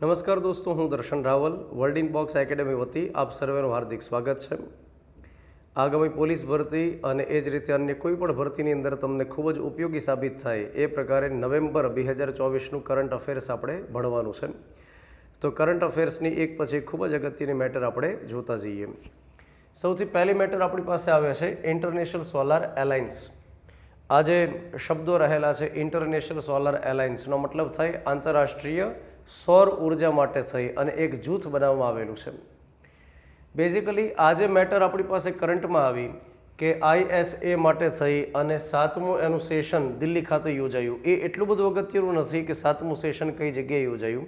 નમસ્કાર દોસ્તો, હું Darshan Raval world in box academy વતી આપ સર્વેનું હાર્દિક સ્વાગત છે। આગામી પોલીસ ભરતી અને એ જ રીતે અન્ય કોઈ પણ ભરતીની અંદર તમને ખૂબ જ ઉપયોગી સાબિત થાય એ પ્રકારે નવેમ્બર 2024નું કરંટ અફેર્સ આપણે ભણવાનું છે। તો કરંટ અફેર્સની એક પછી ખૂબ જ અગત્યની મેટર આપણે જોતા જઈએ। સૌથી પહેલી મેટર આપણી પાસે આવે છે ઇન્ટરનેશનલ સોલાર એલાયન્સ। આ જે શબ્દો રહેલા છે ઇન્ટરનેશનલ સોલાર એલાયન્સનો મતલબ થાય આંતરરાષ્ટ્રીય સૌર ઉર્જા માટે થઈ અને એક જૂથ બનાવવામાં આવેલું છે। બેઝિકલી આ જે મેટર આપણી પાસે કરંટમાં આવી કે ISA માટે થઈ અને 7મું એનું સેશન દિલ્હી ખાતે યોજાયું, એ એટલું બધું અગત્યનું નથી કે 7મું સેશન કઈ જગ્યાએ યોજાયું।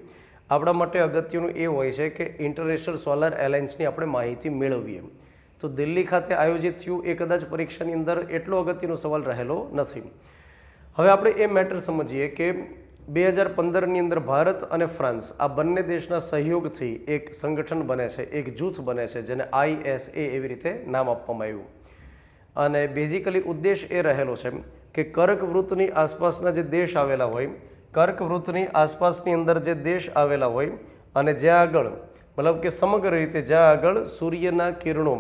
આપણા માટે અગત્યનું એ હોય છે કે ઇન્ટરનેશનલ સોલાર એલાયન્સની આપણે માહિતી મેળવીએ। તો દિલ્હી ખાતે આયોજિત થયું એ કદાચ પરીક્ષાની અંદર એટલો અગત્યનો સવાલ રહેલો નથી। હવે આપણે એ મેટર સમજીએ કે 2015ની અંદર ભારત અને ફ્રાન્સ આ બંને દેશના સહયોગથી એક સંગઠન બને છે, એક જૂથ બને છે જેને ISA એવી રીતે નામ આપવામાં આવ્યું। અને બેઝિકલી ઉદ્દેશ એ રહેલો છે કે કર્કવૃત્તની આસપાસના જે દેશ આવેલા હોય, કર્કવૃત્તની આસપાસની અંદર જે દેશ આવેલા હોય અને જ્યાં આગળ મતલબ કે સમગ્ર રીતે જ્યાં આગળ સૂર્યના કિરણો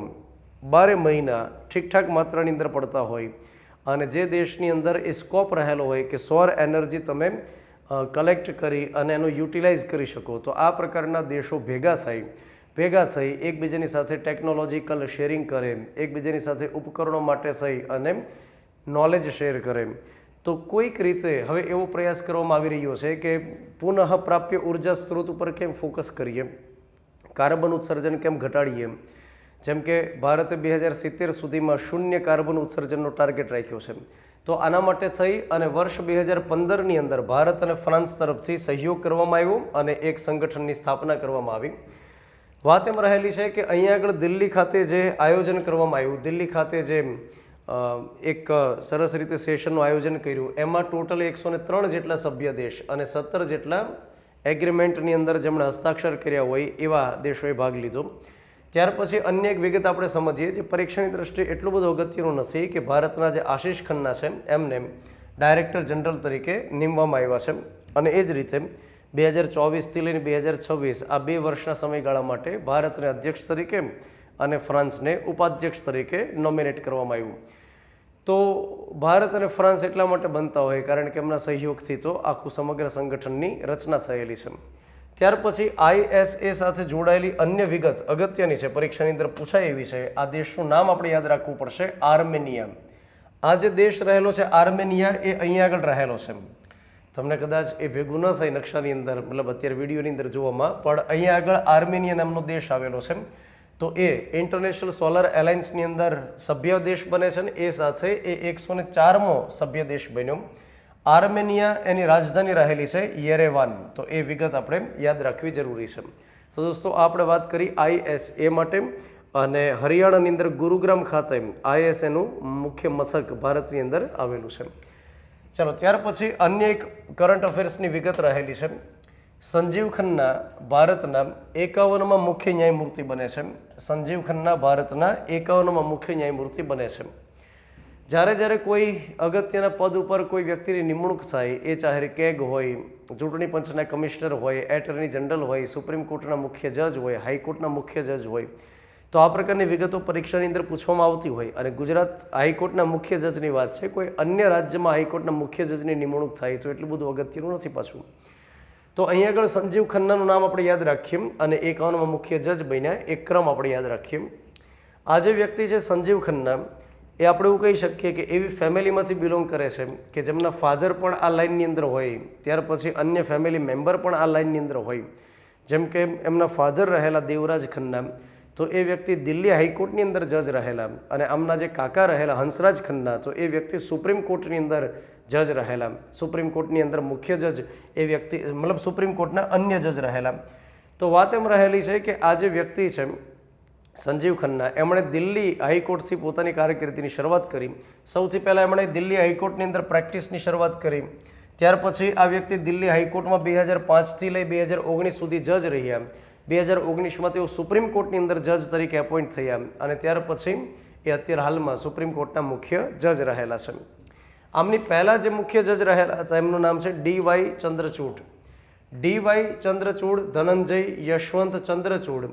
12 મહિના ઠીકઠાક માત્રાની અંદર પડતા હોય અને જે દેશની અંદર એ સ્કોપ રહેલો હોય કે સૌર એનર્જી તમે કલેક્ટ કરી અને એનો યુટિલાઇઝ કરી શકો, તો આ પ્રકારના દેશો ભેગા થઈ એકબીજાની સાથે ટેકનોલોજીકલ શેરિંગ કરે, એકબીજાની સાથે ઉપકરણો માટે થઈ અને નોલેજ શેર કરે। તો કોઈક રીતે હવે એવો પ્રયાસ કરવામાં આવી રહ્યો છે કે પુનઃ પ્રાપ્ય ઉર્જા સ્ત્રોત ઉપર કેમ ફોકસ કરીએ, કાર્બન ઉત્સર્જન કેમ ઘટાડીએ। જેમ કે ભારતે 2070 સુધીમાં 0 કાર્બન ઉત્સર્જનનો ટાર્ગેટ રાખ્યો છે। તો આના માટે થઈ અને વર્ષ 2015ની અંદર ભારત અને ફ્રાન્સ તરફથી સહયોગ કરવામાં આવ્યો અને એક સંગઠનની સ્થાપના કરવામાં આવી। વાત એમ રહેલી છે કે અહીંયા આગળ દિલ્હી ખાતે જે આયોજન કરવામાં આવ્યું, દિલ્હી ખાતે જે એક સરસ રીતે સેશનનું આયોજન કર્યું, એમાં ટોટલ 103 જેટલા સભ્ય દેશ અને 17 જેટલા એગ્રીમેન્ટની અંદર જેમણે હસ્તાક્ષર કર્યા હોય એવા દેશોએ ભાગ લીધો। ત્યાર પછી અન્ય એક વિગત આપણે સમજીએ જે પરીક્ષાની દ્રષ્ટિએ એટલું બધું અગત્યનું નથી કે ભારતના જે આશીષ ખન્ના છે એમને ડાયરેક્ટર જનરલ તરીકે નીમવામાં આવ્યા છે અને એ જ રીતે 2024થી લઈને 2026 આ 2 વર્ષના સમયગાળા માટે ભારતને અધ્યક્ષ તરીકે અને ફ્રાન્સને ઉપાધ્યક્ષ તરીકે નોમિનેટ કરવામાં આવ્યું। તો ભારત અને ફ્રાન્સ એટલા માટે બનતા હોય કારણ કે એમના સહયોગથી તો આખું સમગ્ર સંગઠનની રચના થયેલી છે। ત્યાર પછી ISA સાથે જોડાયેલી અન્ય વિગત અગત્યની છે, પરીક્ષાની અંદર પૂછાય એવી છે। આ દેશનું નામ આપણે યાદ રાખવું પડશે, આર્મેનિયા। આ જે દેશ રહેલો છે આર્મેનિયા એ અહીંયા આગળ રહેલો છે। તમને કદાચ એ ભેગું ન થાય નકશાની અંદર, મતલબ અત્યારે વિડીયોની અંદર જોવામાં, પણ અહીંયા આગળ આર્મેનિયા નામનો દેશ આવેલો છે। તો એ ઇન્ટરનેશનલ સોલાર એલાયન્સની અંદર સભ્ય દેશ બને છે ને એ સાથે એ 104મો સભ્ય દેશ બન્યો। આર્મેનિયા એની રાજધાની રહેલી છે યેરેવાન। તો એ વિગત આપણે યાદ રાખવી જરૂરી છે। તો દોસ્તો આપણે વાત કરી ISA માટે અને હરિયાણાની અંદર ગુરુગ્રામ ખાતે ISAનું મુખ્ય મથક ભારતની અંદર આવેલું છે। ચાલો ત્યાર પછી અન્ય એક કરંટ અફેર્સની વિગત રહેલી છે। સંજીવ ખન્ના ભારતના 51માં મુખ્ય ન્યાયમૂર્તિ બને છે। સંજીવ ખન્ના ભારતના 51માં મુખ્ય ન્યાયમૂર્તિ બને છે। જ્યારે કોઈ અગત્યના પદ ઉપર કોઈ વ્યક્તિની નિમણૂક થાય, એ ચાહે કેગ હોય, ચૂંટણી પંચના કમિશનર હોય, એટર્ની જનરલ હોય, સુપ્રીમ કોર્ટના મુખ્ય જજ હોય, હાઈકોર્ટના મુખ્ય જજ હોય, તો આ પ્રકારની વિગતો પરીક્ષાની અંદર પૂછવામાં આવતી હોય અને ગુજરાત હાઈકોર્ટના મુખ્ય જજની વાત છે, કોઈ અન્ય રાજ્યમાં હાઈકોર્ટના મુખ્ય જજની નિમણૂક થાય તો એટલું બધું અગત્યનું નથી પાછું। તો અહીંયા આગળ સંજીવ ખન્નાનું નામ આપણે યાદ રાખીએ અને 51માં મુખ્ય જજ બન્યા, એક ક્રમ આપણે યાદ રાખીએ। આ જે વ્યક્તિ છે સંજીવ ખન્ના, એ આપણે એવું કહી શકીએ કે એવી ફેમિલીમાંથી બિલોંગ કરે છે કે જેમના ફાધર પણ આ લાઇનની અંદર હોય, ત્યાર પછી અન્ય ફેમિલી મેમ્બર પણ આ લાઇનની અંદર હોય। જેમ કે એમના ફાધર રહેલા દેવરાજ ખન્ના, તો એ વ્યક્તિ દિલ્હી હાઈકોર્ટની અંદર જજ રહેલા અને આમના જે કાકા રહેલા હંસરાજ ખન્ના, તો એ વ્યક્તિ સુપ્રીમ કોર્ટની અંદર જજ રહેલા, સુપ્રીમ કોર્ટની અંદર મુખ્ય જજ એ વ્યક્તિ મતલબ સુપ્રીમ કોર્ટના અન્ય જજ રહેલા। તો વાત એમ રહેલી છે કે આ જે વ્યક્તિ છે સંજીવ ખન્ના, એમણે દિલ્હી હાઈકોર્ટથી પોતાની કારકિર્દીની શરૂઆત કરી। સૌથી પહેલાં એમણે દિલ્હી હાઈકોર્ટની અંદર પ્રેક્ટિસની શરૂઆત કરી। ત્યાર પછી આ વ્યક્તિ દિલ્હી હાઈકોર્ટમાં 2005થી લઈ 2019 સુધી જજ રહ્યા। 2019માં તેઓ સુપ્રીમ કોર્ટની અંદર જજ તરીકે એપોઇન્ટ થયા અને ત્યાર પછી એ અત્યારે હાલમાં સુપ્રીમ કોર્ટના મુખ્ય જજ રહેલા છે। આમની પહેલાં જે મુખ્ય જજ રહેલા હતા એમનું નામ છે DY ચંદ્રચૂડ। ડી.વાય. ચંદ્રચૂડ, ધનંજય યશવંત ચંદ્રચૂડ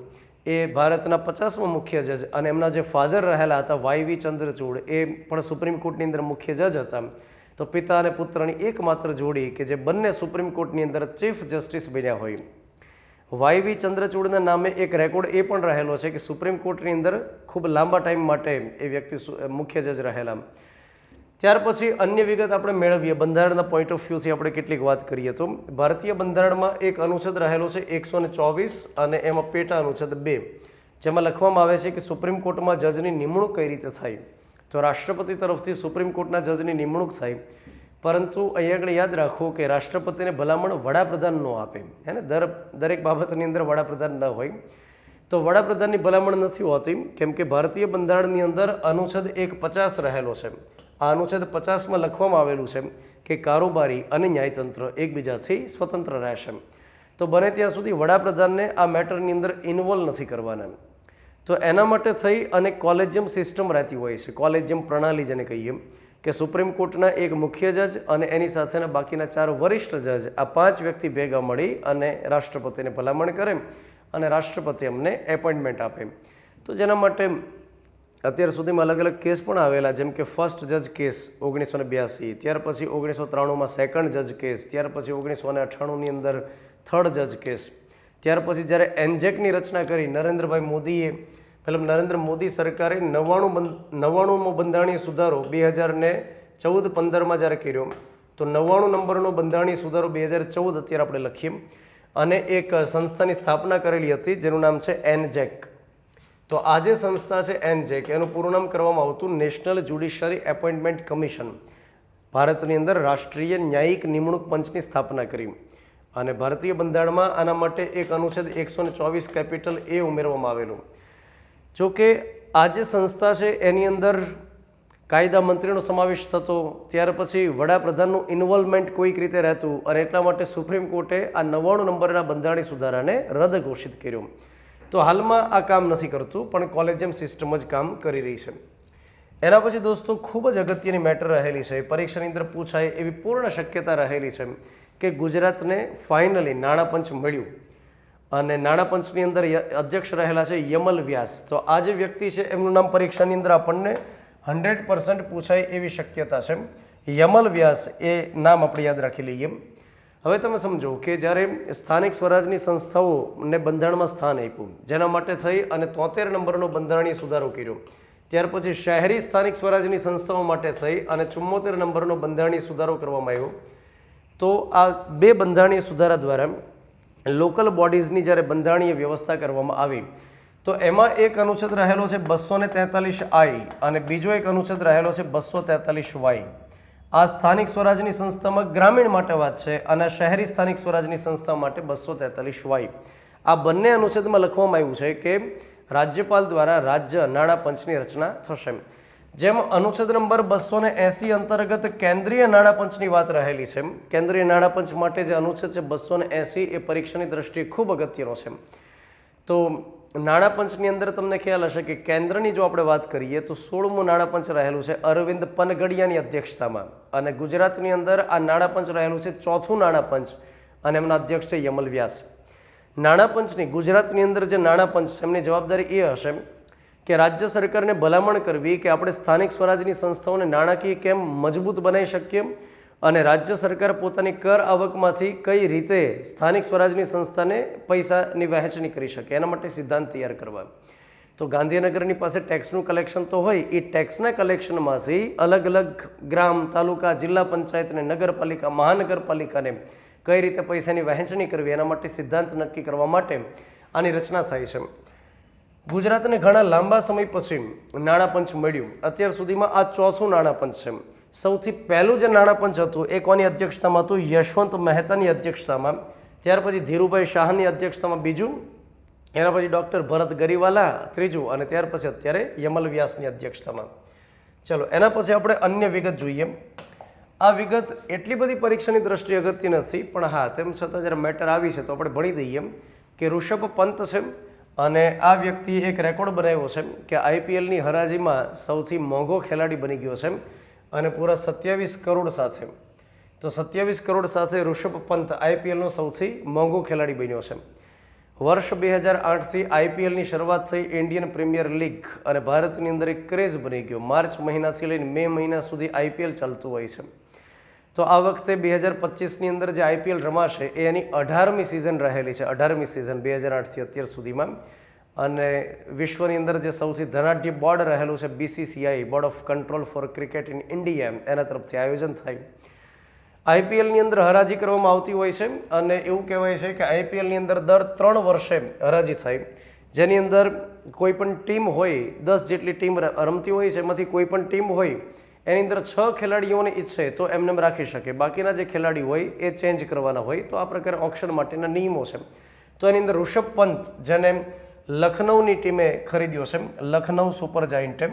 એ ભારતના 50મા મુખ્ય જજ અને એમના જે ફાધર રહેલા હતા વાય.વી. ચંદ્રચૂડ એ પણ સુપ્રીમ કોર્ટની અંદર મુખ્ય જજ હતા. તો પિતા અને પુત્રની એકમાત્ર જોડી કે જે બંને સુપ્રીમ કોર્ટની અંદર ચીફ જસ્ટિસ બન્યા હોય. વાય.વી. ચંદ્રચૂડના નામે એક રેકોર્ડ એ પણ રહેલો છે કે સુપ્રીમ કોર્ટની અંદર ખૂબ લાંબા ટાઈમ માટે એ વ્યક્તિ મુખ્ય જજ રહેલા. ત્યાર પછી અન્ય વિગત આપણે મેળવીએ. બંધારણના પોઈન્ટ ઓફ વ્યૂથી આપણે કેટલીક વાત કરીએ તો ભારતીય બંધારણમાં એક અનુચ્છેદ રહેલો છે 124 અને એમાં પેટા અનુચ્છેદ 2, જેમાં લખવામાં આવે છે કે સુપ્રીમ કોર્ટમાં જજની નિમણૂક કઈ રીતે થાય. તો રાષ્ટ્રપતિ તરફથી સુપ્રીમ કોર્ટના જજની નિમણૂક થાય, પરંતુ અહીંયા આગળ યાદ રાખો કે રાષ્ટ્રપતિને ભલામણ વડાપ્રધાન ન આપે. હે ને, દરેક બાબતની અંદર વડાપ્રધાન ન હોય. તો વડાપ્રધાનની ભલામણ નથી હોતી, કેમ કે ભારતીય બંધારણની અંદર અનુચ્છેદ 150 રહેલો છે. આ અનુચ્છેદ 50માં લખવામાં આવેલું છે કે કારોબારી અને ન્યાયતંત્ર એકબીજાથી સ્વતંત્ર રહેશે. તો બને ત્યાં સુધી વડાપ્રધાનને આ મેટરની અંદર ઇન્વોલ્વ નથી કરવાના. તો એના માટે થઈ અને કોલેજિયમ સિસ્ટમ રહેતી હોય છે. કોલેજિયમ પ્રણાલી જેને કહીએ કે સુપ્રીમ કોર્ટના એક મુખ્ય જજ અને એની સાથેના બાકીના 4 વરિષ્ઠ જજ, આ 5 વ્યક્તિ ભેગા મળી અને રાષ્ટ્રપતિને ભલામણ કરે અને રાષ્ટ્રપતિ અમને એપોઇન્ટમેન્ટ આપે. તો જેના માટે અત્યાર સુધીમાં અલગ અલગ કેસ પણ આવેલા, જેમ કે ફર્સ્ટ જજ કેસ 1982, ત્યાર પછી 1993માં સેકન્ડ જજ કેસ, ત્યાર પછી 1998ની અંદર થર્ડ જજ કેસ. ત્યાર પછી જ્યારે એનજેકની રચના કરી નરેન્દ્રભાઈ મોદીએ, મતલબ નરેન્દ્ર મોદી સરકારે 99મો બંધારણીય સુધારો 2014-15માં જ્યારે કર્યો, તો 99 નંબરનો બંધારણીય સુધારો 2014 અત્યારે આપણે લખીએ, અને એક સંસ્થાની સ્થાપના કરેલી હતી જેનું નામ છે એનજેક. તો આ જે સંસ્થા છે એનજેક, એનું પૂરું નામ કરવામાં આવતું નેશનલ જ્યુડિશિયરી એપોઇન્ટમેન્ટ કમિશન. ભારતની અંદર રાષ્ટ્રીય ન્યાયિક નિમણૂક પંચની સ્થાપના કરી અને ભારતીય બંધારણમાં આના માટે એક અનુચ્છેદ 124 કેપિટલ એ ઉમેરવામાં આવેલું. જો કે આ જે સંસ્થા છે એની અંદર કાયદા મંત્રીનો સમાવેશ થતો, ત્યાર પછી વડાપ્રધાનનું ઇન્વોલ્વમેન્ટ કોઈક રીતે રહેતું, અને એટલા માટે સુપ્રીમ કોર્ટે આ 99 નંબરના બંધારણીય સુધારાને રદ ઘોષિત કર્યો. તો હાલમાં આ કામ નથી કરતું, પણ કોલેજિયમ સિસ્ટમ જ કામ કરી રહી છે. એના પછી દોસ્તો ખૂબ જ અગત્યની મેટર રહેલી છે, પરીક્ષાની અંદર પૂછાય એવી પૂર્ણ શક્યતા રહેલી છે કે ગુજરાતને ફાઇનલી નાણાપંચ મળ્યું અને નાણાપંચની અંદર અધ્યક્ષ રહેલા છે યમલ વ્યાસ. તો આ જે વ્યક્તિ છે એમનું નામ પરીક્ષાની અંદર આપણને 100% પૂછાય એવી શક્યતા છે. યમલ વ્યાસ એ નામ આપણે યાદ રાખી લઈએ. હવે તમે સમજો કે જ્યારે સ્થાનિક સ્વરાજની સંસ્થાઓને બંધારણમાં સ્થાન આપ્યું, જેના માટે થઈ અને 73 નંબરનો બંધારણીય સુધારો કર્યો, ત્યાર પછી શહેરી સ્થાનિક સ્વરાજની સંસ્થાઓ માટે થઈ અને 74 નંબરનો બંધારણીય સુધારો કરવામાં આવ્યો. તો આ 2 બંધારણીય સુધારા દ્વારા લોકલ બોડીઝની જ્યારે બંધારણીય વ્યવસ્થા કરવામાં આવી, તો એમાં એક અનુચ્છેદ રહેલો છે 243I અને બીજો એક અનુચ્છેદ રહેલો છે 243Y. આ સ્થાનિક સ્વરાજની સંસ્થામાં ગ્રામીણ માટે વાત છે અને શહેરી સ્થાનિક સ્વરાજની સંસ્થા માટે 243Y. આ બંને અનુચ્છેદમાં લખવામાં આવ્યું છે કે રાજ્યપાલ દ્વારા રાજ્ય નાણાપંચની રચના થશે. જેમ અનુચ્છેદ નંબર 280 અંતર્ગત કેન્દ્રીય નાણાપંચની વાત રહેલી છે, કેન્દ્રીય નાણાપંચ માટે જે અનુચ્છેદ છે 280 એ પરીક્ષાની દ્રષ્ટિએ ખૂબ અગત્યનો છે. તો નાણાપંચની અંદર તમને ખ્યાલ હશે કે કેન્દ્રની જો આપણે વાત કરીએ તો 16મું નાણાપંચ રહેલું છે અરવિંદ પનગડિયાની અધ્યક્ષતામાં, અને ગુજરાતની અંદર આ નાણાપંચ રહેલું છે 4થું નાણાપંચ અને એમના અધ્યક્ષ છે યમલ વ્યાસ. નાણાપંચની ગુજરાતની અંદર જે નાણાપંચ છે એમની જવાબદારી એ હશે કે રાજ્ય સરકારને ભલામણ કરવી કે આપણે સ્થાનિક સ્વરાજની સંસ્થાઓને નાણાકીય કેમ મજબૂત બનાવી શકીએ અને રાજ્ય સરકાર પોતાની કર આવકમાંથી કઈ રીતે સ્થાનિક સ્વરાજની સંસ્થાને પૈસાની વહેંચણી કરી શકે, એના માટે સિદ્ધાંત તૈયાર કરવા. તો ગાંધીનગરની પાસે ટેક્સનું કલેક્શન તો હોય, એ ટેક્સના કલેક્શનમાંથી અલગ અલગ ગ્રામ, તાલુકા, જિલ્લા પંચાયતને, નગરપાલિકા, મહાનગરપાલિકાને કઈ રીતે પૈસાની વહેંચણી કરવી, એના માટે સિદ્ધાંત નક્કી કરવા માટે આની રચના થાય છે. ગુજરાતને ઘણા લાંબા સમય પછી નાણાપંચ મળ્યું. અત્યાર સુધીમાં આ 4થું નાણાપંચ છે. સૌથી પહેલું જે નાણાપંચ હતું એ કોની અધ્યક્ષતામાં હતું? યશવંત મહેતાની અધ્યક્ષતામાં. ત્યાર પછી ધીરુભાઈ શાહની અધ્યક્ષતામાં બીજું, એના પછી ડૉક્ટર ભરત ગરીવાલા ત્રીજું, અને ત્યાર પછી અત્યારે યમલ વ્યાસની અધ્યક્ષતામાં. ચલો એના પછી આપણે અન્ય વિગત જોઈએ. આ વિગત એટલી બધી પરીક્ષાની દ્રષ્ટિએ અગત્ય નથી, પણ હા તેમ છતાં જ્યારે મેટર આવી છે તો આપણે ભણી દઈએ કે ઋષભ પંત છે અને આ વ્યક્તિએ એક રેકોર્ડ બનાવ્યો છે કે IPLની હરાજીમાં સૌથી મોંઘો ખેલાડી બની ગયો છે અને પૂરા 27 કરોડ સાથે. તો 27 કરોડ સાથે ઋષભ પંત આઈપીએલનો સૌથી મોંઘો ખેલાડી બન્યો છે. વર્ષ 2008થી આઈપીએલની શરૂઆત થઈ, ઇન્ડિયન પ્રીમિયર લીગ, અને ભારતની અંદર એક ક્રેઝ બની ગયો. માર્ચ મહિનાથી લઈને મે મહિના સુધી આઈપીએલ ચાલતું હોય છે. તો આ વખતે 2025ની અંદર જે આઈપીએલ રમાશે એ એની 18મી સિઝન રહેલી છે. 18મી સિઝન 2008થી અત્યાર સુધીમાં. અને વિશ્વની અંદર જે સૌથી ધનાઢ્ય બોર્ડ રહેલું છે BCCI, board of control for cricket in India, એના તરફથી આયોજન થાય. આઈપીએલની અંદર હરાજી કરવામાં આવતી હોય છે અને એવું કહેવાય છે કે આઈપીએલની અંદર દર 3 વર્ષે હરાજી થાય, જેની અંદર કોઈ પણ ટીમ હોય, 10 જેટલી ટીમ રમતી હોય છે, એમાંથી કોઈ પણ ટીમ હોય એની અંદર 6 ખેલાડીઓને ઈચ્છે તો એમને રાખી શકે, બાકીના જે ખેલાડી હોય એ ચેન્જ કરવાના હોય. તો આ પ્રકારે ઓપ્શન માટેના નિયમો છે. તો એની અંદર ઋષભ પંત, જેને લખનૌની ટીમે ખરીદ્યો છે, લખનૌ સુપર જાયન્ટે,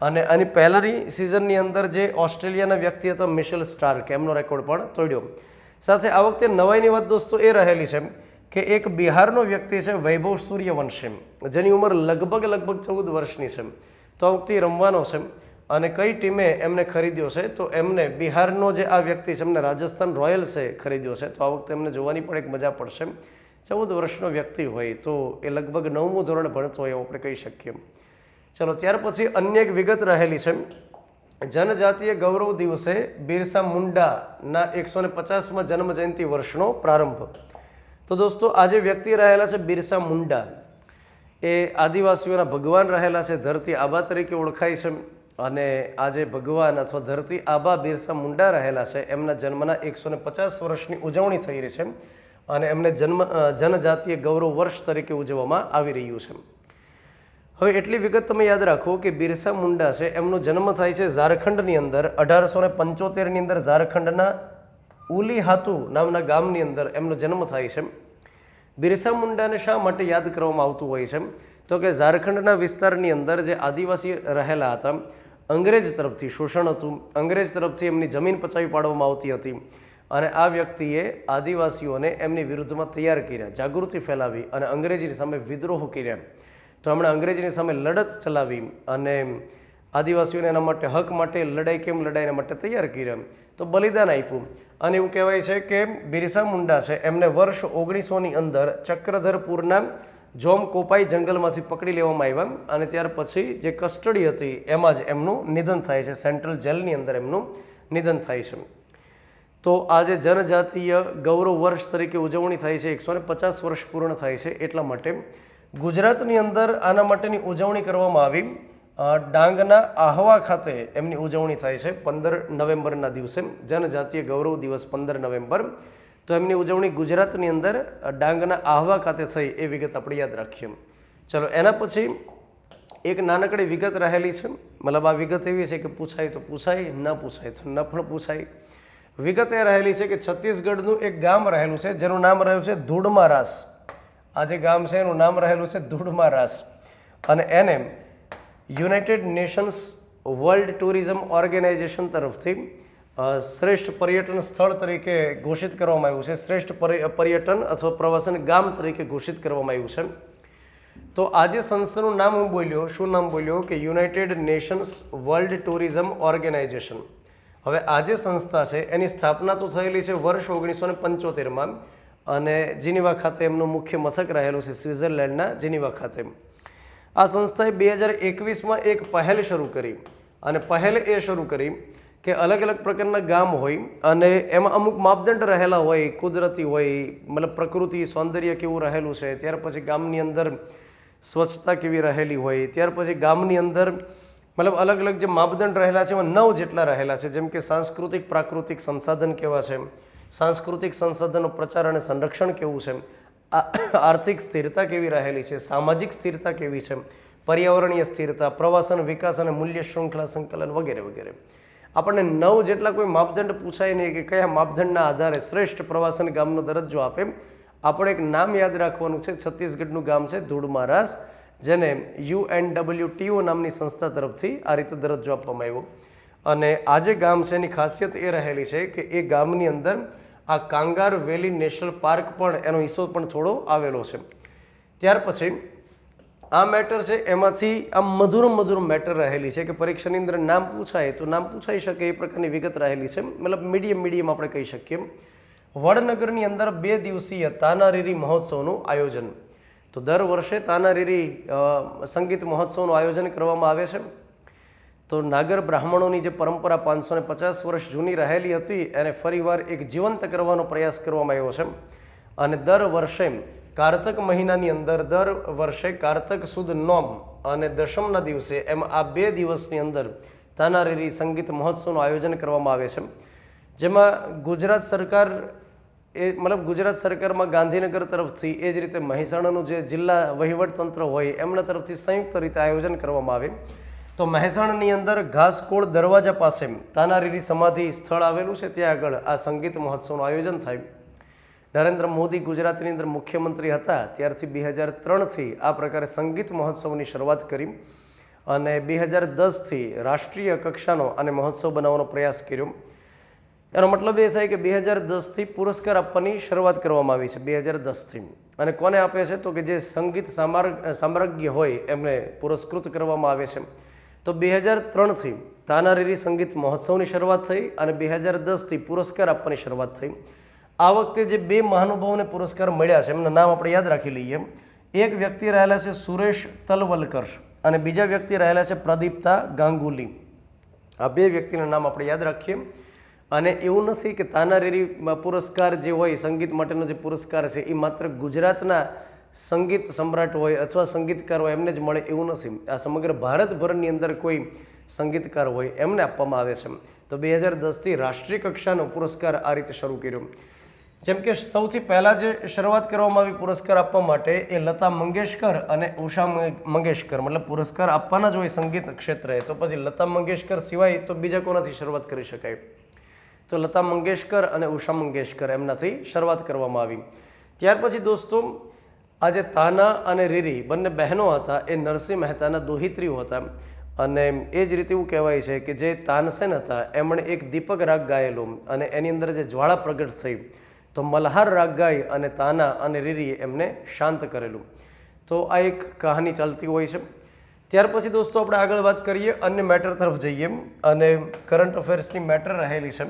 અને આની પહેલાની સિઝનની અંદર જે ઓસ્ટ્રેલિયાના વ્યક્તિ હતા મિશેલ સ્ટાર્ક, એમનો રેકોર્ડ પણ તોડ્યો. સાથે આ વખતે નવાઈની વાત દોસ્તો એ રહેલી છે કે એક બિહારનો વ્યક્તિ છે વૈભવ સૂર્યવંશી, જેની ઉંમર લગભગ 14 વર્ષની છે. તો આ વખતે રમવાનો છે. અને કઈ ટીમે એમને ખરીદ્યો છે? તો એમને બિહારનો જે આ વ્યક્તિ છે એમને રાજસ્થાન રોયલ્સે ખરીદ્યો છે. તો આ વખતે એમને જોવાની પણ એક મજા પડશે. 14 વર્ષનો વ્યક્તિ હોય તો એ લગભગ 9મું ધોરણ ભણતો હોય એવું આપણે કહી શકીએ. ચલો, ત્યાર પછી અન્ય એક વિગત રહેલી છે. જનજાતીય ગૌરવ દિવસે બિરસા મુંડાના 150મા જન્મ જયંતિ વર્ષનો પ્રારંભ. તો દોસ્તો આ જે વ્યક્તિ રહેલા છે બિરસા મુંડા, એ આદિવાસીઓના ભગવાન રહેલા છે, ધરતી આબા તરીકે ઓળખાય છે. અને આ જે ભગવાન અથવા ધરતી આબા બિરસા મુંડા રહેલા છે એમના જન્મના 150 વર્ષની ઉજવણી થઈ રહી છે અને એમને જનજાતીય ગૌરવ વર્ષ તરીકે ઉજવવામાં આવી રહ્યું છે. હવે એટલી વિગત તમે યાદ રાખો કે બિરસા મુંડા છે એમનો જન્મ થાય છે ઝારખંડની અંદર 1875ની અંદર ઝારખંડના ઉલીહાતુ નામના ગામની અંદર એમનો જન્મ થાય છે. બિરસા મુંડાને શા માટે યાદ કરવામાં આવતું હોય છે? તો કે ઝારખંડના વિસ્તારની અંદર જે આદિવાસી રહેલા હતા, અંગ્રેજ તરફથી શોષણ હતું, અંગ્રેજ તરફથી એમની જમીન પચાવી પાડવામાં આવતી હતી, અને આ વ્યક્તિએ આદિવાસીઓને એમની વિરુદ્ધમાં તૈયાર કર્યા, જાગૃતિ ફેલાવી અને અંગ્રેજીની સામે વિદ્રોહ કર્યા. તો એમણે અંગ્રેજીની સામે લડત ચલાવી અને આદિવાસીઓને એના માટે હક માટે લડાઈ કેમ લડાઈ એના માટે તૈયાર કર્યા. તો બલિદાન આપ્યું. અને એવું કહેવાય છે કે બિરસા મુંડા છે એમને વર્ષ 1900ની અંદર ચક્રધરપુરના જોમ કોપાઈ જંગલમાંથી પકડી લેવામાં આવ્યા અને ત્યાર પછી જે કસ્ટડી હતી એમાં જ એમનું નિધન થાય છે. સેન્ટ્રલ જેલની અંદર એમનું નિધન થાય છે. તો આજે જનજાતીય ગૌરવ વર્ષ તરીકે ઉજવણી થાય છે, 150 વર્ષ પૂર્ણ થાય છે. એટલા માટે ગુજરાતની અંદર આના માટેની ઉજવણી કરવામાં આવી. ડાંગના આહવા ખાતે એમની ઉજવણી થાય છે 15 નવેમ્બરના દિવસે, જનજાતીય ગૌરવ દિવસ 15 નવેમ્બર. તો એમની ઉજવણી ગુજરાતની અંદર ડાંગના આહવા ખાતે થઈ, એ વિગત આપણે યાદ રાખીએ. ચલો, એના પછી એક નાનકડી વિગત રહેલી છે. મતલબ આ વિગત એવી છે કે પૂછાય તો પૂછાય, ન પૂછાય તો ન પણ પૂછાય. વિગત એ રહેલી છે કે છત્તીસગઢનું એક ગામ રહેલું છે જેનું નામ રહ્યું છે ધૂળમારાસ. આ જે ગામ છે એનું નામ રહેલું છે ધૂળમારાસ, અને એને United Nations World Tourism Organization તરફથી શ્રેષ્ઠ પર્યટન સ્થળ તરીકે ઘોષિત કરવામાં આવ્યું છે. શ્રેષ્ઠ પર્યટન અથવા પ્રવાસન ગામ તરીકે ઘોષિત કરવામાં આવ્યું છે. તો આ જે સંસ્થાનું નામ હું બોલ્યો, શું નામ બોલ્યો? કે United Nations World Tourism Organization. હવે આ જે સંસ્થા છે એની સ્થાપના તો થયેલી છે વર્ષ 1975માં, અને જીનીવા ખાતે એમનું મુખ્ય મથક રહેલું છે, સ્વિટ્ઝરલેન્ડના જીનીવા ખાતે. આ સંસ્થાએ 2021માં એક પહેલ શરૂ કરી, અને પહેલ એ શરૂ કરી કે અલગ અલગ પ્રકારના ગામ હોય અને એમાં અમુક માપદંડ રહેલા હોય, કુદરતી હોય, મતલબ પ્રકૃતિ સૌંદર્ય કેવું રહેલું છે, ત્યાર પછી ગામની અંદર સ્વચ્છતા કેવી રહેલી હોય, ત્યાર પછી ગામની અંદર મતલબ અલગ અલગ જે માપદંડ રહેલા છે એમાં 9 જેટલા રહેલા છે. જેમ કે સાંસ્કૃતિક પ્રાકૃતિક સંસાધન કેવા છે, સાંસ્કૃતિક સંસાધનનો પ્રચાર અને સંરક્ષણ કેવું છે, આર્થિક સ્થિરતા કેવી રહેલી છે, સામાજિક સ્થિરતા કેવી છે, પર્યાવરણીય સ્થિરતા, પ્રવાસન વિકાસ અને મૂલ્ય શૃંખલા સંકલન વગેરે વગેરે. આપણને 9 જેટલા કોઈ માપદંડ પૂછાય નહીં કે કયા માપદંડના આધારે શ્રેષ્ઠ પ્રવાસન ગામનો દરજ્જો આપે. આપણે એક નામ યાદ રાખવાનું છે. છત્તીસગઢનું ગામ છે ધૂળમારાસ, જેને UNWTO નામની સંસ્થા તરફથી આ રીતે દરજ્જો આપવામાં આવ્યો. અને આ જે ગામ છે એની ખાસિયત એ રહેલી છે કે એ ગામની અંદર આ કાંગાર વેલી નેશનલ પાર્ક પણ એનો હિસ્સો પણ થોડો આવેલો છે. ત્યાર પછી આ મેટર છે એમાંથી આમ મધુર મેટર રહેલી છે કે પરીક્ષાની અંદર નામ પૂછાય તો નામ પૂછાઈ શકે એ પ્રકારની વિગત રહેલી છે, મતલબ મીડિયમ આપણે કહી શકીએ. વડનગરની અંદર 2 દિવસીય તાનારીરી મહોત્સવનું આયોજન. તો દર વર્ષે તાનારીરી સંગીત મહોત્સવનું આયોજન કરવામાં આવે છે. તો નાગર બ્રાહ્મણોની જે પરંપરા 550 વર્ષ જૂની રહેલી હતી એને ફરીવાર એક જીવંત કરવાનો પ્રયાસ કરવામાં આવ્યો છે. અને દર વર્ષે કારતક મહિનાની અંદર દર વર્ષે કારતક સુદ નોમ અને દશમના દિવસે એમ આ 2 દિવસની અંદર તાનારીરી સંગીત મહોત્સવનું આયોજન કરવામાં આવે છે. જેમાં ગુજરાત સરકાર ગુજરાત સરકારમાં ગાંધીનગર તરફથી એ જ રીતે મહેસાણાનું જે જિલ્લા વહીવટતંત્ર હોય એમના તરફથી સંયુક્ત રીતે આયોજન કરવામાં આવે. તો મહેસાણાની અંદર ઘાસકોળ દરવાજા પાસે તાનારીરી સમાધિ સ્થળ આવેલું છે, ત્યાં આગળ આ સંગીત મહોત્સવનું આયોજન થાય. નરેન્દ્ર મોદી ગુજરાતની અંદર મુખ્યમંત્રી હતા ત્યારથી 2003થી આ પ્રકારે સંગીત મહોત્સવની શરૂઆત કરી અને 2010થી રાષ્ટ્રીય કક્ષાનો આને મહોત્સવ બનાવવાનો પ્રયાસ કર્યો. એનો મતલબ એ થાય કે 2010થી પુરસ્કાર આપવાની શરૂઆત કરવામાં આવી છે 2010થી. અને કોને આપે છે તો કે જે સંગીત સામ્રાજ્ઞ હોય એમને પુરસ્કૃત કરવામાં આવે છે. તો 2003થી તાનારીરી સંગીત મહોત્સવની શરૂઆત થઈ અને 2010થી પુરસ્કાર આપવાની શરૂઆત થઈ. આ વખતે જે 2 મહાનુભાવોને પુરસ્કાર મળ્યા છે એમના નામ આપણે યાદ રાખી લઈએ. એક વ્યક્તિ રહેલા છે સુરેશ તલવલકર અને બીજા વ્યક્તિ રહેલા છે પ્રદીપ્તા ગાંગુલી. આ 2 વ્યક્તિના નામ આપણે યાદ રાખીએ. અને એવું નથી કે તાનારીરી પુરસ્કાર જે હોય સંગીત માટેનો જે પુરસ્કાર છે એ માત્ર ગુજરાતના સંગીત સમ્રાટ હોય અથવા સંગીતકાર હોય એમને જ મળે એવું નથી. આ સમગ્ર ભારતભરની અંદર કોઈ સંગીતકાર હોય એમને આપવામાં આવે છે. તો 2010થી રાષ્ટ્રીય કક્ષાનો પુરસ્કાર આ રીતે શરૂ કર્યો. જેમ કે સૌથી પહેલાં જે શરૂઆત કરવામાં આવી પુરસ્કાર આપવા માટે એ લતા મંગેશકર અને ઉષા મંગેશકર, મતલબ પુરસ્કાર આપવાના જ હોય સંગીત ક્ષેત્રે, તો પછી લતા મંગેશકર સિવાય તો બીજા કોનાથી શરૂઆત કરી શકાય? તો લતા મંગેશકર અને ઉષા મંગેશકર એમનાથી શરૂઆત કરવામાં આવી. ત્યાર પછી દોસ્તો આ જે તાના અને રીરી બંને બહેનો હતા એ નરસિંહ મહેતાના દોહિત્રીઓ હતા. અને એ જ રીતે એવું કહેવાય છે કે જે તાનસેન હતા એમણે એક દીપક રાગ ગાયેલો અને એની અંદર જે જ્વાળા પ્રગટ થઈ તો મલ્હાર રાગ ગાઈ અને તાના અને રીરીએ એમને શાંત કરેલું. તો આ એક કહાની ચાલતી હોય છે. ત્યાર પછી દોસ્તો આપણે આગળ વાત કરીએ અન્ય મેટર તરફ જઈએ અને કરંટ અફેર્સની મેટર રહેલી છે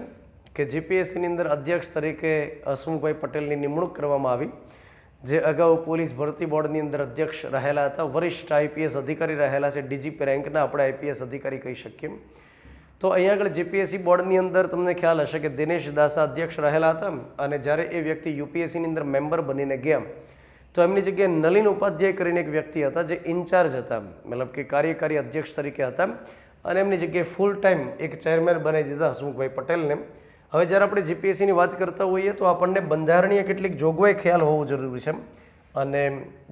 કે જીપીએસસીની અંદર અધ્યક્ષ તરીકે હસમુખભાઈ પટેલની નિમણૂક કરવામાં આવી, જે અગાઉ પોલીસ ભરતી બોર્ડની અંદર અધ્યક્ષ રહેલા હતા, વરિષ્ઠ આઈપીએસ અધિકારી રહેલા છે, ડીજીપી રેન્કના આપણે આઈપીએસ અધિકારી કહી શકીએ. તો અહીંયા આગળ જીપીએસસી બોર્ડની અંદર તમને ખ્યાલ હશે કે દિનેશ દાસા અધ્યક્ષ રહેલા હતા અને જ્યારે એ વ્યક્તિ યુપીએસસીની અંદર મેમ્બર બનીને ગયા તો એમની જગ્યાએ નલિન ઉપાધ્યાય કરીને એક વ્યક્તિ હતા જે ઇન્ચાર્જ હતા, મતલબ કે કાર્યકારી અધ્યક્ષ તરીકે હતા અને એમની જગ્યાએ ફૂલ ટાઈમ એક ચેરમેન બનાવી દીધા હસમુખભાઈ પટેલને. હવે જ્યારે આપણે જીપીએસસીની વાત કરતા હોઈએ તો આપણને બંધારણીય કેટલીક જોગવાઈ ખ્યાલ હોવો જરૂરી છે. અને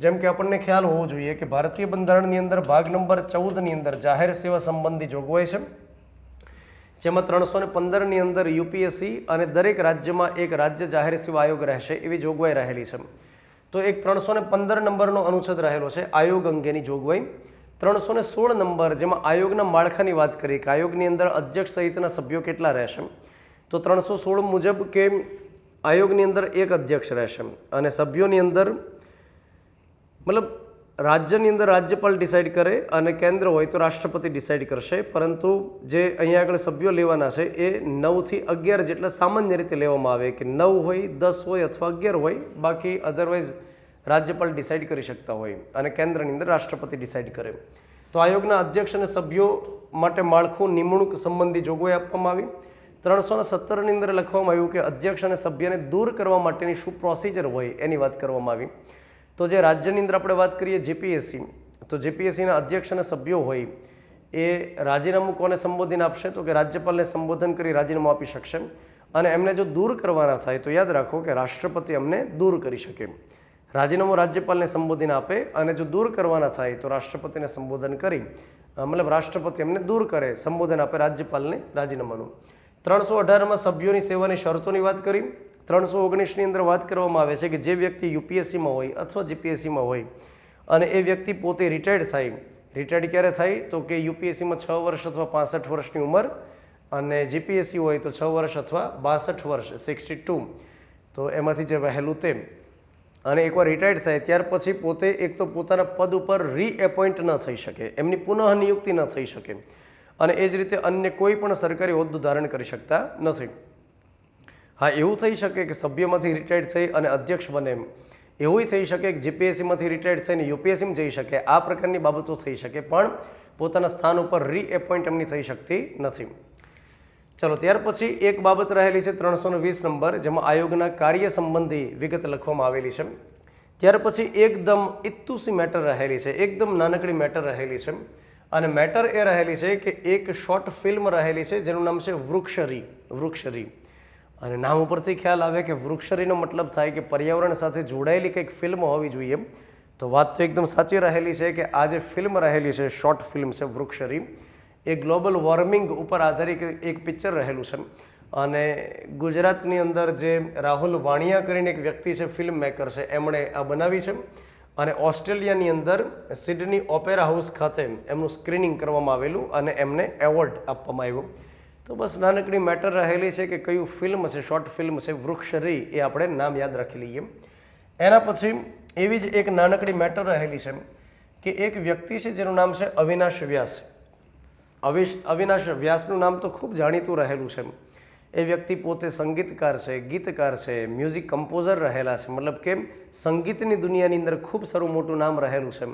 જેમ કે આપણને ખ્યાલ હોવો જોઈએ કે ભારતીય બંધારણની અંદર ભાગ નંબર 14ની અંદર જાહેર સેવા સંબંધી જોગવાઈ છે, જેમાં 315ની અંદર યુપીએસસી અને દરેક રાજ્યમાં એક રાજ્ય જાહેર સેવા આયોગ રહેશે એવી જોગવાઈ રહેલી છે. તો એક 315 નંબરનો અનુચ્છેદ રહેલો છે આયોગ અંગેની જોગવાઈ. 316 નંબર જેમાં આયોગના માળખાની વાત કરીએ કે આયોગની અંદર અધ્યક્ષ સહિતના સભ્યો કેટલા રહેશે, તો 316 મુજબ કે આયોગની અંદર એક અધ્યક્ષ રહેશે અને સભ્યોની અંદર મતલબ રાજ્યની અંદર રાજ્યપાલ ડિસાઇડ કરે અને કેન્દ્ર હોય તો રાષ્ટ્રપતિ ડિસાઇડ કરશે. પરંતુ જે અહીંયા આગળ સભ્યો લેવાના છે એ 9 થી 11 જેટલા સામાન્ય રીતે લેવામાં આવે કે 9 હોય, 10 હોય અથવા 11 હોય, બાકી અધરવાઇઝ રાજ્યપાલ ડિસાઇડ કરી શકતા હોય અને કેન્દ્રની અંદર રાષ્ટ્રપતિ ડિસાઇડ કરે. તો આયોગના અધ્યક્ષ અને સભ્યો માટે માળખું નિમણૂક સંબંધી જોગવાઈ આપવામાં આવી. 317ની અંદર લખવામાં આવ્યું કે અધ્યક્ષ અને સભ્યને દૂર કરવા માટેની શું પ્રોસિજર હોય એની વાત કરવામાં આવી. તો જે રાજ્યની અંદર આપણે વાત કરીએ જીપીએસસી, તો જીપીએસસીના અધ્યક્ષ અને સભ્યો હોય એ રાજીનામું કોને સંબોધીને આપશે, તો કે રાજ્યપાલને સંબોધન કરી રાજીનામું આપી શકશે. અને એમને જો દૂર કરવાના થાય તો યાદ રાખો કે રાષ્ટ્રપતિ એમને દૂર કરી શકે. રાજીનામું રાજ્યપાલને સંબોધીને આપે અને જો દૂર કરવાના થાય તો રાષ્ટ્રપતિને સંબોધન કરી મતલબ રાષ્ટ્રપતિ એમને દૂર કરે, સંબોધન આપે રાજ્યપાલને રાજીનામાનું. 318માં સભ્યોની સેવાની શરતોની વાત કરી. 319ની અંદર વાત કરવામાં આવે છે કે જે વ્યક્તિ યુપીએસસીમાં હોય અથવા જીપીએસસીમાં હોય અને એ વ્યક્તિ પોતે રિટાયર્ડ થાય. રિટાયર્ડ ક્યારે થાય તો કે યુપીએસસીમાં 6 વર્ષ અથવા 65 વર્ષની ઉંમર અને જીપીએસસી હોય તો 6 વર્ષ અથવા 62 વર્ષ 62. તો એમાંથી જે વહેલું તે અને એકવાર રિટાયર્ડ થાય ત્યાર પછી પોતે એક તો પોતાના પદ ઉપર રીએપોઇન્ટ ન થઈ શકે, એમની પુનઃ નિયુક્તિ ન થઈ શકે, અને એ જ રીતે અન્ય કોઈ પણ સરકારી હોદ્દો ધારણ કરી શકતા નથી. હા, એવું થઈ શકે કે સભ્યમાંથી રિટાયર્ડ થઈ અને અધ્યક્ષ બને, એવું થઈ શકે કે જીપીએસસીમાંથી રિટાયર્ડ થઈને યુપીએસસીમાં જઈ શકે, આ પ્રકારની બાબતો થઈ શકે, પણ પોતાના સ્થાન ઉપર રીએપોઇન્ટ એમની થઈ શકતી નથી. ચલો, ત્યાર પછી એક બાબત રહેલી છે 320 નંબર, જેમાં આયોગના કાર્ય સંબંધી વિગત લખવામાં આવેલી છે. ત્યાર પછી એકદમ ઇત્તુસી મેટર રહેલી છે, એકદમ નાનકડી મેટર રહેલી છે, અને મેટર એ રહેલી છે કે એક શોર્ટ ફિલ્મ રહેલી છે જેનું નામ છે વૃક્ષરી. અને નામ ઉપરથી ખ્યાલ આવે કે વૃક્ષરીનો મતલબ થાય કે પર્યાવરણ સાથે જોડાયેલી કંઈક ફિલ્મ હોવી જોઈએ. તો વાત તો એકદમ સાચી રહેલી છે કે આ જે ફિલ્મ રહેલી છે, શોર્ટ ફિલ્મ છે વૃક્ષરી, એ ગ્લોબલ વોર્મિંગ ઉપર આધારિત એક પિક્ચર રહેલું છે. અને ગુજરાતની અંદર જે રાહુલ વાણિયા કરીને એક વ્યક્તિ છે, ફિલ્મ મેકર છે, એમણે આ બનાવી છે. અને ઓસ્ટ્રેલિયાની અંદર સિડની ઓપેરા હાઉસ ખાતે એમનું સ્ક્રીનિંગ કરવામાં આવેલું અને એમને એવોર્ડ આપવામાં આવ્યો. તો બસ નાનકડી મેટર રહેલી છે કે કયું ફિલ્મ છે, શોર્ટ ફિલ્મ છે વૃક્ષરી, એ આપણે નામ યાદ રાખી લઈએ. એના પછી એવી જ એક નાનકડી મેટર રહેલી છે કે એક વ્યક્તિ છે જેનું નામ છે અવિનાશ વ્યાસ. અવિનાશ વ્યાસનું નામ તો ખૂબ જાણીતું રહેલું છે. એ વ્યક્તિ પોતે સંગીતકાર છે, ગીતકાર છે, મ્યુઝિક કમ્પોઝર રહેલા છે, મતલબ કે સંગીતની દુનિયાની અંદર ખૂબ સારું મોટું નામ રહેલું છે.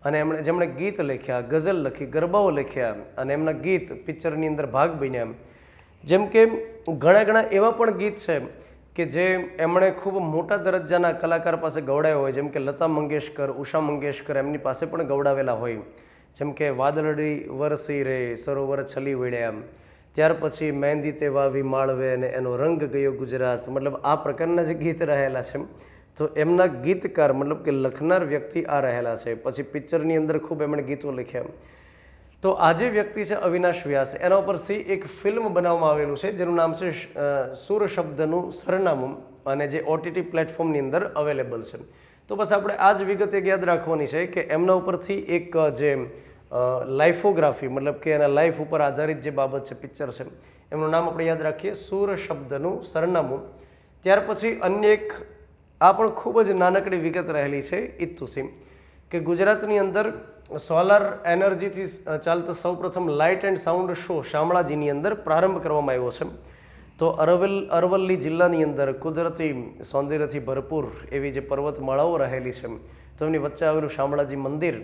અને જેમણે ગીત લખ્યા, ગઝલ લખી, ગરબાઓ લખ્યા, અને એમના ગીત પિક્ચરની અંદર ભાગ બન્યા. જેમ કે ઘણા એવા પણ ગીત છે કે જે એમણે ખૂબ મોટા દરજ્જાના કલાકાર પાસે ગવડાવ્યા હોય, જેમ કે લતા મંગેશકર, ઉષા મંગેશકર એમની પાસે પણ ગવડાવેલા હોય. જેમ કે વાદળડી વરસી રે સરોવર છલી વળ્યા, ત્યાર પછી મહેંદી તે વાવી માળવે અને એનો રંગ ગયો ગુજરાત, મતલબ આ પ્રકારના જે ગીત રહેલા છે, તો એમના ગીતકાર મતલબ કે લખનાર વ્યક્તિ આ રહેલા છે. પછી પિક્ચરની અંદર ખૂબ એમણે ગીતો લખ્યા. તો આ જે વ્યક્તિ છે અવિનાશ વ્યાસ, એના ઉપરથી એક ફિલ્મ બનાવવામાં આવેલું છે જેનું નામ છે સુર શબ્દનું સરનામું, અને જે ઓટીટી પ્લેટફોર્મની અંદર અવેલેબલ છે. તો બસ આપણે આ જ વિગત એક યાદ રાખવાની છે કે એમના ઉપરથી એક જે લાઈફોગ્રાફી મતલબ કે એના લાઈફ ઉપર આધારિત જે બાબત છે, પિક્ચર છે, એમનું નામ આપણે યાદ રાખીએ, સુર શબ્દનું સરનામું. ત્યાર પછી અન્ય એક આ પણ ખૂબ જ નાનકડી વિગત રહેલી છે ઇત્તુસી, કે ગુજરાતની અંદર સોલાર એનર્જીથી ચાલતો સૌપ્રથમ લાઇટ એન્ડ સાઉન્ડ શો શામળાજીની અંદર પ્રારંભ કરવામાં આવ્યો છે. તો અરવલ્લી જિલ્લાની અંદર કુદરતી સૌંદર્યથી ભરપૂર એવી જે પર્વતમાળાઓ રહેલી છે, તો એમની વચ્ચે આવેલું શામળાજી મંદિર,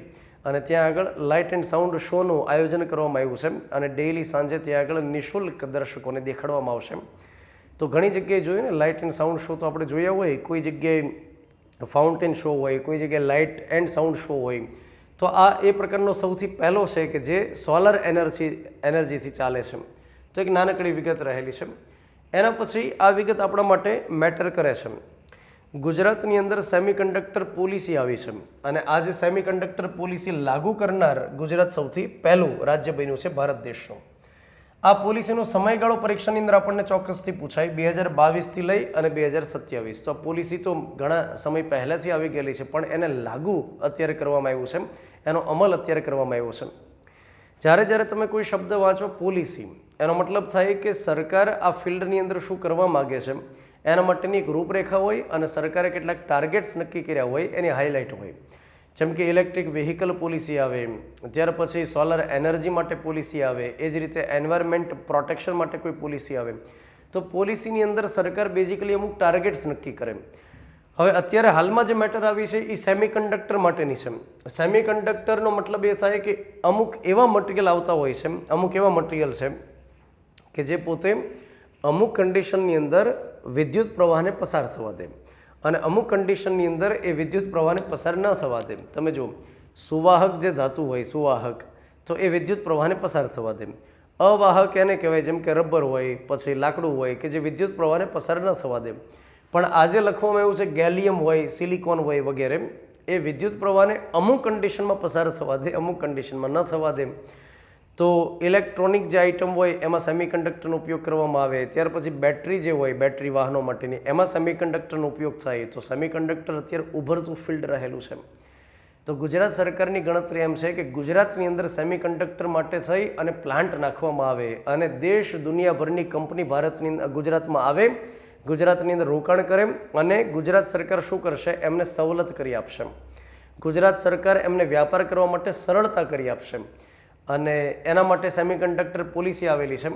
અને ત્યાં આગળ લાઇટ એન્ડ સાઉન્ડ શોનું આયોજન કરવામાં આવ્યું છે. અને ડેઇલી સાંજે ત્યાં આગળ નિઃશુલ્ક દર્શકોને દેખાડવામાં આવશે. તો ઘણી જગ્યાએ જોયું ને લાઇટ એન્ડ સાઉન્ડ શો તો આપણે જોયા હોય, કોઈ જગ્યાએ ફાઉન્ટેન શો હોય, કોઈ જગ્યાએ લાઇટ એન્ડ સાઉન્ડ શો હોય. તો આ એ પ્રકારનો સૌથી પહેલો છે કે જે સોલાર એનર્જીથી ચાલે છે. તો એક નાનકડી વિગત રહેલી છે. એના પછી આ વિગત આપણા માટે મેટર કરે છે. ગુજરાતની અંદર સેમિકન્ડક્ટર પોલિસી આવી છે, અને આ જે સેમિકન્ડક્ટર પોલિસી લાગુ કરનાર ગુજરાત સૌથી પહેલું રાજ્ય બન્યું છે ભારત દેશનું. આ પોલિસીનો સમયગાળો પરીક્ષાની અંદર આપણને ચોક્કસથી પૂછાય, 2022થી લઈ અને 2027. તો આ પોલિસી તો ઘણા સમય પહેલાંથી આવી ગયેલી છે, પણ એને લાગુ અત્યારે કરવામાં આવ્યું છે, એનો અમલ અત્યારે કરવામાં આવ્યો છે. જ્યારે તમે કોઈ શબ્દ વાંચો પોલિસી, એનો મતલબ થાય કે સરકાર આ ફિલ્ડની અંદર શું કરવા માગે છે એના માટેની એક રૂપરેખા હોય, અને સરકારે કેટલાક ટાર્ગેટ્સ નક્કી કર્યા હોય એની હાઇલાઇટ હોય. જેમ કે ઇલેક્ટ્રિક વ્હીકલ પોલિસી આવે, ત્યાર પછી સોલર એનર્જી માટે પોલિસી આવે, એ જ રીતે એન્વાયરમેન્ટ પ્રોટેક્શન માટે કોઈ પોલિસી આવે. તો પોલિસીની અંદર સરકાર બેઝિકલી અમુક ટાર્ગેટ્સ નક્કી કરે. હવે અત્યારે હાલમાં જે મેટર આવી છે એ સેમિકન્ડક્ટર માટેની છે. સેમિકન્ડક્ટરનો મતલબ એ થાય કે અમુક એવા મટીરિયલ આવતા હોય છે, અમુક એવા મટીરિયલ છે કે જે પોતે અમુક કન્ડિશનની અંદર વિદ્યુત પ્રવાહને પસાર થવા દે, અને અમુક કન્ડિશનની અંદર એ વિદ્યુત પ્રવાહને પસાર ન થવા દે. તમે જુઓ, સુવાહક જે ધાતુ હોય, સુવાહક, તો એ વિદ્યુત પ્રવાહને પસાર થવા દે. અવાહક એને કહેવાય, જેમ કે રબર હોય, પછી લાકડું હોય, કે જે વિદ્યુત પ્રવાહને પસાર ન થવા દે. પણ આજે લખવામાં આવ્યું છે ગેલિયમ હોય, સિલિકોન હોય વગેરે, એ વિદ્યુત પ્રવાહને અમુક કન્ડિશનમાં પસાર થવા દે, અમુક કન્ડિશનમાં ન થવા દે. તો ઇલેક્ટ્રોનિક જે આઇટમ હોય એમાં સેમિકન્ડક્ટરનો ઉપયોગ કરવામાં આવે. ત્યાર પછી બેટરી જે હોય, બેટરી વાહનો માટેની, એમાં સેમિકન્ડક્ટરનો ઉપયોગ થાય. તો સેમિકન્ડક્ટર અત્યારે ઉભરતું ફિલ્ડ રહેલું છે. તો ગુજરાત સરકારની ગણતરી એમ છે કે ગુજરાતની અંદર સેમિકન્ડક્ટર માટે થઈ અને પ્લાન્ટ નાખવામાં આવે, અને દેશ દુનિયાભરની કંપની ગુજરાતમાં આવે, ગુજરાતની અંદર રોકાણ કરે અને ગુજરાત સરકાર શું કરશે, એમને સવલત કરી આપશે. ગુજરાત સરકાર એમને વ્યાપાર કરવા માટે સરળતા કરી આપશે અને એના માટે સેમિકન્ડક્ટર પોલિસી આવેલી છે.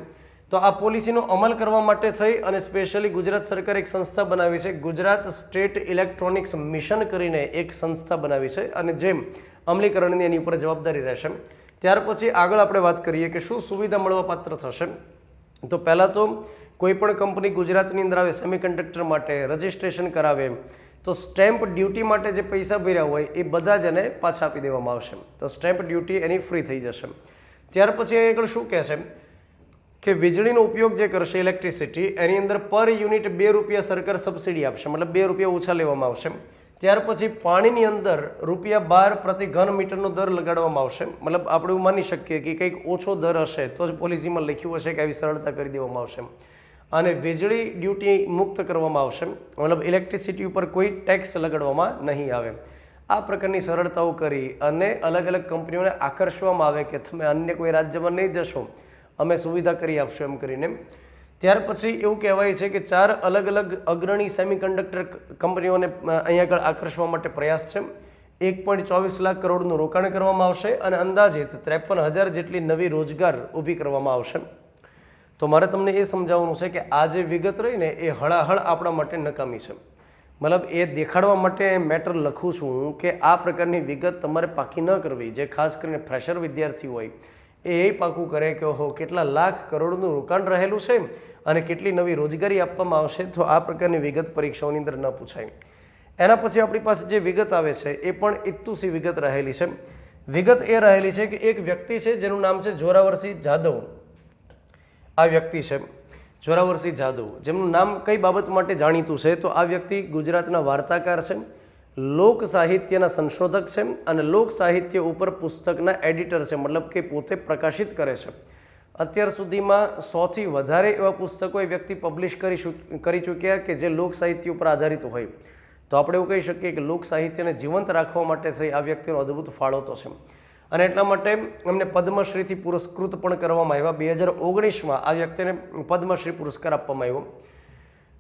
તો આ પોલિસીનો અમલ કરવા માટે થઈ અને સ્પેશિયલી ગુજરાત સરકારે એક સંસ્થા બનાવી છે, ગુજરાત સ્ટેટ ઇલેક્ટ્રોનિક્સ મિશન કરીને એક સંસ્થા બનાવી છે અને જેમ અમલીકરણની એની ઉપર જવાબદારી રહેશે. ત્યાર પછી આગળ આપણે વાત કરીએ કે શું સુવિધા મળવાપાત્ર થશે. તો પહેલાં તો કોઈ પણ કંપની ગુજરાતની અંદર આવે સેમિકન્ડક્ટર માટે રજિસ્ટ્રેશન કરાવે તો સ્ટેમ્પ ડ્યુટી માટે જે પૈસા ભર્યા હોય એ બધા જ એને પાછા આપી દેવામાં આવશે. તો સ્ટેમ્પ ડ્યુટી એની ફ્રી થઈ જશે. ત્યાર પછી આગળ શું કહે છે કે વીજળીનો ઉપયોગ જે કરશે ઇલેક્ટ્રિસિટી એની અંદર પર યુનિટ ₹2 સરકાર સબસિડી આપશે, મતલબ ₹2 ઓછા લેવામાં આવશે. ત્યાર પછી પાણીની અંદર ₹12 પ્રતિ ઘન મીટરનો દર લગાડવામાં આવશે. મતલબ આપણે એવું માની શકીએ કે કંઈક ઓછો દર હશે તો જ પોલિસીમાં લખ્યું હશે કે આવી સરળતા કરી દેવામાં આવશે. અને વીજળી ડ્યુટી મુક્ત કરવામાં આવશે, મતલબ ઇલેક્ટ્રિસિટી ઉપર કોઈ ટેક્સ લગાડવામાં નહીં આવે. આ પ્રકારની સરળતાઓ કરી અને અલગ અલગ કંપનીઓને આકર્ષવામાં આવે કે તમે અન્ય કોઈ રાજ્યમાં નહીં જશો, અમે સુવિધા કરી આપશું એમ કરીને. ત્યાર પછી એવું કહેવાય છે કે 4 અલગ અલગ અગ્રણી સેમિકન્ડક્ટર કંપનીઓને અહીંયા આગળ આકર્ષવા માટે પ્રયાસ છે. 1.24 લાખ કરોડનું રોકાણ કરવામાં આવશે અને અંદાજિત 53,000 જેટલી નવી રોજગાર ઊભી કરવામાં આવશે. તો મારે તમને એ સમજાવવાનું છે કે આ જે વિગત રહી ને એ હળાહળ આપણા માટે નકામી છે. મતલબ એ દેખાડવા માટે મેટર લખું છું કે આ પ્રકારની વિગત તમારે પાકી ન કરવી. જે ખાસ કરીને ફ્રેશર વિદ્યાર્થી હોય એ પાકું કરે કે ઓહો કેટલા લાખ કરોડનું રોકાણ રહેલું છે અને કેટલી નવી રોજગારી આપવામાં આવશે. તો આ પ્રકારની વિગત પરીક્ષાઓની અંદર ન પૂછાય. એના પછી આપણી પાસે જે વિગત આવે છે એ પણ ઇત્તુસી વિગત રહેલી છે. વિગત એ રહેલી છે કે એક વ્યક્તિ છે જેનું નામ છે જોરાવરસિંહ જાદવ. આ વ્યક્તિ છે જોરાવરસિંહ જાદવ, જેમનું નામ કઈ બાબત માટે જાણીતું છે તો આ વ્યક્તિ ગુજરાતના વાર્તાકાર છે, લોક સાહિત્યના સંશોધક છે અને લોક સાહિત્ય ઉપર પુસ્તકના એડિટર છે, મતલબ કે પોતે પ્રકાશિત કરે છે. અત્યાર સુધીમાં 100થી વધારે એવા પુસ્તકો એ વ્યક્તિ પબ્લિશ કરી ચૂક્યા કે જે લોક સાહિત્ય ઉપર આધારિત હોય. તો આપણે એવું કહી શકીએ કે લોક સાહિત્યને જીવંત રાખવા માટે છે આ વ્યક્તિનો અદ્ભુત ફાળો તો છે અને એટલા માટે એમને પદ્મશ્રીથી પુરસ્કૃત પણ કરવામાં આવ્યા. 2019માં આ વ્યક્તિને પદ્મશ્રી પુરસ્કાર આપવામાં આવ્યો.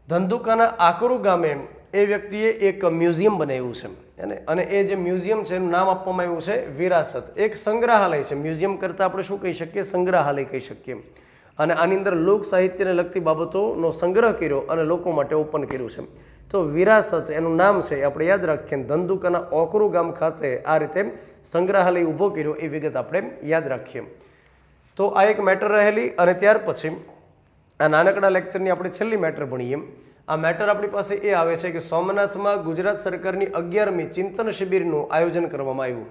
ધંધુકાના આકરુ ગામે એ વ્યક્તિએ એક મ્યુઝિયમ બનાવ્યું છે અને એ જે મ્યુઝિયમ છે એનું નામ આપવામાં આવ્યું છે વિરાસત. એક સંગ્રહાલય છે. મ્યુઝિયમ કરતાં આપણે શું કહી શકીએ, સંગ્રહાલય કહી શકીએ. અને આની અંદર લોક સાહિત્યને લગતી બાબતોનો સંગ્રહ કર્યો અને લોકો માટે ઓપન કર્યું છે. તો વિરાસત એનું નામ છે, આપણે યાદ રાખીએ. ધંધુકાના આકરુ ગામ ખાતે આ રીતે સંગ્રહાલય ઊભો કર્યો એ વિગત આપણે યાદ રાખીએ. તો આ એક મેટર રહેલી. અને ત્યાર પછી આ નાનકડા લેક્ચરની આપણે છેલ્લી મેટર ભણીએ. આ મેટર આપણી પાસે એ આવે છે કે સોમનાથમાં ગુજરાત સરકારની 11મી ચિંતન શિબિરનું આયોજન કરવામાં આવ્યું.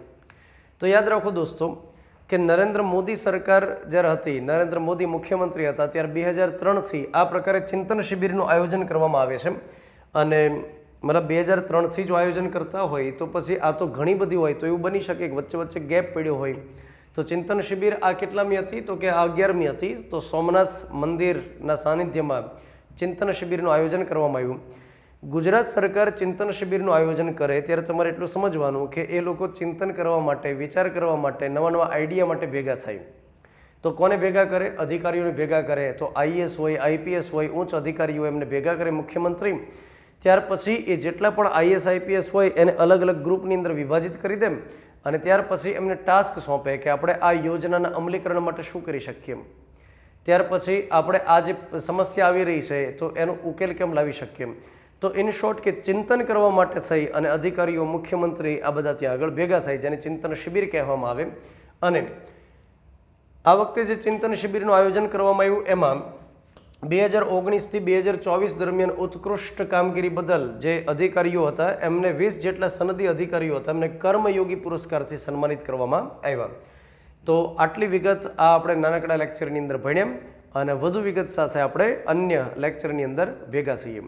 તો યાદ રાખો દોસ્તો કે નરેન્દ્ર મોદી સરકાર જ્યારે હતી, નરેન્દ્ર મોદી મુખ્યમંત્રી હતા, ત્યારે 2003થી આ પ્રકારે ચિંતન શિબિરનું આયોજન કરવામાં આવે છે. અને મતલબ 2003થી જો આયોજન કરતા હોય તો પછી આ તો ઘણી બધી હોય, તો એવું બની શકે કે વચ્ચે વચ્ચે ગેપ પડ્યો હોય. તો ચિંતન શિબિર આ કેટલામી હતી તો કે આ 11મી હતી. તો સોમનાથ મંદિરના સાનિધ્યમાં ચિંતન શિબિરનું આયોજન કરવામાં આવ્યું. ગુજરાત સરકાર ચિંતન શિબિરનું આયોજન કરે ત્યારે તમારે એટલું સમજવાનું કે એ લોકો ચિંતન કરવા માટે, વિચાર કરવા માટે, નવા નવા આઈડિયા માટે ભેગા થાય. તો કોને ભેગા કરે? અધિકારીઓને ભેગા કરે. તો આઈએસ હોય, આઈપીએસ હોય, ઉચ્ચ અધિકારીઓ એમને ભેગા કરે મુખ્યમંત્રી. ત્યાર પછી એ જેટલા પણ આઈએસ આઈપીએસ હોય એને અલગ અલગ ગ્રુપની અંદર વિભાજિત કરી દે અને ત્યાર પછી એમને ટાસ્ક સોંપે કે આપણે આ યોજનાના અમલીકરણ માટે શું કરી શકીએ. ત્યાર પછી આપણે આ જે સમસ્યા આવી રહી છે તો એનો ઉકેલ કેમ લાવી શકીએ. તો ઇન શોર્ટ કે ચિંતન કરવા માટે થઈ અને અધિકારીઓ, મુખ્યમંત્રી આ બધા ત્યાં આગળ ભેગા થાય, જેને ચિંતન શિબિર કહેવામાં આવે. અને આ વખતે જે ચિંતન શિબિરનું આયોજન કરવામાં આવ્યું એમાં 2019થી 2024 દરમિયાન ઉત્કૃષ્ટ કામગીરી બદલ જે અધિકારીઓ હતા એમને 20 જેટલા સનદી અધિકારીઓ હતા એમને કર્મયોગી પુરસ્કારથી સન્માનિત કરવામાં આવ્યા. તો આટલી વિગત આ આપણે નાનકડા લેક્ચરની અંદર ભણ્યા અને વધુ વિગત સાથે આપણે અન્ય લેક્ચરની અંદર ભેગા થઈએ.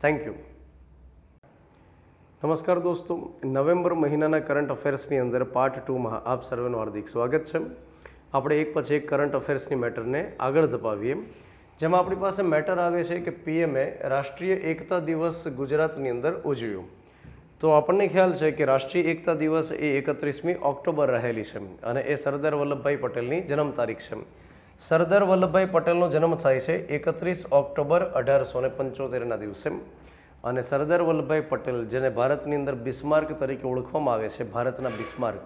Thank you. નમસ્કાર દોસ્તો, નવેમ્બર મહિનાના કરંટ અફેર્સની અંદર પાર્ટ 2માં આપ સર્વેનું હાર્દિક સ્વાગત છે. આપણે એક પછી એક કરંટ અફેર્સની મેટરને આગળ ધપાવીએ. જેમાં આપણી પાસે મેટર આવે છે કે પીએમએ રાષ્ટ્રીય એકતા દિવસ ગુજરાતની અંદર ઉજવ્યો. તો આપણને ખ્યાલ છે કે રાષ્ટ્રીય એકતા દિવસ એ 31મી ઓક્ટોબર રહેલી છે અને એ સરદાર વલ્લભભાઈ પટેલની જન્મ તારીખ છે. સરદાર વલ્લભભાઈ પટેલનો જન્મ થાય છે 31 ઓક્ટોબર 1875ના દિવસે અને સરદાર વલ્લભભાઈ પટેલ, જેને ભારતની અંદર બિસ્માર્ક તરીકે ઓળખવામાં આવે છે, ભારતના બિસ્માર્ક,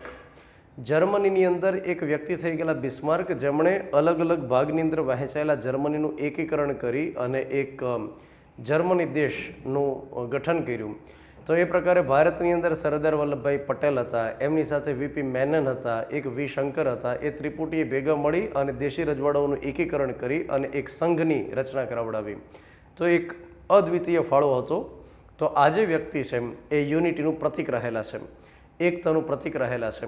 જર્મનીની અંદર એક વ્યક્તિ થઈ ગયેલા બિસ્માર્ક, જેમણે અલગ અલગ ભાગની અંદર વહેંચાયેલા જર્મનીનું એકીકરણ કરી અને એક જર્મની દેશનું ગઠન કર્યું. તો એ પ્રકારે ભારતની અંદર સરદાર વલ્લભભાઈ પટેલ હતા, એમની સાથે વીપી મેનન હતા, એક વી શંકર હતા. એ ત્રિપુટીએ ભેગા મળી અને દેશી રજવાડાઓનું એકીકરણ કરી અને એક સંઘની રચના કરાવડાવી. તો એક અદ્વિતીય ફાળો હતો. તો આજે વ્યક્તિ છે એ યુનિટીનું પ્રતીક રહેલા છે, એકતાનું પ્રતીક રહેલા છે.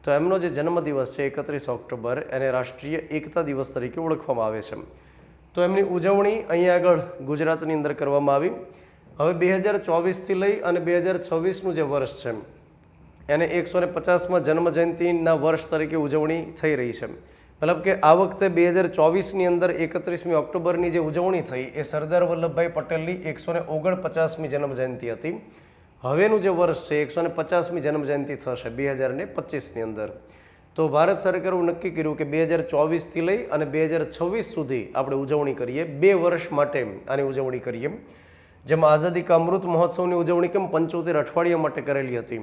તો એમનો જે જન્મદિવસ છે 31 ઓક્ટોબર, એને રાષ્ટ્રીય એકતા દિવસ તરીકે ઓળખવામાં આવે છે. તો એમની ઉજવણી અહીંયા આગળ ગુજરાતની અંદર કરવામાં આવી. હવે 2024થી લઈ અને 2026નું જે વર્ષ છે એને 150માં જન્મજયંતિના વર્ષ તરીકે ઉજવણી થઈ રહી છે. મતલબ કે આ વખતે 2024ની અંદર 31મી ઓક્ટોબરની જે ઉજવણી થઈ એ સરદાર વલ્લભભાઈ પટેલની 149મી જન્મજયંતિ હતી. હવેનું જે વર્ષ છે 150મી જન્મજયંતિ થશે 2025ની અંદર. તો ભારત સરકારે નક્કી કર્યું કે 2024થી લઈ અને 2026 સુધી આપણે ઉજવણી કરીએ, 2 વર્ષ માટે આની ઉજવણી કરીએ. જેમાં આઝાદી કા અમૃત મહોત્સવની ઉજવણી કેમ 75 અઠવાડિયા માટે કરેલી હતી,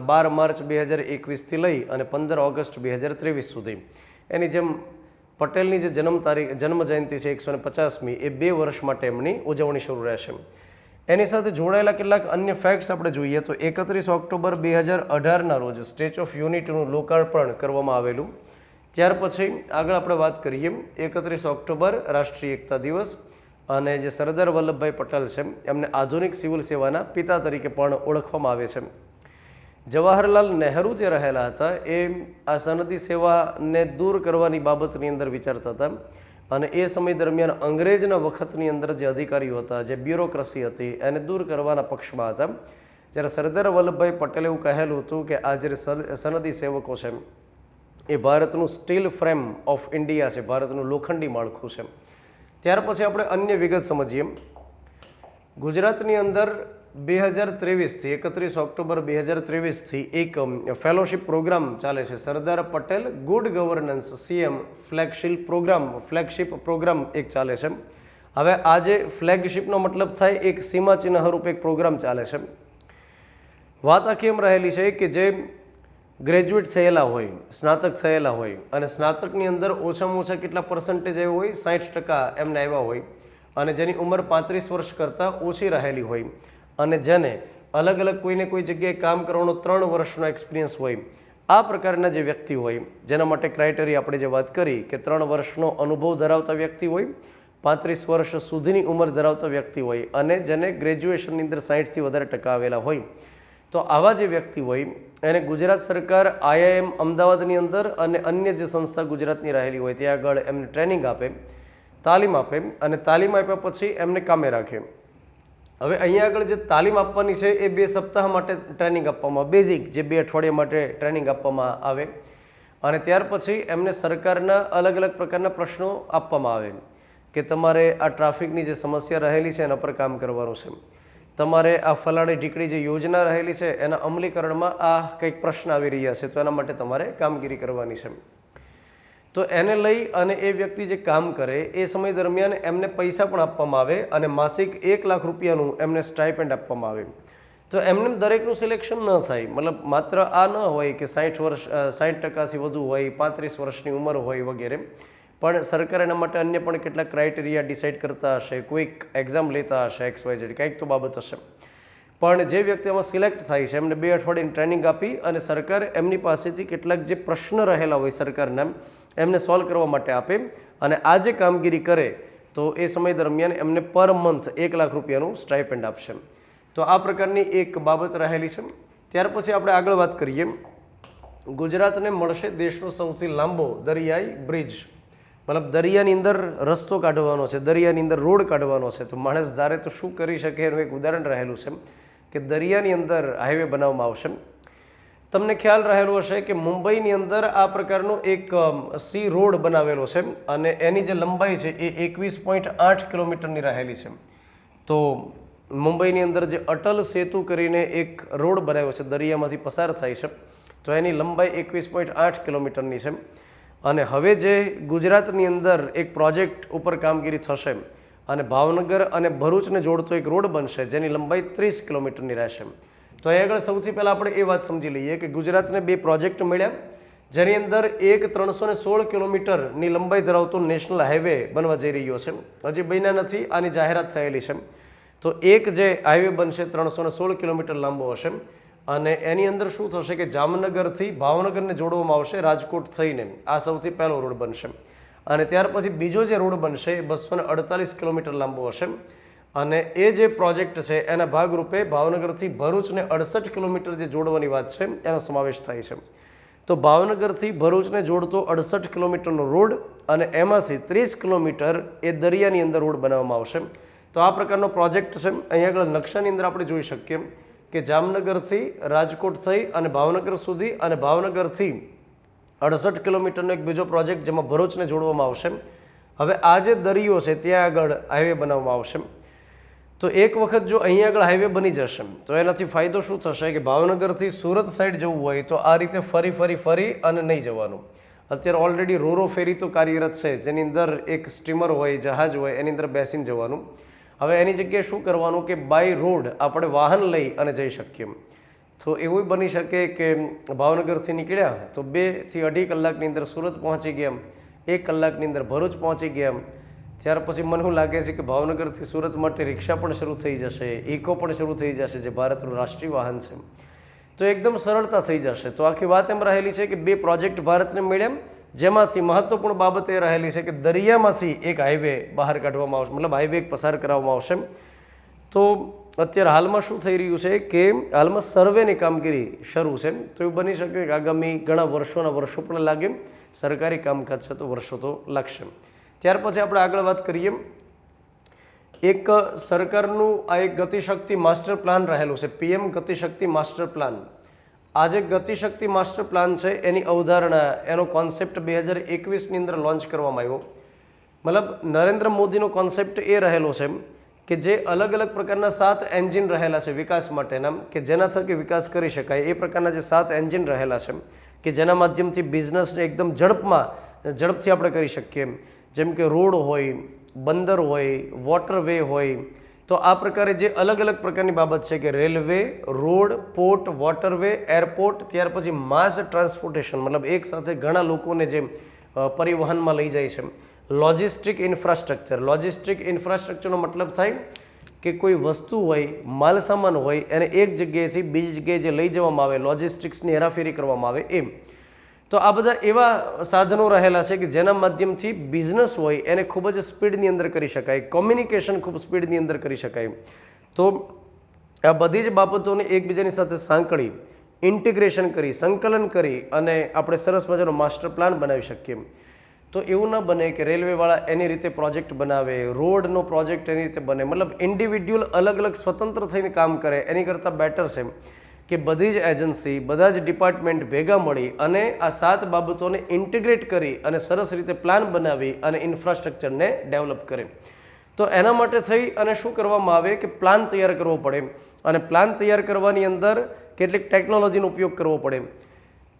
12 માર્ચ 2021થી લઈ અને 15 ઓગસ્ટ 2023 સુધી. એની જેમ પટેલની જે જન્મજયંતિ છે 150મી, એ 2 વર્ષ માટે એમની ઉજવણી શરૂ રહેશે. એની સાથે જોડાયેલા કેટલાક અન્ય ફેક્ટ્સ આપણે જોઈએ તો 31 ઓક્ટોબર 2018ના રોજ સ્ટેચ્યુ ઓફ યુનિટીનું લોકાર્પણ કરવામાં આવેલું. ત્યાર પછી આગળ આપણે વાત કરીએ 31 ઓક્ટોબર રાષ્ટ્રીય એકતા દિવસ, અને જે સરદાર વલ્લભભાઈ પટેલ છે એમને આધુનિક સિવિલ સેવાના પિતા તરીકે પણ ઓળખવામાં આવે છે. જવાહરલાલ નહેરુ જે રહેલા હતા એ આ સનદી સેવાને દૂર કરવાની બાબતની અંદર વિચારતા હતા અને એ સમય દરમિયાન અંગ્રેજના વખતની અંદર જે અધિકારીઓ હતા, જે બ્યુરોક્રસી હતી, એને દૂર કરવાના પક્ષમાં હતા. જ્યારે સરદાર વલ્લભભાઈ પટેલે એવું કહેલું હતું કે આ જે સનદી સેવકો છે એ ભારતનું સ્ટીલ ફ્રેમ ઓફ ઇન્ડિયા છે, ભારતનું લોખંડી માળખું છે. ત્યાર પછી આપણે અન્ય વિગત સમજીએ. ગુજરાતની અંદર 2023થી 31 ઓક્ટોબર 2023થી એક ફેલોશિપ પ્રોગ્રામ ચાલે છે, Sardar Patel good governance CM flagship program એક ચાલે છે. હવે આ જે ફ્લેગશિપનો મતલબ થાય એક સીમાચિહ્નરૂપ એક પ્રોગ્રામ ચાલે છે. વાત આખી એમ રહેલી છે કે જે ગ્રેજ્યુએટ થયેલા હોય, સ્નાતક થયેલા હોય અને સ્નાતકની અંદર ઓછામાં ઓછા કેટલા પર્સન્ટેજ આવ્યો હોય, 60% એમને આવ્યા હોય, અને જેની ઉંમર 35 વર્ષ કરતાં ઓછી રહેલી હોય, અને જેને અલગ અલગ કોઈને કોઈ જગ્યાએ કામ કરવાનો 3 વર્ષનો એક્સપિરિયન્સ હોય, આ પ્રકારના જે વ્યક્તિ હોય, જેના માટે ક્રાઇટેરિયા આપણે જે વાત કરી કે 3 વર્ષનો અનુભવ ધરાવતા વ્યક્તિ હોય, 35 વર્ષ સુધીની ઉંમર ધરાવતા વ્યક્તિ હોય અને જેને ગ્રેજ્યુએશનની અંદર 60થી વધારે ટકા આવેલા હોય, તો આવા જે વ્યક્તિ હોય એને ગુજરાત સરકાર IIM અમદાવાદની અંદર અને અન્ય જે સંસ્થા ગુજરાતની રહેલી હોય ત્યાં આગળ એમને ટ્રેનિંગ આપે, તાલીમ આપે, અને તાલીમ આપ્યા પછી એમને કામે રાખે. હવે અહીંયા આગળ જે તાલીમ આપવાની છે એ 2 સપ્તાહ માટે ટ્રેનિંગ આપવામાં, બેઝિક જે 2 અઠવાડિયા માટે ટ્રેનિંગ આપવામાં આવે, અને ત્યાર પછી એમને સરકારના અલગ અલગ પ્રકારના પ્રશ્નો આપવામાં આવે કે તમારે આ ટ્રાફિકની જે સમસ્યા રહેલી છે એના પર કામ કરવાનું છે, તમારે આ ફલાણી ઢીકડી જે યોજના રહેલી છે એના અમલીકરણમાં આ કંઈક પ્રશ્ન આવી રહ્યા છે, તો એના માટે તમારે કામગીરી કરવાની છે. તો એને લઈ અને એ વ્યક્તિ જે કામ કરે એ સમય દરમિયાન એમને પૈસા પણ આપવામાં આવે અને માસિક 1 લાખ રૂપિયાનું એમને સ્ટાઇપેન્ડ આપવામાં આવે. તો એમને દરેકનું સિલેક્શન ન થાય, મતલબ માત્ર આ ન હોય કે 60%થી વધુ હોય, 35 વર્ષની ઉંમર હોય વગેરે, પણ સરકાર એના માટે અન્ય પણ કેટલાક ક્રાઇટેરિયા ડિસાઇડ કરતા હશે, કોઈક એક્ઝામ લેતા હશે, XYZ કંઈક તો બાબત હશે. પણ જે વ્યક્તિ એમાં સિલેક્ટ થાય છે એમને 2 અઠવાડિયાની ટ્રેનિંગ આપી અને સરકાર એમની પાસેથી કેટલાક જે પ્રશ્ન રહેલા હોય સરકારના એમને સોલ્વ કરવા માટે આપે, અને આ જે કામગીરી કરે તો એ સમય દરમિયાન એમને પર મંથ 1 લાખ રૂપિયાનું સ્ટાઇપેન્ડ આપશે. તો આ પ્રકારની એક બાબત રહેલી છે. ત્યાર પછી આપણે આગળ વાત કરીએ. ગુજરાતને મળશે દેશનો સૌથી લાંબો દરિયાઈ બ્રિજ, મતલબ દરિયાની અંદર રસ્તો કાઢવાનો છે, દરિયાની અંદર રોડ કાઢવાનો છે. તો માણસ ધારે તો શું કરી શકે એનું એક ઉદાહરણ રહેલું છે કે દરિયાની અંદર હાઈવે બનાવવામાં આવશે. તમને ખ્યાલ રહેલો હશે કે મુંબઈની અંદર આ પ્રકારનો એક સી રોડ બનાવેલો છે અને એની જે લંબાઈ છે એ 21.8 કિલોમીટરની રહેલી છે. તો મુંબઈની અંદર જે અટલ સેતુ કરીને એક રોડ બનાવ્યો છે, દરિયામાંથી પસાર થાય છે, તો એની લંબાઈ 21.8 કિલોમીટરની છે. અને હવે જે ગુજરાતની અંદર એક પ્રોજેક્ટ ઉપર કામગીરી થશે અને ભાવનગર અને ભરૂચને જોડતો એક રોડ બનશે જેની લંબાઈ 30 કિલોમીટરની રહેશે. તો અહીં આગળ સૌથી પહેલાં આપણે એ વાત સમજી લઈએ કે ગુજરાતને 2 પ્રોજેક્ટ મળ્યા, જેની અંદર એક 316 કિલોમીટરની લંબાઈ ધરાવતો નેશનલ હાઈવે બનવા જઈ રહ્યો છે. હજી બન્યા નથી, આની જાહેરાત થયેલી છે. તો એક જે હાઈવે બનશે 316 કિલોમીટર લાંબો હશે અને એની અંદર શું થશે કે જામનગરથી ભાવનગરને જોડવામાં આવશે રાજકોટ થઈને. આ સૌથી પહેલો રોડ બનશે. અને ત્યાર પછી બીજો જે રોડ બનશે એ 248 કિલોમીટર લાંબો હશે અને એ જે પ્રોજેક્ટ છે એના ભાગરૂપે ભાવનગરથી ભરૂચને 68 કિલોમીટર જે જોડવાની વાત છે એનો સમાવેશ થાય છે. તો ભાવનગરથી ભરૂચને જોડતો 68 કિલોમીટરનો રોડ અને એમાંથી 30 કિલોમીટર એ દરિયાની અંદર રોડ બનાવવામાં આવશે. તો આ પ્રકારનો પ્રોજેક્ટ છે. અહીંયા આગળ નકશાની અંદર આપણે જોઈ શકીએ કે જામનગરથી રાજકોટ થઈ અને ભાવનગર સુધી અને ભાવનગરથી 68 કિલોમીટરનો એક બીજો પ્રોજેક્ટ જેમાં ભરૂચને જોડવામાં આવશે. હવે આ જે દરિયો છે ત્યાં આગળ હાઈવે બનાવવામાં આવશે. તો એક વખત જો અહીંયા આગળ હાઈવે બની જશે તો એનાથી ફાયદો શું થશે કે ભાવનગરથી સુરત સાઈડ જવું હોય તો આ રીતે ફરી અને નહીં જવાનું. અત્યારે ઓલરેડી રોરો ફેરી તો કાર્યરત છે જેની અંદર એક સ્ટીમર હોય, જહાજ હોય, એની અંદર બેસીને જવાનું. હવે એની જગ્યાએ શું કરવાનું કે બાય રોડ આપણે વાહન લઈ અને જઈ શકીએ. તો એવું બની શકે કે ભાવનગરથી નીકળ્યા તો 2 થી 2.5 કલાકની અંદર સુરત પહોંચી ગયા, 1 કલાકની અંદર ભરૂચ પહોંચી ગયા. ત્યાર પછી મને એવું લાગે છે કે ભાવનગરથી સુરત માટે રિક્ષા પણ શરૂ થઈ જશે, ઇકો પણ શરૂ થઈ જશે જે ભારતનું રાષ્ટ્રીય વાહન છે. તો એકદમ સરળતા થઈ જશે. તો આખી વાત એમ રહેલી છે કે 2 પ્રોજેક્ટ ભારતને મળ્યા, જેમાંથી મહત્વપૂર્ણ બાબત એ રહેલી છે કે દરિયામાંથી એક હાઈવે બહાર કાઢવામાં આવશે, મતલબ હાઈવે પસાર કરવામાં આવશે. તો અત્યારે હાલમાં શું થઈ રહ્યું છે કે હાલમાં સર્વેની કામગીરી શરૂ છે. તો એવું બની શકે કે આગામી ઘણા વર્ષો પણ લાગે. સરકારી કામકાજ છે તો વર્ષો તો લાગશે. ત્યાર પછી આપણે આગળ વાત કરીએ. એક સરકારનું આ એક ગતિશક્તિ માસ્ટર પ્લાન રહેલું છે, PM ગતિશક્તિ માસ્ટર પ્લાન. આ જે ગતિશક્તિ માસ્ટર પ્લાન છે એની અવધારણા, એનો કોન્સેપ્ટ 2021ની અંદર લોન્ચ કરવામાં આવ્યો. મતલબ નરેન્દ્ર મોદીનો કોન્સેપ્ટ એ રહેલો છે કે જે અલગ અલગ પ્રકારના 7 એન્જિન રહેલા છે વિકાસ માટેના, કે જેના થકી વિકાસ કરી શકાય. એ પ્રકારના જે 7 એન્જિન રહેલા છે કે જેના માધ્યમથી બિઝનેસને એકદમ ઝડપથી આપણે કરી શકીએ. જેમ કે રોડ હોય, બંદર હોય, વોટરવે હોય. તો આ પ્રકારે જે અલગ અલગ પ્રકારની બાબત છે કે railway, road, port, waterway, airport, ત્યાર પછી માસ ટ્રાન્સપોર્ટેશન, મતલબ એક સાથે ઘણા લોકોને જે પરિવહનમાં લઈ જાય છે. લોજિસ્ટિક ઇન્ફ્રાસ્ટ્રક્ચરનો મતલબ થાય કે કોઈ વસ્તુ હોય, માલ સામાન હોય, એને એક જગ્યાએથી બીજી જગ્યાએ જે લઈ જવામાં આવે, લોજિસ્ટિક્સની હેરાફેરી કરવામાં આવે એમ. તો આ બધા એવા સાધનો રહેલા છે કે જેના માધ્યમથી બિઝનેસ હોય એને ખૂબ જ સ્પીડની અંદર કરી શકાય, કોમ્યુનિકેશન ખૂબ સ્પીડની અંદર કરી શકાય. તો આ બધી જ બાબતોને એકબીજાની સાથે સાંકળી, ઇન્ટિગ્રેશન કરી, સંકલન કરી અને આપણે સરસ મજાનો માસ્ટર પ્લાન બનાવી શકીએ. તો એવું ન બને કે રેલવેવાળા એની રીતે પ્રોજેક્ટ બનાવે, રોડનો પ્રોજેક્ટ એની રીતે બને, મતલબ ઇન્ડિવિડ્યુઅલ અલગ અલગ સ્વતંત્ર થઈને કામ કરે. એની કરતાં બેટર છે કે બધી જ એજન્સી, બધા જ ડિપાર્ટમેન્ટ ભેગા મળી અને આ 7 બાબતોને ઇન્ટિગ્રેટ કરી અને સરસ રીતે પ્લાન બનાવી અને ઇન્ફ્રાસ્ટ્રક્ચરને ડેવલપ કરે. તો એના માટે થઈ અને શું કરવામાં આવે કે પ્લાન તૈયાર કરવો પડે અને પ્લાન તૈયાર કરવાની અંદર કેટલીક ટેકનોલોજીનો ઉપયોગ કરવો પડે.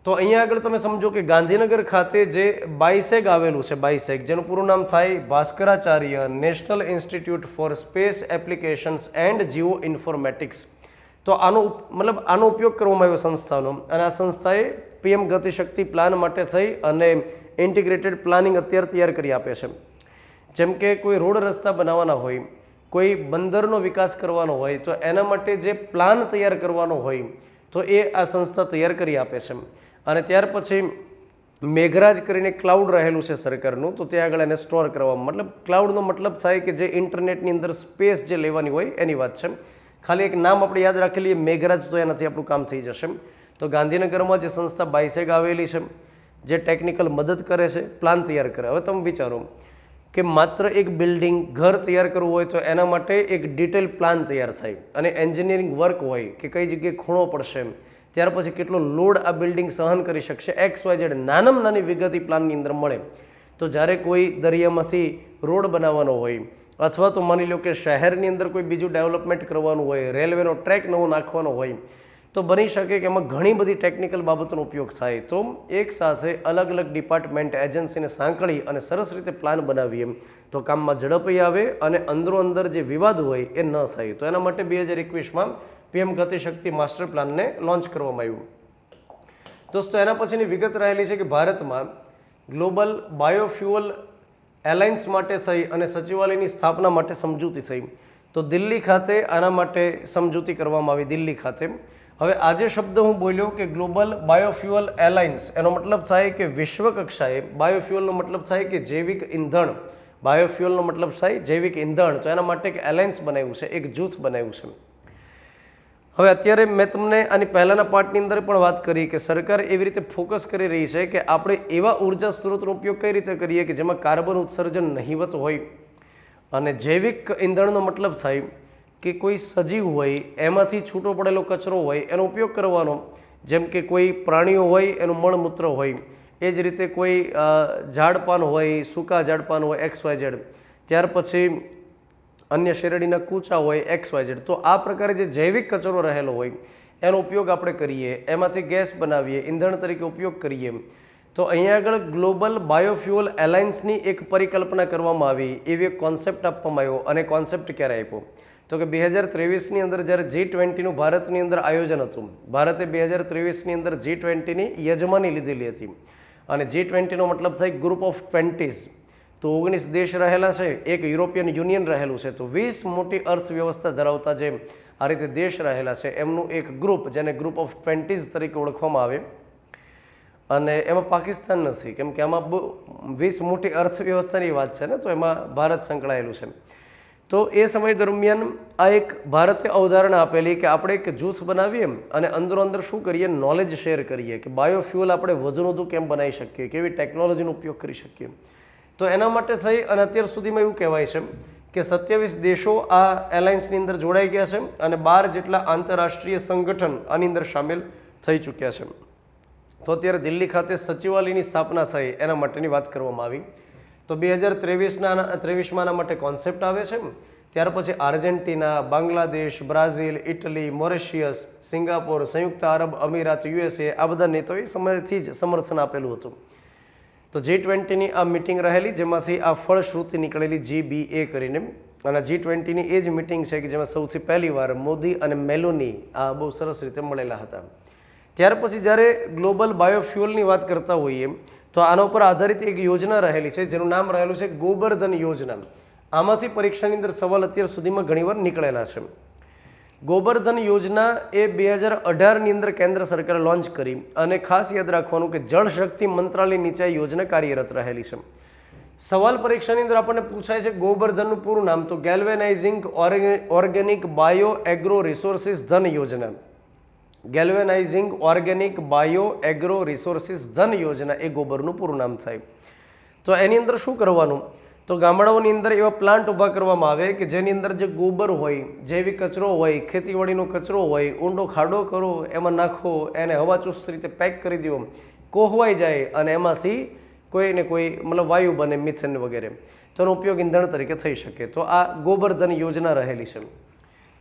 તો અહીંયા આગળ તમે સમજો કે ગાંધીનગર ખાતે જે બાયસેગ આવેલું છે, બાયસેગ જેનું પૂરું નામ થાય Bhaskaracharya National Institute for Space Applications and Geo Informatics. તો આનો ઉપયોગ કરવામાં આવ્યો સંસ્થાનો અને આ સંસ્થાએ PM ગતિશક્તિ પ્લાન માટે થઈ અને ઇન્ટિગ્રેટેડ પ્લાનિંગ અત્યારે તૈયાર કરી આપે છે. જેમ કે કોઈ રોડ રસ્તા બનાવવાના હોય, કોઈ બંદરનો વિકાસ કરવાનો હોય તો એના માટે જે પ્લાન તૈયાર કરવાનો હોય તો એ આ સંસ્થા તૈયાર કરી આપે છે. અને ત્યાર પછી મેઘરાજ કરીને ક્લાઉડ રહેલું છે સરકારનું, તો ત્યાં આગળ એને સ્ટોર કરવામાં, મતલબ ક્લાઉડનો મતલબ થાય કે જે ઇન્ટરનેટની અંદર સ્પેસ જે લેવાની હોય એની વાત છે. ખાલી એક નામ આપણે યાદ રાખી લઈએ મેઘરાજ, તો એનાથી આપણું કામ થઈ જશે. તો ગાંધીનગરમાં જે સંસ્થા બાયસેગ આવેલી છે જે ટેકનિકલ મદદ કરે છે, પ્લાન તૈયાર કરે. હવે તમે વિચારો કે માત્ર એક બિલ્ડિંગ, ઘર તૈયાર કરવું હોય તો એના માટે એક ડિટેલ પ્લાન તૈયાર થાય અને એન્જિનિયરિંગ વર્ક હોય કે કઈ જગ્યાએ ખૂણો પડશે, ત્યાર પછી કેટલો લોડ આ બિલ્ડિંગ સહન કરી શકશે, XYZ નાનામાં નાની વિગત પ્લાનની અંદર મળે. તો જ્યારે કોઈ દરિયામાંથી રોડ બનાવવાનો હોય અથવા તો માની લો કે શહેરની અંદર કોઈ બીજું ડેવલપમેન્ટ કરવાનું હોય, રેલવેનો ટ્રેક નવો નાખવાનો હોય, તો બની શકે કે એમાં ઘણી બધી ટેકનિકલ બાબતોનો ઉપયોગ થાય. તો એક સાથે અલગ અલગ ડિપાર્ટમેન્ટ એજન્સીને સાંકળી અને સરસ રીતે પ્લાન બનાવીએ તો કામમાં ઝડપી આવે અને અંદરો અંદર જે વિવાદ હોય એ ન થાય. તો એના માટે 2021માં PM ગતિશક્તિ માસ્ટર પ્લાનને લોન્ચ કરવામાં આવ્યું. દોસ્તો એના પછીની વિગત રહેલી છે કે ભારતમાં ગ્લોબલ બાયોફ્યુઅલ એલાયન્સ માટે થઈ અને સચિવાલયની સ્થાપના માટે સમજૂતી થઈ. તો દિલ્હી ખાતે આના માટે સમજૂતી કરવામાં આવી દિલ્હી ખાતે. હવે આજે શબ્દ હું બોલ્યો કે ગ્લોબલ બાયોફ્યુઅલ એલાયન્સ, એનો મતલબ થાય કે વિશ્વ કક્ષાએ બાયોફ્યુઅલનો મતલબ થાય કે જૈવિક ઈંધણ, બાયોફ્યુઅલનો મતલબ થાય જૈવિક ઈંધણ. તો એના માટે એક એલાયન્સ બનાવ્યું છે, એક જૂથ બનાવ્યું છે. હવે અત્યારે મેં તમને આની પહેલાંના પાર્ટની અંદર પણ વાત કરી કે સરકાર એવી રીતે ફોકસ કરી રહી છે કે આપણે એવા ઉર્જા સ્ત્રોતનો ઉપયોગ કઈ રીતે કરીએ કે જેમાં કાર્બન ઉત્સર્જન નહિવત હોય. અને જૈવિક ઈંધણનો મતલબ થાય કે કોઈ સજીવ હોય એમાંથી છૂટો પડેલો કચરો હોય એનો ઉપયોગ કરવાનો, જેમ કે કોઈ પ્રાણીઓ હોય એનું મળમૂત્ર હોય, એ જ રીતે કોઈ ઝાડપાન હોય, સૂકા ઝાડપાન હોય XYZ, ત્યાર પછી અન્ય શેરડીના કૂચા હોય XYZ. તો આ પ્રકારે જે જૈવિક કચરો રહેલો હોય એનો ઉપયોગ આપણે કરીએ, એમાંથી ગેસ બનાવીએ, ઈંધણ તરીકે ઉપયોગ કરીએ. તો અહીંયા આગળ ગ્લોબલ બાયોફ્યુઅલ એલાયન્સની એક પરિકલ્પના કરવામાં આવી, એવી એક કોન્સેપ્ટ આપવામાં આવ્યો. અને કોન્સેપ્ટ ક્યારે આપ્યો તો કે 2023ની અંદર જ્યારે G20નું ભારતની અંદર આયોજન હતું, ભારતે 2023ની અંદર G20ની યજમાની લીધેલી હતી. અને G20નો મતલબ થાય ગ્રુપ ઓફ 20s. તો 19 દેશ રહેલા છે, એક યુરોપિયન યુનિયન રહેલું છે. તો 20 મોટી અર્થવ્યવસ્થા ધરાવતા જે આ રીતે દેશ રહેલા છે એમનું એક ગ્રુપ, જેને ગ્રુપ ઓફ 20s તરીકે ઓળખવામાં આવે. અને એમાં પાકિસ્તાન નથી, કેમ કે આમાં 20 મોટી અર્થવ્યવસ્થાની વાત છે ને, તો એમાં ભારત સંકળાયેલું છે. તો એ સમય દરમિયાન આ એક ભારતે અવધારણા આપેલી કે આપણે એક જૂથ બનાવીએ અને અંદરો અંદર શું કરીએ, નોલેજ શેર કરીએ કે બાયોફ્યુઅલ આપણે વધુને વધુ કેમ બનાવી શકીએ, કેવી ટેકનોલોજીનો ઉપયોગ કરી શકીએ. તો એના માટે થઈ અને અત્યાર સુધીમાં એવું કહેવાય છે કે 27 દેશો આ એલાયન્સની અંદર જોડાઈ ગયા છે અને 12 જેટલા આંતરરાષ્ટ્રીય સંગઠન આની અંદર સામેલ થઈ ચૂક્યા છે. તો અત્યારે દિલ્હી ખાતે સચિવાલયની સ્થાપના થઈ એના માટેની વાત કરવામાં આવી. તો 2023માં આના માટે કોન્સેપ્ટ આવે છે. ત્યાર પછી Argentina, Bangladesh, Brazil, Italy, Mauritius, Singapore, સંયુક્ત આરબ અમીરાત, USA આ બધા નેતાઓએ સમયથી જ સમર્થન આપેલું હતું. તો G20ની આ મિટિંગ રહેલી, જેમાંથી આ ફળશ્રુતિ નીકળેલી GBA કરીને. અને G20ની એ જ મિટિંગ છે કે જેમાં સૌથી પહેલી વાર મોદી અને મેલોની આ બહુ સરસ રીતે મળેલા હતા. ત્યાર પછી જ્યારે ગ્લોબલ બાયોફ્યુઅલની વાત કરતા હોઈએ તો આના ઉપર આધારિત એક યોજના રહેલી છે જેનું નામ રહેલું છે ગોબરધન યોજના. આમાંથી પરીક્ષાની અંદર સવાલ અત્યાર સુધીમાં ઘણીવાર નીકળેલા છે. ગોબરધન યોજના એ 2018ની અંદર કેન્દ્ર સરકારે લોન્ચ કરી. અને ખાસ યાદ રાખવાનું કે જળ શક્તિ મંત્રાલય નીચે આ યોજના કાર્યરત રહેલી છે. સવાલ પરીક્ષાની અંદર આપણને પૂછાય છે ગોબરધનનું પૂરું નામ, તો galvanising organic bio agro resources ધન યોજના. Galvanising organic bio agro resources ધન યોજના એ ગોબરનું પૂરું નામ થાય. તો એની અંદર શું કરવાનું, તો ગામડાઓની અંદર એવા પ્લાન્ટ ઊભા કરવામાં આવે કે જેની અંદર જે ગોબર હોય, જૈવિક કચરો હોય, ખેતીવાડીનો કચરો હોય, ઊંડો ખાડો કરો, એમાં નાખો, એને હવાચુસ્ત રીતે પેક કરી દો, કોહવાઈ જાય અને એમાંથી કોઈ ને કોઈ મતલબ વાયુ બને, મિથેન વગેરે. તો એનો ઉપયોગ ઈંધણ તરીકે થઈ શકે. તો આ ગોબરધન યોજના રહેલી છે.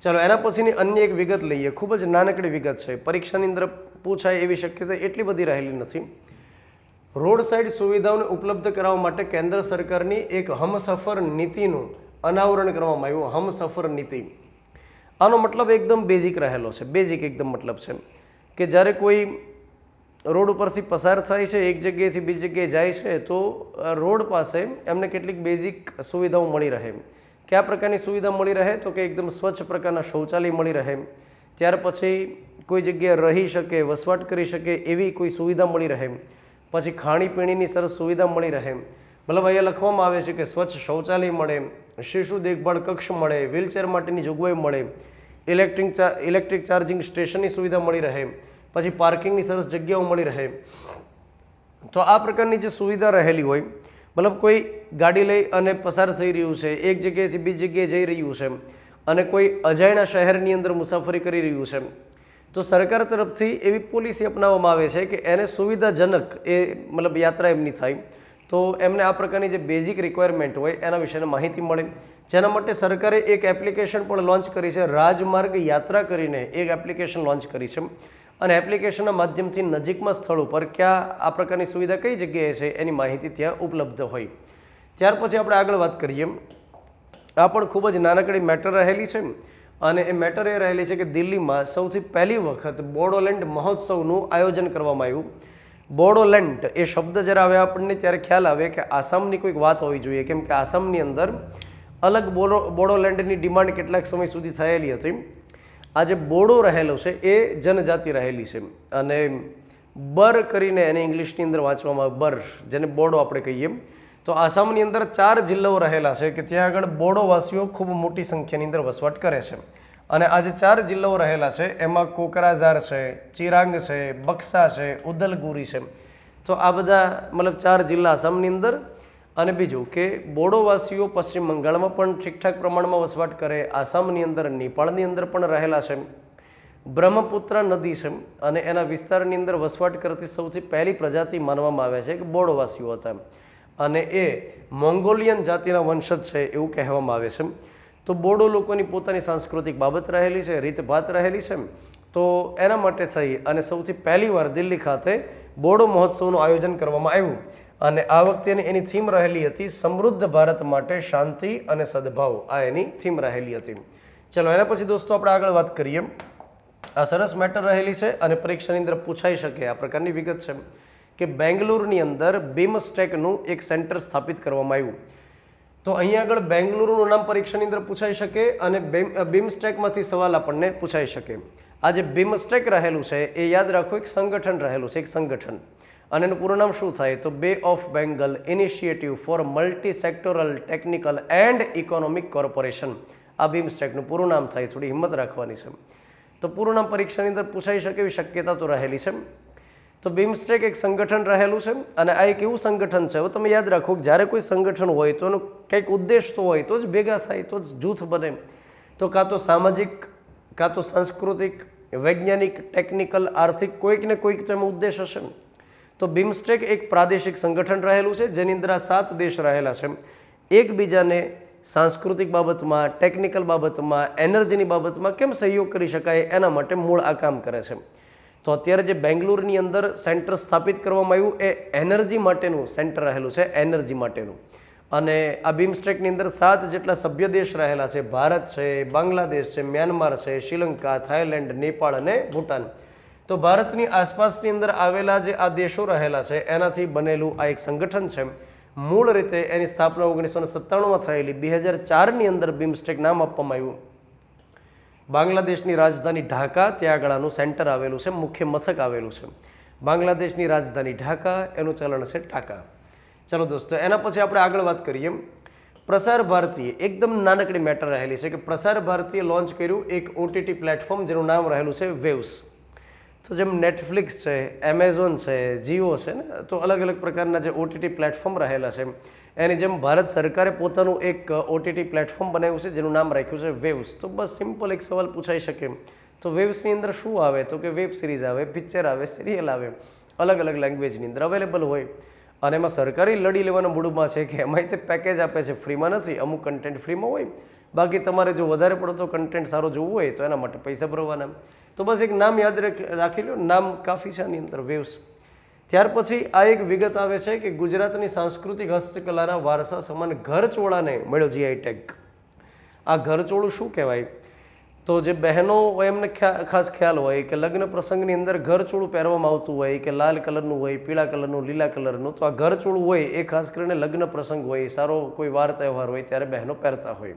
ચાલો એના પછીની અન્ય એક વિગત લઈએ, ખૂબ જ નાનકડી વિગત છે, પરીક્ષાની અંદર પૂછાય એવી શક્યતા એટલી બધી રહેલી નથી. રોડ સાઇડ સુવિધાઓને ઉપલબ્ધ કરાવવા માટે કેન્દ્ર સરકારની એક હમસફર નીતિનું અનાવરણ કરવામાં આવ્યું. હમસફર નીતિ, આનો મતલબ એકદમ બેઝિક રહેલો છે. બેઝિક એકદમ મતલબ છે કે જ્યારે કોઈ રોડ ઉપરથી પસાર થાય છે, એક જગ્યાએથી બીજી જગ્યાએ જાય છે, તો રોડ પાસે એમને કેટલીક બેઝિક સુવિધાઓ મળી રહે. કયા પ્રકારની સુવિધા મળી રહે, તો કે એકદમ સ્વચ્છ પ્રકારના શૌચાલય મળી રહે. ત્યાર પછી કોઈ જગ્યાએ રહી શકે, વસવાટ કરી શકે એવી કોઈ સુવિધા મળી રહે. પછી ખાણીપીણીની સરસ સુવિધા મળી રહે. મતલબ અહીંયા લખવામાં આવે છે કે સ્વચ્છ શૌચાલય મળે, શિશુ દેખભાળ કક્ષ મળે, વ્હીલચેર માટેની જોગવાઈ મળે, ઇલેક્ટ્રિક ચાર્જિંગ સ્ટેશનની સુવિધા મળી રહે, પછી પાર્કિંગની સરસ જગ્યાઓ મળી રહે. તો આ પ્રકારની જે સુવિધા રહેલી હોય, મતલબ કોઈ ગાડી લઈ અને પસાર થઈ રહ્યું છે, એક જગ્યાએથી બીજી જગ્યાએ જઈ રહ્યું છે અને કોઈ અજાણ્યા શહેરની અંદર મુસાફરી કરી રહ્યું છે, તો સરકાર તરફથી એવી પોલિસી અપનાવવામાં આવે છે કે એને સુવિધાજનક એ મતલબ યાત્રા એમની થાય. તો એમને આ પ્રકારની જે બેઝિક રિક્વાયરમેન્ટ હોય એના વિશેની માહિતી મળે. જેના માટે સરકારે એક એપ્લિકેશન પણ લોન્ચ કરી છે, રાજમાર્ગ યાત્રા કરીને એક એપ્લિકેશન લોન્ચ કરી છે. અને એપ્લિકેશનના માધ્યમથી નજીકમાં સ્થળ ઉપર ક્યાં આ પ્રકારની સુવિધા કઈ જગ્યાએ છે એની માહિતી ત્યાં ઉપલબ્ધ હોય. ત્યાર પછી આપણે આગળ વાત કરીએ. આ પણ ખૂબ જ નાનકડી મેટર રહેલી છે અને એ મેટર એ રહેલી છે કે દિલ્હીમાં સૌથી પહેલી વખત બોડોલેન્ડ મહોત્સવનું આયોજન કરવામાં આવ્યું. બોડોલેન્ડ એ શબ્દ જ્યારે આવે આપણને ત્યારે ખ્યાલ આવે કે આસામની કોઈક વાત હોવી જોઈએ, કેમ કે આસામની અંદર અલગ બોડોલેન્ડની ડિમાન્ડ કેટલાક સમય સુધી થયેલી હતી. આ જે બોડો રહેલો છે એ જનજાતિ રહેલી છે અને બર કરીને એને ઇંગ્લિશની અંદર વાંચવામાં આવે, બર, જેને બોડો આપણે કહીએ. તો આસામની અંદર 4 જિલ્લાઓ રહેલા છે કે ત્યાં આગળ બોડોવાસીઓ ખૂબ મોટી સંખ્યાની અંદર વસવાટ કરે છે. અને આ જે 4 જિલ્લાઓ રહેલા છે એમાં કોકરાઝાર છે, ચિરાંગ છે, બક્સા છે, ઉદલગુરી છે. તો આ બધા મતલબ 4 જિલ્લા આસામની અંદર. અને બીજું કે બોડોવાસીઓ પશ્ચિમ બંગાળમાં પણ ઠીકઠાક પ્રમાણમાં વસવાટ કરે, આસામની અંદર, નેપાળની અંદર પણ રહેલા છે. બ્રહ્મપુત્ર નદી છે અને એના વિસ્તારની અંદર વસવાટ કરતી સૌથી પહેલી પ્રજાતિ માનવામાં આવે છે કે બોડોવાસીઓ હતા અને એ મોંગોલિયન જાતિના વંશજ છે એવું કહેવામાં આવે છે. તો બોડો લોકોની પોતાની સાંસ્કૃતિક બાબત રહેલી છે, રીતભાત રહેલી છે. તો એના માટે થઈ અને સૌથી પહેલીવાર દિલ્હી ખાતે બોડો મહોત્સવનું આયોજન કરવામાં આવ્યું અને આ વખતે એની થીમ રહેલી હતી સમૃદ્ધ ભારત માટે શાંતિ અને સદભાવ. આ એની થીમ રહેલી હતી. ચલો એના પછી દોસ્તો આપણે આગળ વાત કરીએ. આ સરસ મેટર રહેલી છે અને પરીક્ષાની અંદર પૂછાઈ શકે આ પ્રકારની વિગત છે કે બેંગ્લોરની અંદર બીમસ્ટેકનું એક સેન્ટર સ્થાપિત કરવામાં આવ્યું. તો અહીંયા આગળ બેંગ્લુરુનું નામ પરીક્ષાની અંદર પૂછાઈ શકે અને બીમસ્ટેકમાંથી સવાલ આપણને પૂછાઈ શકે. આ જે બીમસ્ટેક રહેલું છે એ યાદ રાખો એક સંગઠન રહેલું છે, એક સંગઠન. અને એનું પૂરું નામ શું થાય તો બે of Bengal initiative four multi sectoral technical and economic corporation. આ બીમસ્ટેકનું પૂરું નામ થાય, થોડી હિંમત રાખવાની છે. તો પૂરું નામ પરીક્ષાની અંદર પૂછાઈ શકે એવી શક્યતા તો રહેલી છે. તો બીમસ્ટેક એક સંગઠન રહેલું છે અને આ એક એવું સંગઠન છે. હવે તમે યાદ રાખો કે જ્યારે કોઈ સંગઠન હોય તો એનો કંઈક ઉદ્દેશ તો હોય તો જ ભેગા થાય, તો જ જૂથ બને. તો કાં તો સામાજિક, કાં તો સાંસ્કૃતિક, વૈજ્ઞાનિક, ટેકનિકલ, આર્થિક, કોઈક ને કોઈક તો એમાં ઉદ્દેશ હશે. તો બીમસ્ટેક એક પ્રાદેશિક સંગઠન રહેલું છે જેની અંદર આ 7 દેશ રહેલા છે. એકબીજાને સાંસ્કૃતિક બાબતમાં, ટેકનિકલ બાબતમાં, એનર્જીની બાબતમાં કેમ સહયોગ કરી શકાય એના માટે મૂળ આ કામ કરે છે. તો અત્યારે જે બેંગ્લુરુની અંદર સેન્ટર સ્થાપિત કરવામાં આવ્યું એ એનર્જી માટેનું સેન્ટર રહેલું છે, એનર્જી માટેનું. અને આ બીમસ્ટેકની અંદર 7 જેટલા સભ્ય દેશ રહેલા છે. ભારત છે, બાંગ્લાદેશ છે, મ્યાનમાર છે, શ્રીલંકા, થાઈલેન્ડ, નેપાળ અને ભૂટાન. તો ભારતની આસપાસની અંદર આવેલા જે આ દેશો રહેલા છે એનાથી બનેલું આ એક સંગઠન છે. મૂળ રીતે એની સ્થાપના 1997માં થયેલી. 2004ની અંદર બીમસ્ટેક નામ આપવામાં આવ્યું. બાંગ્લાદેશની રાજધાની ઢાકા, ત્યાં આગળ આનું સેન્ટર આવેલું છે, મુખ્ય મથક આવેલું છે. બાંગ્લાદેશની રાજધાની ઢાકા, એનું ચલણ છે ટાકા. ચલો દોસ્તો એના પછી આપણે આગળ વાત કરીએ. પ્રસાર ભારતીએ એકદમ નાનકડી મેટર રહેલી છે કે પ્રસાર ભારતીએ લોન્ચ કર્યું એક OTT પ્લેટફોર્મ જેનું નામ રહેલું છે વેવ્સ. તો જેમ નેટફ્લિક્સ છે, એમેઝોન છે, જીઓ છે ને, તો અલગ અલગ પ્રકારના જે OTT પ્લેટફોર્મ રહેલા છે એની જેમ ભારત સરકારે પોતાનું એક OTT પ્લેટફોર્મ બનાવ્યું છે જેનું નામ રાખ્યું છે વેવ્સ. તો બસ સિમ્પલ એક સવાલ પૂછાઈ શકે તો વેવ્સની અંદર શું આવે તો કે વેબ સિરીઝ આવે, પિક્ચર આવે, સિરિયલ આવે, અલગ અલગ લેંગ્વેજની અંદર અવેલેબલ હોય. અને એમાં સરકારી લડી લેવાના મૂડમાં છે કે એમાંય તે પેકેજ આપે છે, ફ્રીમાં નથી. અમુક કન્ટેન્ટ ફ્રીમાં હોય, બાકી તમારે જો વધારે પડતો કન્ટેન્ટ સારો જોવું હોય તો એના માટે પૈસા ભરવાના. તો બસ એક નામ યાદ રાખી લો, નામ કાફી છે આની અંદર, વેવ્સ. ત્યાર પછી આ એક વિગત આવે છે કે ગુજરાતની સાંસ્કૃતિક હસ્તકલાના વારસા સમાન ઘરચોળાને મળ્યો GI ટેગ. આ ઘરચોળું શું કહેવાય તો જે બહેનો હોય એમને ખાસ ખ્યાલ હોય કે લગ્ન પ્રસંગની અંદર ઘરચોળું પહેરવામાં આવતું હોય કે લાલ કલરનું હોય, પીળા કલરનું, લીલા કલરનું. તો આ ઘરચોળું હોય એ ખાસ કરીને લગ્ન પ્રસંગ હોય, સારો કોઈ વાર તહેવાર હોય ત્યારે બહેનો પહેરતા હોય.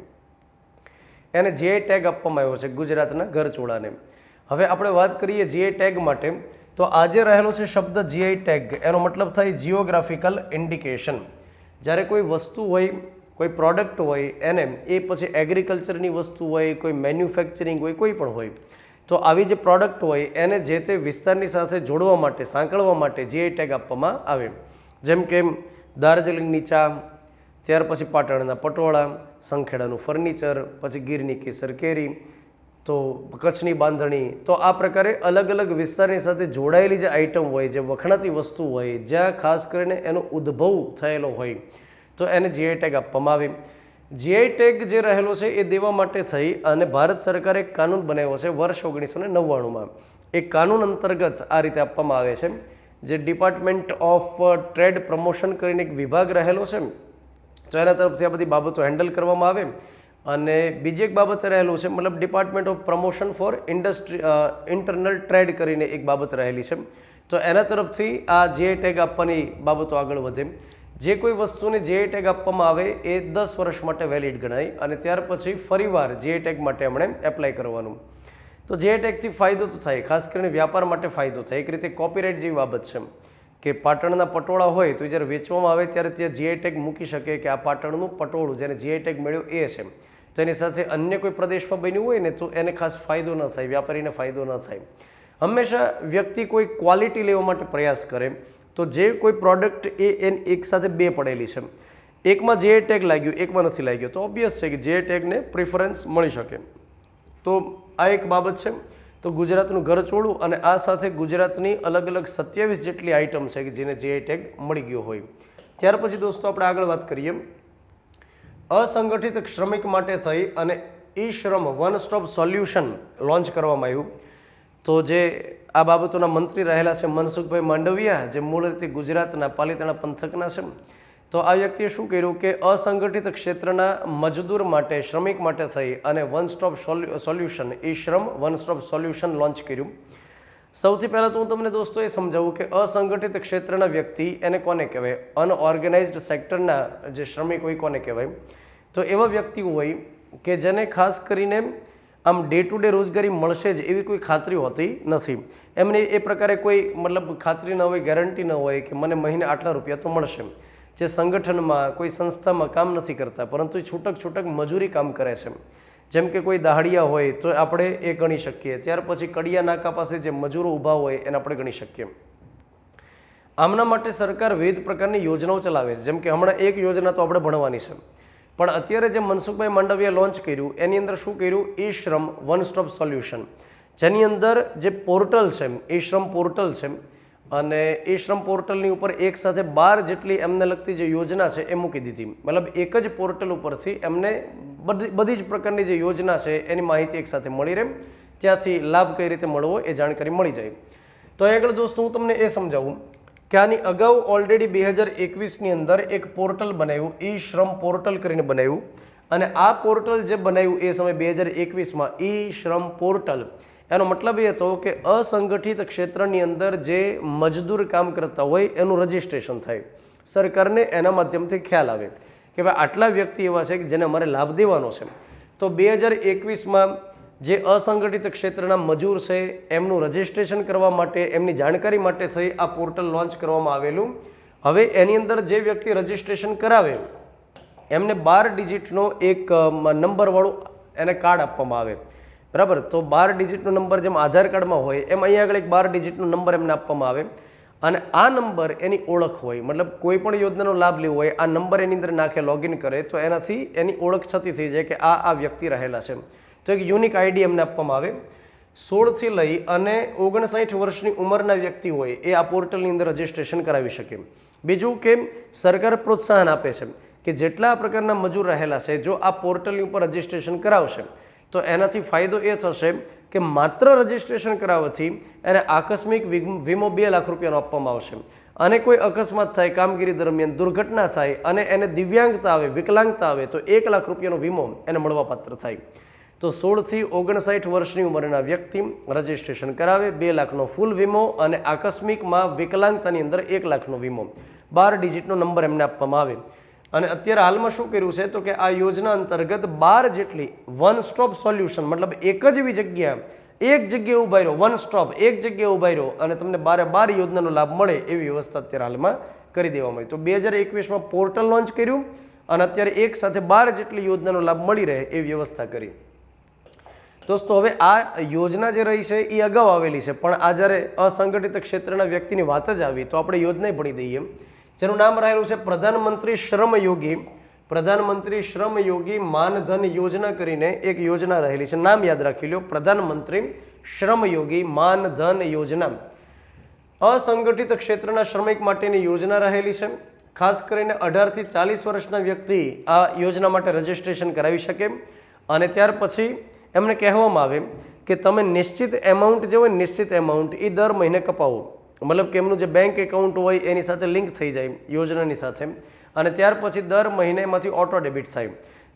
એને GI ટેગ આપવામાં આવ્યો છે ગુજરાતના ઘરચોળાને. હવે આપણે વાત કરીએ GI ટેગ માટે તો આજે રહેલો છે શબ્દ GI ટેગ, એનો મતલબ થાય જીઓગ્રાફિકલ ઇન્ડિકેશન. જ્યારે કોઈ વસ્તુ હોય, કોઈ પ્રોડક્ટ હોય એને એ પછી એગ્રીકલ્ચરની વસ્તુ હોય, કોઈ મેન્યુફેક્ચરિંગ હોય, કોઈ પણ હોય, તો આવી જે પ્રોડક્ટ હોય એને જે તે વિસ્તારની સાથે જોડવા માટે, સાંકળવા માટે GI ટેગ આપવામાં આવે. જેમ કે દાર્જિલિંગની ચા, ત્યાર પછી પાટણના પટોળા, સંખેડાનું ફર્નિચર, પછી ગીરની કેસર કેરી, તો કચ્છની બાંધણી, તો આ પ્રકારે અલગ અલગ વિસ્તારની સાથે જોડાયેલી જે આઇટમ હોય, જે વખણાતી વસ્તુ હોય, જ્યાં ખાસ કરીને એનો ઉદ્ભવ થયેલો હોય, તો એને જીઆઈ ટેગ આપવામાં આવે. જીઆઈ ટેગ જે રહેલો છે એ દેવા માટે થઈ અને ભારત સરકારે એક કાનૂન બનાવ્યો છે વર્ષ 1999માં. એ કાનૂન અંતર્ગત આ રીતે આપવામાં આવે છે. જે ડિપાર્ટમેન્ટ ઓફ ટ્રેડ પ્રમોશન કરીને એક વિભાગ રહેલો છે, તો એના તરફથી આ બધી બાબતો હેન્ડલ કરવામાં આવે. અને બીજી એક બાબત રહેલું છે, મતલબ Department of Promotion for Internal Trade કરીને એક બાબત રહેલી છે, તો એના તરફથી આ જીઆઈ ટેગ આપવાની બાબતો આગળ વધે. જે કોઈ વસ્તુને જીઆઈ ટેગ આપવામાં આવે એ 10 વર્ષ માટે વેલિડ ગણાય અને ત્યાર પછી ફરીવાર જીઆઈ ટેગ માટે એમણે એપ્લાય કરવાનું. તો જીઆઈ ટેગથી ફાયદો તો થાય, ખાસ કરીને વ્યાપાર માટે ફાયદો થાય. એક રીતે કોપીરાઇટ જેવી બાબત છે કે પાટણના પટોળા હોય તો જ્યારે વેચવામાં આવે ત્યારે ત્યાં જીઆઈ ટેગ મૂકી શકે કે આ પાટણનું પટોળું જેને જીઆઈ ટેગ મળ્યો એ છે. તો એની સાથે અન્ય કોઈ પ્રદેશમાં બન્યું હોય ને તો એને ખાસ ફાયદો ન થાય, વ્યાપારીને ફાયદો ન થાય. હંમેશા વ્યક્તિ કોઈ ક્વોલિટી લેવા માટે પ્રયાસ કરે તો જે કોઈ પ્રોડક્ટ એક સાથે બે પડેલી છે, એકમાં જીઆઈ ટેગ લાગ્યું, એકમાં નથી લાગ્યો, તો ઓબ્વિયસ છે કે જીઆઈ ટેગને પ્રિફરન્સ મળી શકે. તો આ એક બાબત છે. તો ગુજરાતનું ઘરચોળું અને આ સાથે ગુજરાતની અલગ અલગ 27 જેટલી આઇટમ છે કે જેને જીઆઈ ટેગ મળી ગયો હોય. ત્યાર પછી દોસ્તો આપણે આગળ વાત કરીએ. અસંગઠિત શ્રમિક માટે થઈ અને ઈ શ્રમ વન સ્ટોપ સોલ્યુશન લોન્ચ કરવામાં આવ્યું. તો જે આ બાબતોના મંત્રી રહેલા છે મનસુખભાઈ માંડવિયા, જે મૂળ રીતે ગુજરાતના પાલિતાણા પંથકના છે. તો આ વ્યક્તિએ શું કર્યું કે અસંગઠિત ક્ષેત્રના મજદૂર માટે, શ્રમિક માટે થઈ અને વન સ્ટોપ સોલ્યુશન, ઈ શ્રમ વન સ્ટોપ સોલ્યુશન લોન્ચ કર્યું. સૌથી પહેલાં તો હું તમને દોસ્તો એ સમજાવું કે અસંગઠિત ક્ષેત્રના વ્યક્તિ એને કોને કહેવાય, અનઓર્ગેનાઇઝડ સેક્ટરના જે શ્રમિક હોય કોને કહેવાય. તો એવા વ્યક્તિ હોય કે જેને ખાસ કરીને આમ ડે ટુ ડે રોજગારી મળશે જ એવી કોઈ ખાતરી હોતી નથી. એમને એ પ્રકારે કોઈ મતલબ ખાતરી ન હોય, ગેરંટી ન હોય કે મને મહિને આટલા રૂપિયા તો મળશે. જે સંગઠનમાં કોઈ સંસ્થામાં કામ નથી કરતા પરંતુ છૂટક છૂટક મજૂરી કામ કરે છે, જેમ કે કોઈ દાહડિયા હોય તો આપણે એ ગણી શકીએ. ત્યાર પછી કડિયા નાકા પાસે જે મજૂરો ઊભા હોય એને આપણે ગણી શકીએ. આમના માટે સરકાર વિવિધ પ્રકારની યોજનાઓ ચલાવે છે. જેમ કે હમણાં એક યોજના તો આપણે ભણવાની છે, પણ અત્યારે જે મનસુખભાઈ માંડવિયા લોન્ચ કર્યું એની અંદર શું કર્યું, ઈ શ્રમ વન સ્ટોપ સોલ્યુશન, જેની અંદર જે પોર્ટલ છે ઈ શ્રમ પોર્ટલ છે અને ઈ શ્રમ પોર્ટલની ઉપર એક સાથે 12 જેટલી એમને લગતી જે યોજના છે એ મૂકી દીધી. મતલબ એક જ પોર્ટલ ઉપરથી એમને બધી જ પ્રકારની જે યોજના છે એની માહિતી એક સાથે મળી રહે, ત્યાંથી લાભ કઈ રીતે મળવો એ જાણકારી મળી જાય. તો આગળ દોસ્તો હું તમને એ સમજાવું કે આની અગાઉ ઓલરેડી 2021ની અંદર એક પોર્ટલ બનાવ્યું, ઈ શ્રમ પોર્ટલ કરીને બનાવ્યું. અને આ પોર્ટલ જે બનાવ્યું એ સમય 2021માં ઈ શ્રમ પોર્ટલ, એનો મતલબ એ હતો કે અસંગઠિત ક્ષેત્રની અંદર જે મજદૂર કામ કરતા હોય એનું રજિસ્ટ્રેશન થાય. સરકારને એના માધ્યમથી ખ્યાલ આવે કે ભાઈ આટલા વ્યક્તિ એવા છે કે જેને અમારે લાભ દેવાનો છે. તો 2021માં જે અસંગઠિત ક્ષેત્રના મજૂર છે એમનું રજિસ્ટ્રેશન કરવા માટે, એમની જાણકારી માટે થઈ આ પોર્ટલ લોન્ચ કરવામાં આવેલું. હવે એની અંદર જે વ્યક્તિ રજિસ્ટ્રેશન કરાવે એમને 12 ડિજિટનો એક નંબરવાળું એને કાર્ડ આપવામાં આવે. બરાબર, તો 12 ડિજિટનો નંબર જેમ આધાર કાર્ડમાં હોય એમ અહીંયા આગળ એક 12 ડિજિટનો નંબર એમને આપવામાં આવે. અને આ નંબર એની ઓળખ હોય, મતલબ કોઈ પણ યોજનાનો લાભ લેવો હોય આ નંબર એની અંદર નાખે, લોગિન કરે તો એનાથી એની ઓળખ છતી થઈ જાય કે આ વ્યક્તિ રહેલા છે. તો એક યુનિક આઈડી એમને આપવામાં આવે. 16થી લઈ અને 59 વર્ષની ઉંમરના વ્યક્તિ હોય એ આ પોર્ટલની અંદર રજિસ્ટ્રેશન કરાવી શકે. બીજું કે સરકાર પ્રોત્સાહન આપે છે કે જેટલા પ્રકારના મજૂર રહેલા છે જો આ પોર્ટલની ઉપર રજિસ્ટ્રેશન કરાવશે તો એનાથી ફાયદો એ થશે કે માત્ર રજિસ્ટ્રેશન કરાવવાથી એને આકસ્મિક વીમો 2 લાખ રૂપિયાનો આપવામાં આવશે. અને કોઈ અકસ્માત થાય, કામગીરી દરમિયાન દુર્ઘટના થાય અને એને દિવ્યાંગતા આવે, વિકલાંગતા આવે તો 1 લાખ રૂપિયાનો વીમો એને મળવાપાત્ર થાય. તો 16થી 59 વર્ષની ઉંમરના વ્યક્તિ રજિસ્ટ્રેશન કરાવે, 2 લાખનો ફૂલ વીમો અને આકસ્મિકમાં વિકલાંગતાની અંદર 1 લાખનો વીમો, 12 ડિજિટનો નંબર એમને આપવામાં આવે. અને અત્યારે હાલમાં શું કર્યું છે તો કે આ યોજના અંતર્ગત 12 જેટલી વન સ્ટોપ સોલ્યુશન, મતલબ એક જ એવી જગ્યા, એક જગ્યાએ ઊભા રહ્યો, વન સ્ટોપ એક જગ્યાએ ઊભા રહ્યો અને તમને 12 યોજનાનો લાભ મળે એવી વ્યવસ્થા અત્યારે હાલમાં કરી દેવામાં આવી. તો 2021માં પોર્ટલ લોન્ચ કર્યું અને અત્યારે એક સાથે 12 જેટલી યોજનાનો લાભ મળી રહે એવી વ્યવસ્થા કરી. દોસ્તો હવે આ યોજના જે રહી છે એ અગાઉ આવેલી છે, પણ આ જ્યારે અસંગઠિત ક્ષેત્રના વ્યક્તિની વાત જ આવી તો આપણે યોજના ભણી દઈએ, જેનું નામ રહેલું છે પ્રધાનમંત્રી શ્રમયોગી પ્રધાનમંત્રી શ્રમ યોગી માનધન યોજના કરીને એક યોજના રહેલી છે, નામ યાદ રાખી લો, પ્રધાનમંત્રી શ્રમ યોગી માનધન યોજના. અસંગઠિત ક્ષેત્રના શ્રમિક માટેની યોજના રહેલી છે. ખાસ કરીને 18 થી 40 વર્ષના વ્યક્તિ આ યોજના માટે રજીસ્ટ્રેશન કરાવી શકે. અને ત્યાર પછી એમને કહેવામાં આવે કે તમે નિશ્ચિત એમાઉન્ટ જે હોય, નિશ્ચિત એમાઉન્ટ એ દર મહિને કપાવો. મતલબ કે એમનું જે બેંક એકાઉન્ટ હોય એની સાથે લિંક થઈ જાય યોજનાની સાથે, અને ત્યાર પછી દર મહિને એમાંથી ઓટો ડેબિટ થાય.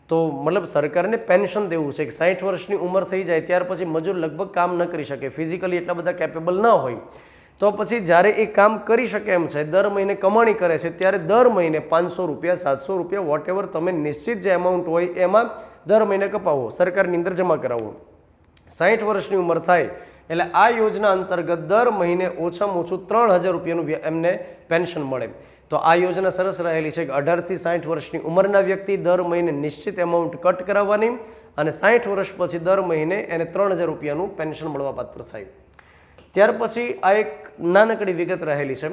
તો મતલબ સરકારને પેન્શન દેવું છે કે 60 વર્ષની ઉંમર થઈ જાય ત્યાર પછી મજૂર લગભગ કામ ન કરી શકે, ફિઝિકલી એટલા બધા કેપેબલ ન હોય, તો પછી જ્યારે એ કામ કરી શકે એમ છે, દર મહિને કમાણી કરે છે, ત્યારે દર મહિને 500 રૂપિયા, 700 રૂપિયા, વોટ એવર તમે નિશ્ચિત જે એમાઉન્ટ હોય એમાં દર મહિને કપાવો, સરકારની અંદર જમા કરાવો. 60 વર્ષની ઉંમર થાય એટલે આ યોજના અંતર્ગત દર મહિને ઓછામાં ઓછું 3000 રૂપિયાનું એમને પેન્શન મળે. તો આ યોજના સરસ રહેલી છે કે 18 થી 60 વર્ષની ઉંમરના વ્યક્તિ દર મહિને નિશ્ચિત એમાઉન્ટ કટ કરાવવાની, અને 60 વર્ષ પછી દર મહિને એને 3000 રૂપિયાનું પેન્શન મળવાપાત્ર થાય. ત્યાર પછી આ એક નાનકડી વિગત રહેલી છે.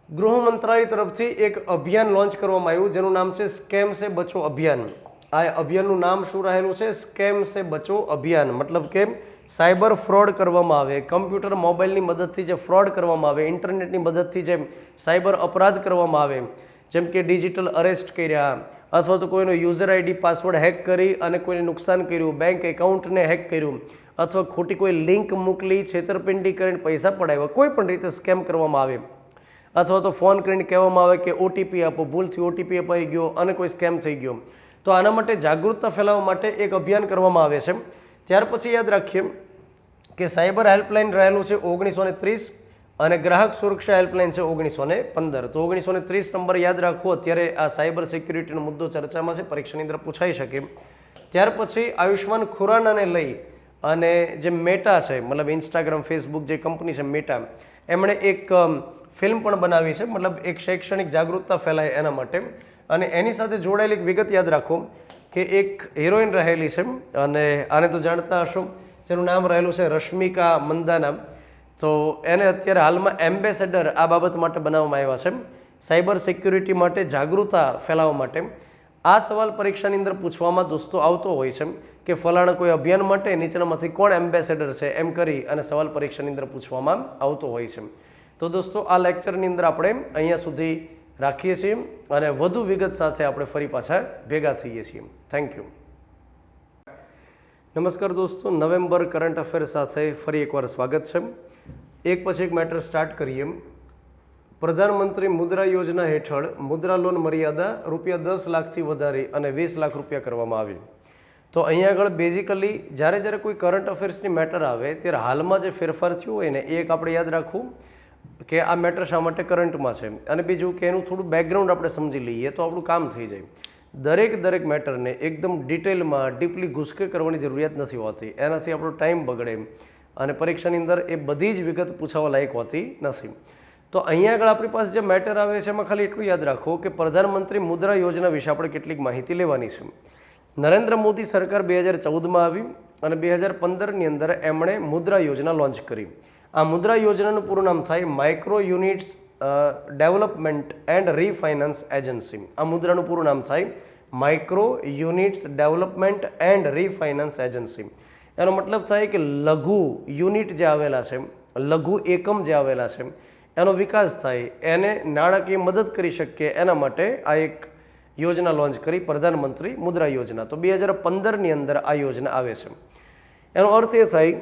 ગૃહ મંત્રાલય તરફથી એક અભિયાન લોન્ચ કરવામાં આવ્યું જેનું નામ છે સ્કેમ સે બચો અભિયાન. આ અભિયાનનું નામ શું રહેલું છે? સ્કેમ સે બચો અભિયાન. મતલબ કે સાયબર ફ્રોડ કરવામાં આવે, કમ્પ્યુટર મોબાઈલની મદદથી જે ફ્રોડ કરવામાં આવે, ઇન્ટરનેટની મદદથી જે સાયબર અપરાધ કરવામાં આવે, જેમ કે ડિજિટલ અરેસ્ટ કર્યા, અથવા તો કોઈનો યુઝર આઈડી પાસવર્ડ હેક કરી અને કોઈને નુકસાન કર્યું, બેંક એકાઉન્ટને હેક કર્યું, અથવા ખોટી કોઈ લિંક મોકલી, છેતરપિંડી કરીને પૈસા પડાવ્યા, કોઈ પણ રીતે સ્કેમ કરવામાં આવે, અથવા તો ફોન કરીને કહેવામાં આવે કે ઓટીપી આપો, ભૂલથી ઓટીપી અપાઈ ગયો અને કોઈ સ્કેમ થઈ ગયો. તો આના માટે જાગૃતતા ફેલાવવા માટે એક અભિયાન કરવામાં આવે છે. ત્યાર પછી યાદ રાખીએ કે સાયબર હેલ્પલાઇન રહેલું છે 1930 અને ગ્રાહક સુરક્ષા હેલ્પલાઇન છે 1915. તો 1930 નંબર યાદ રાખવો, અત્યારે આ સાયબર સિક્યુરિટીનો મુદ્દો ચર્ચામાં છે, પરીક્ષાની અંદર પૂછાઈ શકે. ત્યાર પછી આયુષ્માન ખુરાનાને લઈ અને જે મેટા છે, મતલબ ઇન્સ્ટાગ્રામ, ફેસબુક જે કંપની છે મેટા, એમણે એક ફિલ્મ પણ બનાવી છે, મતલબ એક શૈક્ષણિક જાગૃતતા ફેલાય એના માટે. અને એની સાથે જોડાયેલી એક વિગત યાદ રાખો કે એક હિરોઈન રહેલી છે, અને આને તો જાણતા હશો, જેનું નામ રહેલું છે રશ્મિકા મંદાના. તો એને અત્યારે હાલમાં એમ્બેસેડર આ બાબત માટે બનાવવામાં આવ્યા છે, સાયબર સિક્યુરિટી માટે જાગૃતતા ફેલાવવા માટે. આ સવાલ પરીક્ષાની અંદર પૂછવામાં દોસ્તો આવતો હોય છે કે ફલાણા કોઈ અભિયાન માટે નીચેનામાંથી કોણ એમ્બેસેડર છે, એમ કરી અને સવાલ પરીક્ષાની અંદર પૂછવામાં આવતો હોય છે. તો દોસ્તો આ લેક્ચરની અંદર આપણે અહીંયા સુધી રાખીએ છીએ અને વધુ વિગત સાથે આપણે ફરી પાછા ભેગા થઈએ છીએ. Thank you. નમસ્કાર દોસ્તો, નવેમ્બર કરંટ અફેર સાથે ફરી એકવાર સ્વાગત છે. એક પછી એક મેટર સ્ટાર્ટ કરીએ. પ્રધાનમંત્રી મુદ્રા યોજના હેઠળ મુદ્રા લોન મર્યાદા ₹10 લાખથી વધારી અને 20 લાખ રૂપિયા કરવામાં આવી. તો અહીંયા આગળ બેઝિકલી જ્યારે કોઈ કરંટ અફેર્સની મેટર આવે ત્યારે હાલમાં જે ફેરફાર થયો હોય ને એ એક આપણે યાદ રાખવું કે આ મેટર શા માટે કરંટમાં છે, અને બીજું કે એનું થોડું બેકગ્રાઉન્ડ આપણે સમજી લઈએ તો આપણું કામ થઈ જાય. દરેક મેટરને એકદમ ડિટેલમાં ડીપલી ઘૂસકે કરવાની જરૂરિયાત નથી હોતી, એનાથી આપણો ટાઈમ બગડે અને પરીક્ષાની અંદર એ બધી જ વિગત પૂછવા લાયક હોતી નથી. તો અહીંયા આગળ આપણી પાસે જે મેટર આવે છે એમાં ખાલી એટલું યાદ રાખો કે પ્રધાનમંત્રી મુદ્રા યોજના વિશે આપણે કેટલીક માહિતી લેવાની છે. નરેન્દ્ર મોદી સરકાર 2014માં આવી અને 2015ની અંદર એમણે મુદ્રા યોજના લોન્ચ કરી. આ મુદ્રા યોજનાનું પૂરું નામ થાય micro units development and refinance agency. આ મુદ્રાનું પૂરું નામ થાય micro units development and refinance agency. એનો મતલબ થાય કે લઘુ યુનિટ જે આવેલા છે, લઘુ એકમ જે આવેલા છે, એનો વિકાસ થાય, એને નાણાકીય મદદ કરી શકીએ એના માટે આ એક યોજના લોન્ચ કરી, પ્રધાનમંત્રી મુદ્રા યોજના. તો 2015ની અંદર આ યોજના આવે છે. એનો અર્થ એ થાય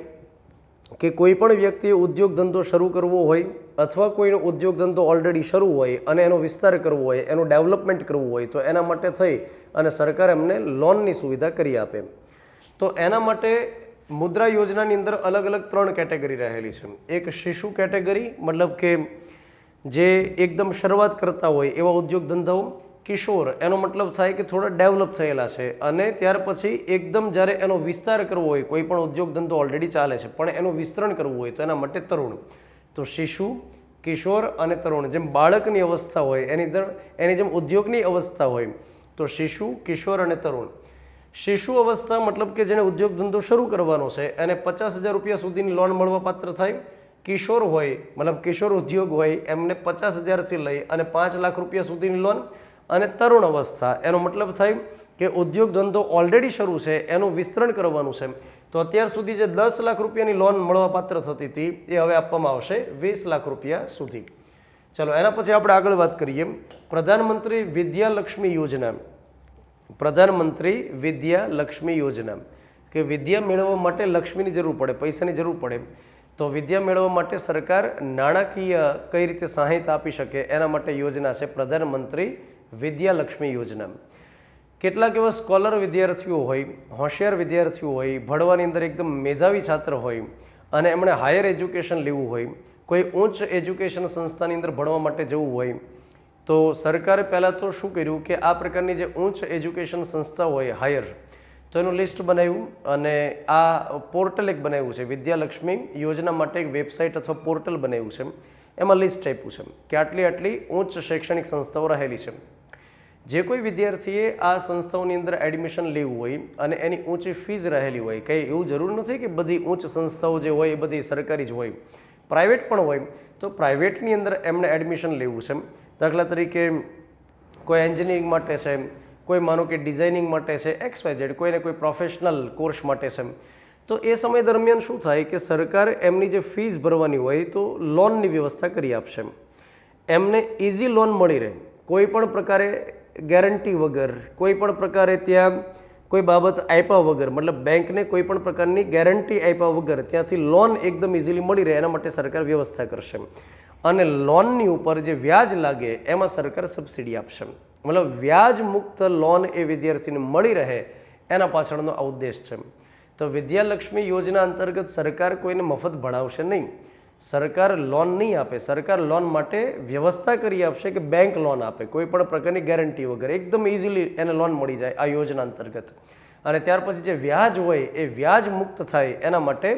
કે કોઈ પણ વ્યક્તિએ ઉદ્યોગ ધંધો શરૂ કરવો હોય અથવા કોઈનો ઉદ્યોગ ધંધો ઓલરેડી શરૂ હોય અને એનો વિસ્તાર કરવો હોય, એનું ડેવલપમેન્ટ કરવું હોય, તો એના માટે થઈ અને સરકાર એમને લોનની સુવિધા કરી આપે. તો એના માટે મુદ્રા યોજનાની અંદર અલગ અલગ 3 કેટેગરી રહેલી છે. એક શિશુ કેટેગરી, મતલબ કે જે એકદમ શરૂઆત કરતા હોય એવા ઉદ્યોગ ધંધાઓ. કિશોર, એનો મતલબ થાય કે થોડા ડેવલપ થયેલા છે, અને ત્યાર પછી એકદમ જ્યારે એનો વિસ્તાર કરવો હોય, કોઈ પણ ઉદ્યોગ ધંધો ઓલરેડી ચાલે છે પણ એનું વિસ્તરણ કરવું હોય તો એના માટે તરુણ. તો શિશુ, કિશોર અને તરુણ, જેમ બાળકની અવસ્થા હોય એની જેમ ઉદ્યોગની અવસ્થા હોય, તો શિશુ, કિશોર અને તરુણ. શિશુ અવસ્થા મતલબ કે જેને ઉદ્યોગ ધંધો શરૂ કરવાનો છે એને 50,000 રૂપિયા સુધીની લોન મળવા પાત્ર થાય. કિશોર હોય, મતલબ કિશોર ઉદ્યોગ હોય, એમને 50,000થી લઈ અને 5 લાખ રૂપિયા સુધીની લોન, અને તરુણ અવસ્થા, એનો મતલબ થાય કે ઉદ્યોગ ધંધો ઓલરેડી શરૂ છે એનું વિસ્તરણ કરવાનું છે. તો અત્યાર સુધી જે 10 લાખ રૂપિયાની લોન મળવાપાત્ર થતી હતી એ હવે આપવામાં આવશે 20 લાખ રૂપિયા સુધી. ચલો એના પછી આપણે આગળ વાત કરીએ પ્રધાનમંત્રી વિદ્યાલક્ષ્મી યોજના. પ્રધાનમંત્રી વિદ્યાલક્ષ્મી યોજના કે વિદ્યા મેળવવા માટે લક્ષ્મીની જરૂર પડે, પૈસાની જરૂર પડે. તો વિદ્યા મેળવવા માટે સરકાર નાણાકીય કઈ રીતે સહાયતા આપી શકે એના માટે યોજના છે પ્રધાનમંત્રી વિદ્યાલક્ષ્મી યોજના. કેટલાક એવા સ્કોલર વિદ્યાર્થીઓ હોય, હોશિયાર વિદ્યાર્થીઓ હોય, ભણવાની અંદર એકદમ મેધાવી છાત્ર હોય અને એમણે હાયર એજ્યુકેશન લેવું હોય, કોઈ ઉચ્ચ એજ્યુકેશન સંસ્થાની અંદર ભણવા માટે જવું હોય, તો સરકારે પહેલાં તો શું કર્યું કે આ પ્રકારની જે ઉચ્ચ એજ્યુકેશન સંસ્થા હોય હાયર, તો એનું લિસ્ટ બનાવ્યું અને આ પોર્ટલ એક બનાવ્યું છે વિદ્યાલક્ષ્મી યોજના માટે. એક વેબસાઇટ અથવા પોર્ટલ બનાવ્યું છે, એમાં લિસ્ટ આપ્યું છે કે આટલી આટલી ઉચ્ચ શૈક્ષણિક સંસ્થાઓ રહેલી છે. જે કોઈ વિદ્યાર્થીએ આ સંસ્થાઓની અંદર એડમિશન લેવું હોય અને એની ઊંચી ફીઝ રહેલી હોય, કંઈ એવું જરૂર નથી કે બધી ઉચ્ચ સંસ્થાઓ જે હોય એ બધી સરકારી જ હોય, પ્રાઇવેટ પણ હોય, તો પ્રાઇવેટની અંદર એમણે એડમિશન લેવું છે. દાખલા તરીકે કોઈ એન્જિનિયરિંગ માટે છે, કોઈ માનો કે ડિઝાઇનિંગ માટે છે, XYZ, કોઈને કોઈ પ્રોફેશનલ કોર્સ માટે છે. તો એ સમય દરમિયાન શું થાય કે સરકાર એમની જે ફીસ ભરવાની હોય તો લોનની વ્યવસ્થા કરી આપશે. એમને ઇઝી લોન મળી રહે, કોઈ પણ પ્રકારે ગેરંટી વગર, કોઈ પણ પ્રકારે ત્યાં કોઈ બાબત આપ્યા વગર, મતલબ બેંકને કોઈ પણ પ્રકારની ગેરંટી આપ્યા વગર ત્યાંથી લોન એકદમ ઇઝીલી મળી રહે એના માટે સરકાર વ્યવસ્થા કરશે. અને લોનની ઉપર જે વ્યાજ લાગે એમાં સરકાર સબસિડી આપશે. મતલબ વ્યાજ મુક્ત લોન એ વિદ્યાર્થીને મળી રહે એના પાછળનો આ ઉદ્દેશ છે. તો વિદ્યાલક્ષ્મી યોજના અંતર્ગત સરકાર કોઈને મફત ભણાવશે નહીં, સરકાર લોન નહીં આપે. સરકાર લોન માટે વ્યવસ્થા કરી આપશે કે બેંક લોન આપે કોઈ પણ પ્રકારની ગેરંટી વગર, એકદમ ઇઝીલી એને લોન મળી જાય આ યોજના અંતર્ગત. અને ત્યાર પછી જે વ્યાજ હોય એ વ્યાજ મુક્ત થાય એના માટે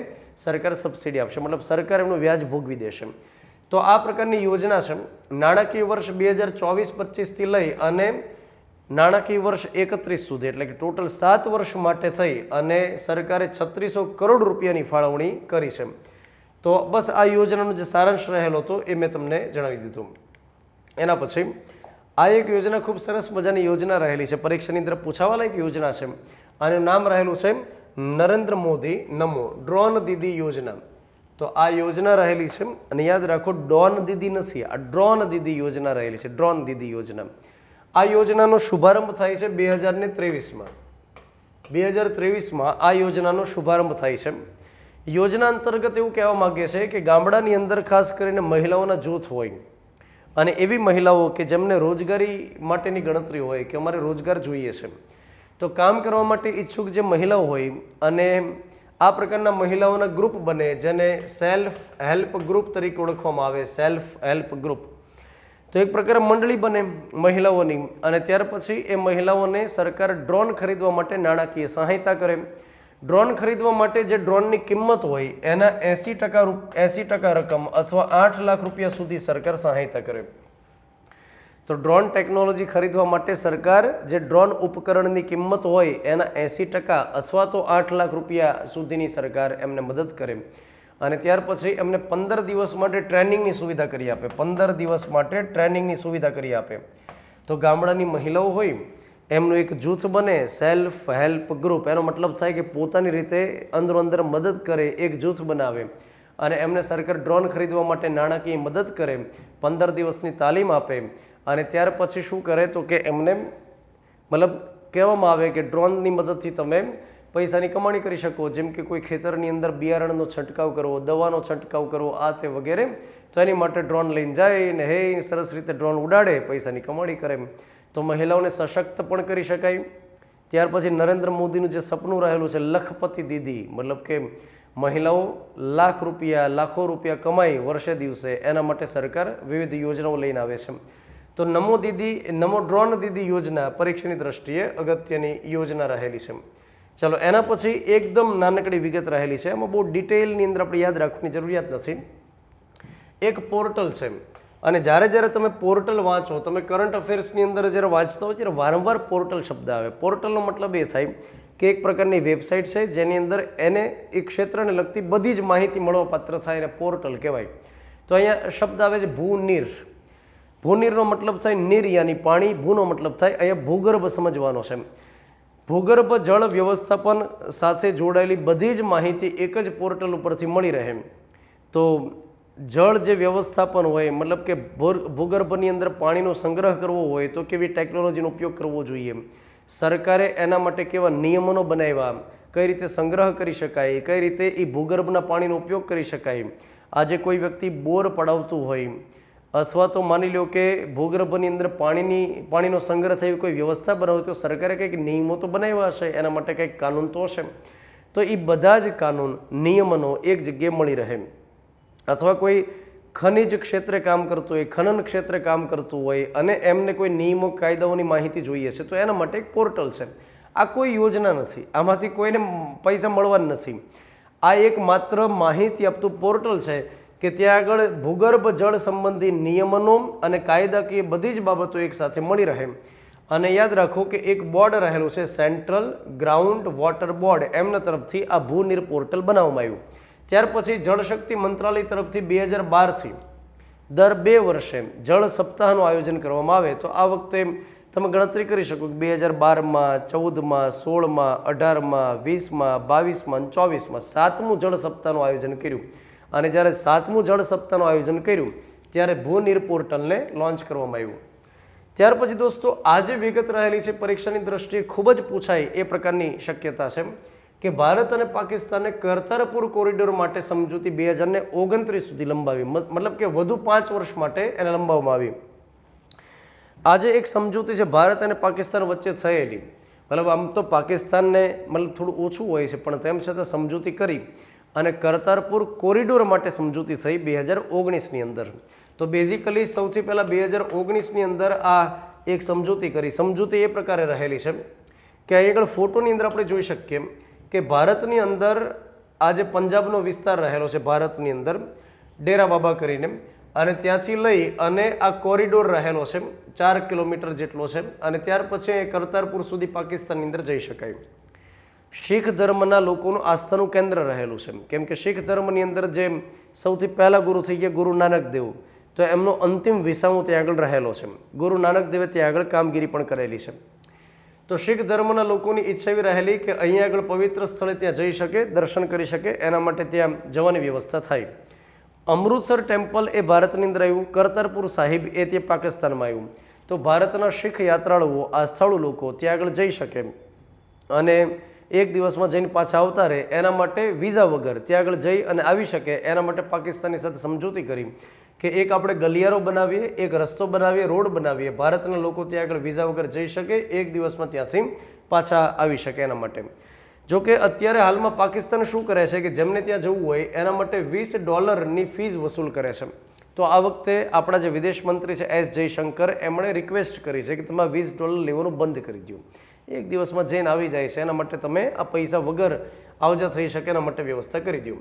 સરકાર સબસિડી આપશે, મતલબ સરકાર એમનું વ્યાજ ભોગવી દેશે. તો આ પ્રકારની યોજના છે. નાણાકીય વર્ષ 2024-25થી લઈ અને નાણાકીય વર્ષ 31 સુધી, એટલે કે ટોટલ 7 વર્ષ માટે થઈ અને સરકારે 3600 કરોડ રૂપિયાની ફાળવણી કરી છે. તો બસ આ યોજનાનો જે સારાંશ રહેલો હતો એ મેં તમને જણાવી દીધું. એના પછી આ એક યોજના ખૂબ સરસ મજાની યોજના રહેલી છે, પરીક્ષાની અંદર પૂછાવાલાયક યોજના છે. આનું નામ રહેલું છે નરેન્દ્ર મોદી નમો ડ્રોન દીદી યોજના. તો આ યોજના રહેલી છે અને યાદ રાખો ડોન દીદી નથી, આ ડ્રોન દીદી યોજના રહેલી છે, ડ્રોન દીદી યોજના. આ યોજનાનો શુભારંભ થાય છે 2023માં. 2023માં આ યોજનાનો શુભારંભ થાય છે. યોજના અંતર્ગત એવું કહેવા માગે છે કે ગામડાની અંદર ખાસ કરીને મહિલાઓના જૂથ હોય અને એવી મહિલાઓ કે જેમને રોજગારી માટેની ગણતરી હોય કે અમારે રોજગાર જોઈએ છે, તો કામ કરવા માટે ઈચ્છુક જે મહિલાઓ હોય અને આ પ્રકારના મહિલાઓના ગ્રુપ બને જેને સેલ્ફ હેલ્પ ગ્રુપ તરીકે ઓળખવામાં આવે. સેલ્ફ હેલ્પ ગ્રુપ તો એક પ્રકારે મંડળી બને મહિલાઓની અને ત્યાર પછી એ મહિલાઓને સરકાર ડ્રોન ખરીદવા માટે નાણાકીય સહાયતા કરે. ડ્રોન ખરીદવા માટે જે ડ્રોનની કિંમત હોય એના 80% રકમ અથવા 8 લાખ રૂપિયા સુધી સરકાર સહાયતા કરે. તો ડ્રોન ટેકનોલોજી ખરીદવા માટે સરકાર જે ડ્રોન ઉપકરણની કિંમત હોય એના 80% અથવા તો 8 લાખ રૂપિયા સુધીની સરકાર એમને મદદ કરે. અને ત્યાર પછી એમને 15 દિવસ માટે ટ્રેનિંગની સુવિધા કરી આપે. 15 દિવસ માટે ટ્રેનિંગની સુવિધા કરી આપે. તો ગામડાની મહિલાઓ હોય એમનું એક જૂથ બને, સેલ્ફ હેલ્પ ગ્રુપ. એનો મતલબ થાય કે પોતાની રીતે અંદરો અંદર મદદ કરે, એક જૂથ બનાવે અને એમને સરકાર ડ્રોન ખરીદવા માટે નાણાકીય મદદ કરે, 15 દિવસની તાલીમ આપે અને ત્યાર પછી શું કરે તો કે એમને મતલબ કહેવામાં આવે કે ડ્રોનની મદદથી તમે પૈસાની કમાણી કરી શકો. જેમ કે કોઈ ખેતરની અંદર બિયારણનો છંટકાવ કરવો, દવાનો છંટકાવ કરવો, આ તે વગેરે. તો એની માટે ડ્રોન લઈને જાય ને હે સરસ રીતે ડ્રોન ઉડાડે, પૈસાની કમાણી કરે. તો મહિલાઓને સશક્ત પણ કરી શકાય. ત્યાર પછી નરેન્દ્ર મોદીનું જે સપનું રહેલું છે લખપતિ દીદી, મતલબ કે મહિલાઓ લાખો રૂપિયા કમાઈ વર્ષે દિવસે, એના માટે સરકાર વિવિધ યોજનાઓ લઈને આવે છે. તો નમો ડ્રોન દીદી યોજના પરીક્ષાની દ્રષ્ટિએ અગત્યની યોજના રહેલી છે. ચલો એના પછી એકદમ નાનકડી વિગત રહેલી છે, એમાં બહુ ડિટેલની અંદર આપણે યાદ રાખવાની જરૂરિયાત નથી. એક પોર્ટલ છે અને જ્યારે તમે પોર્ટલ વાંચો, તમે કરંટ અફેર્સની અંદર જ્યારે વાંચતા હોય ત્યારે વારંવાર પોર્ટલ શબ્દ આવે. પોર્ટલનો મતલબ એ થાય કે એક પ્રકારની વેબસાઇટ છે જેની અંદર એને એક ક્ષેત્રને લગતી બધી જ માહિતી મળવાપાત્ર થાય એને પોર્ટલ કહેવાય. તો અહીંયા શબ્દ આવે છે ભૂનિર. ભૂનીરનો મતલબ થાય નીર યાની પાણી, ભૂનો મતલબ થાય અહીંયા ભૂગર્ભ સમજવાનો છે. ભૂગર્ભ જળ વ્યવસ્થાપન સાથે જોડાયેલી બધી જ માહિતી એક જ પોર્ટલ ઉપરથી મળી રહે. તો જળ જે વ્યવસ્થાપન હોય મતલબ કે ભૂગર્ભની અંદર પાણીનો સંગ્રહ કરવો હોય તો કેવી ટેકનોલોજીનો ઉપયોગ કરવો જોઈએ, સરકારે એના માટે કેવા નિયમનો બનાવ્યા, કઈ રીતે સંગ્રહ કરી શકાય, કઈ રીતે એ ભૂગર્ભના પાણીનો ઉપયોગ કરી શકાય. આજે કોઈ વ્યક્તિ બોર પડાવતું હોય અથવા તો માની લો કે ભૂગર્ભની અંદર પાણીનો સંગ્રહ થયો કોઈ વ્યવસ્થા બનાવી તો સરકારે કંઈક નિયમો તો બનાવ્યા હશે, એના માટે કંઈક કાનૂન તો હશે. તો એ બધા જ કાનૂન નિયમનો એક જગ્યાએ મળી રહે. અથવા કોઈ ખનિજ ક્ષેત્રે કામ કરતું હોય, ખનન ક્ષેત્રે કામ કરતું હોય અને એમને કોઈ નિયમો કાયદાઓની માહિતી જોઈએ છે તો એના માટે એક પોર્ટલ છે. આ કોઈ યોજના નથી, આમાંથી કોઈને પૈસા મળવાના નથી. આ એક માત્ર માહિતી આપતું પોર્ટલ છે કે ત્યાં આગળ ભૂગર્ભ જળ સંબંધી નિયમનો અને કાયદાકીય બધી જ બાબતો એકસાથે મળી રહે. અને યાદ રાખો કે એક બોર્ડ રહેલું છે, સેન્ટ્રલ ગ્રાઉન્ડ વોટર બોર્ડ, એમના તરફથી આ ભૂનીર પોર્ટલ બનાવવામાં આવ્યું. ત્યાર પછી જળશક્તિ મંત્રાલય તરફથી 2012થી દર 2 વર્ષે જળ સપ્તાહનું આયોજન કરવામાં આવે. તો આ વખતે તમે ગણતરી કરી શકો કે 2012માં, 14માં, 16માં, 18માં, 20માં, 22માં, 24માં 7મું જળ સપ્તાહનું આયોજન કર્યું. અને જ્યારે 7મું જળ સપ્તાહનું આયોજન કર્યું ત્યારે ભૂનીર પોર્ટલને લોન્ચ કરવામાં આવ્યું. ત્યાર પછી દોસ્તો આ જે વિગત રહેલી છે પરીક્ષાની દ્રષ્ટિએ ખૂબ જ પૂછાય એ પ્રકારની શક્યતા છે કે ભારત અને પાકિસ્તાને કરતારપુર કોરિડોર માટે સમજૂતી 2029 સુધી લંબાવી, મતલબ કે વધુ 5 વર્ષ માટે એને લંબાવવામાં આવી. આજે એક સમજૂતી છે ભારત અને પાકિસ્તાન વચ્ચે થયેલી, મતલબ આમ તો પાકિસ્તાનને મતલબ થોડું ઓછું હોય છે પણ તેમ છતાં સમજૂતી કરી અને કરતારપુર કોરિડોર માટે સમજૂતી થઈ 2019ની અંદર. તો બેઝિકલી સૌથી પહેલાં 2019ની અંદર આ એક સમજૂતી કરી. સમજૂતી એ પ્રકારે રહેલી છે કે અહીં આગળ ફોટોની અંદર આપણે જોઈ શકીએ કે ભારતની અંદર આ જે પંજાબનો વિસ્તાર રહેલો છે ભારતની અંદર ડેરા બાબા કરીને, અને ત્યાંથી લઈ અને આ કોરિડોર રહેલો છે 4 કિલોમીટર જેટલો છે અને ત્યાર પછી કરતારપુર સુધી પાકિસ્તાનની અંદર જઈ શકાય. શીખ ધર્મના લોકોનું આસ્થાનું કેન્દ્ર રહેલું છે, કેમ કે શીખ ધર્મની અંદર જે સૌથી પહેલા ગુરુ થઈ ગયા ગુરુ નાનક દેવ, તો એમનો અંતિમ વિસામો ત્યાં આગળ રહેલો છે. ગુરુ નાનક દેવે ત્યાં આગળ કામગીરી પણ કરેલી છે. તો શીખ ધર્મના લોકોની ઈચ્છા એવી રહેલી કે અહીંયા આગળ પવિત્ર સ્થળે ત્યાં જઈ શકે, દર્શન કરી શકે, એના માટે ત્યાં જવાની વ્યવસ્થા થાય. અમૃતસર ટેમ્પલ એ ભારતની અંદર આવ્યું, કરતારપુર સાહિબ એ તે પાકિસ્તાનમાં આવ્યું. તો ભારતના શીખ યાત્રાળુઓ, આસ્થાળુ લોકો ત્યાં આગળ જઈ શકે અને એક દિવસમાં જઈને પાછા આવતા રહે એના માટે વિઝા વગર ત્યાં આગળ જઈ અને આવી શકે એના માટે પાકિસ્તાનની સાથે સમજૂતી કરી કે એક આપણે ગલિયારો બનાવીએ, એક રસ્તો બનાવીએ, રોડ બનાવીએ, ભારતના લોકો ત્યાં આગળ વિઝા વગર જઈ શકે, એક દિવસમાં ત્યાંથી પાછા આવી શકે એના માટે. જોકે અત્યારે હાલમાં પાકિસ્તાન શું કરે છે કે જેમને ત્યાં જવું હોય એના માટે $20 ફીસ વસૂલ કરે છે. તો આ વખતે આપણા જે વિદેશ મંત્રી છે એસ જયશંકર, એમણે રિક્વેસ્ટ કરી છે કે તમે $20 લેવાનું બંધ કરી દો, એક દિવસમાં જઈને આવી જાય છે, એના માટે તમે આ પૈસા વગર આવજા થઈ શકે એના માટે વ્યવસ્થા કરી દો.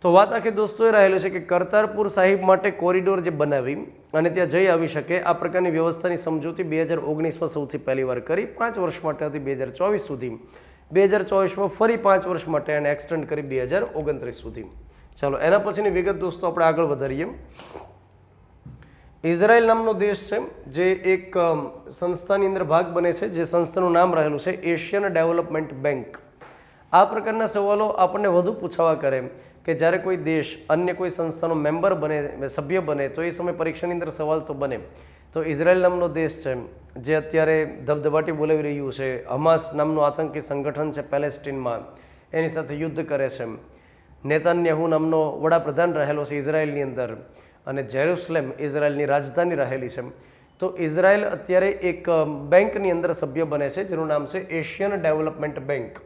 તો વાત આખી દોસ્તો એ રહેલું છે કે કરતારપુર સાહિબ માટે કોરિડોર જે બનાવી અને ત્યાં જઈ આવી શકે આ પ્રકારની વ્યવસ્થાની સમજૂતી 2019માં સૌથી પહેલી વાર કરી. 5 વર્ષ માટે હતી 2024 સુધી. 2024માં ફરી 5 વર્ષ માટે એને એક્સટેન્ડ કરી 2029 સુધી. ચાલો એના પછીની વિગત દોસ્તો આપણે આગળ વધારીએ. ઇઝરાયલ નામનો દેશ છે જે એક સંસ્થાની અંદર ભાગ બને છે, જે સંસ્થાનું નામ રહેલું છે એશિયન ડેવલપમેન્ટ બેંક. આ પ્રકારના સવાલો આપણને વધુ પૂછાવા કરે કે જ્યારે કોઈ દેશ અન્ય કોઈ સંસ્થાનો મેમ્બર બને, સભ્ય બને, તો એ સમયે પરીક્ષાની અંદર સવાલ તો બને. તો ઇઝરાયલ નામનો દેશ છે જે અત્યારે ધબધબાટી બોલાવી રહ્યું છે, હમાસ નામનું આતંકી સંગઠન છે પેલેસ્ટીનમાં, એની સાથે યુદ્ધ કરે છે. નેતાન્યાહુ નામનો વડાપ્રધાન રહેલો છે ઇઝરાયલની અંદર અને જેરુસલેમ ઇઝરાયલની રાજધાની રહેલી છે. તો ઇઝરાયલ અત્યારે એક બેંકની અંદર સભ્ય બને છે જેનું નામ છે એશિયન ડેવલપમેન્ટ બેંક.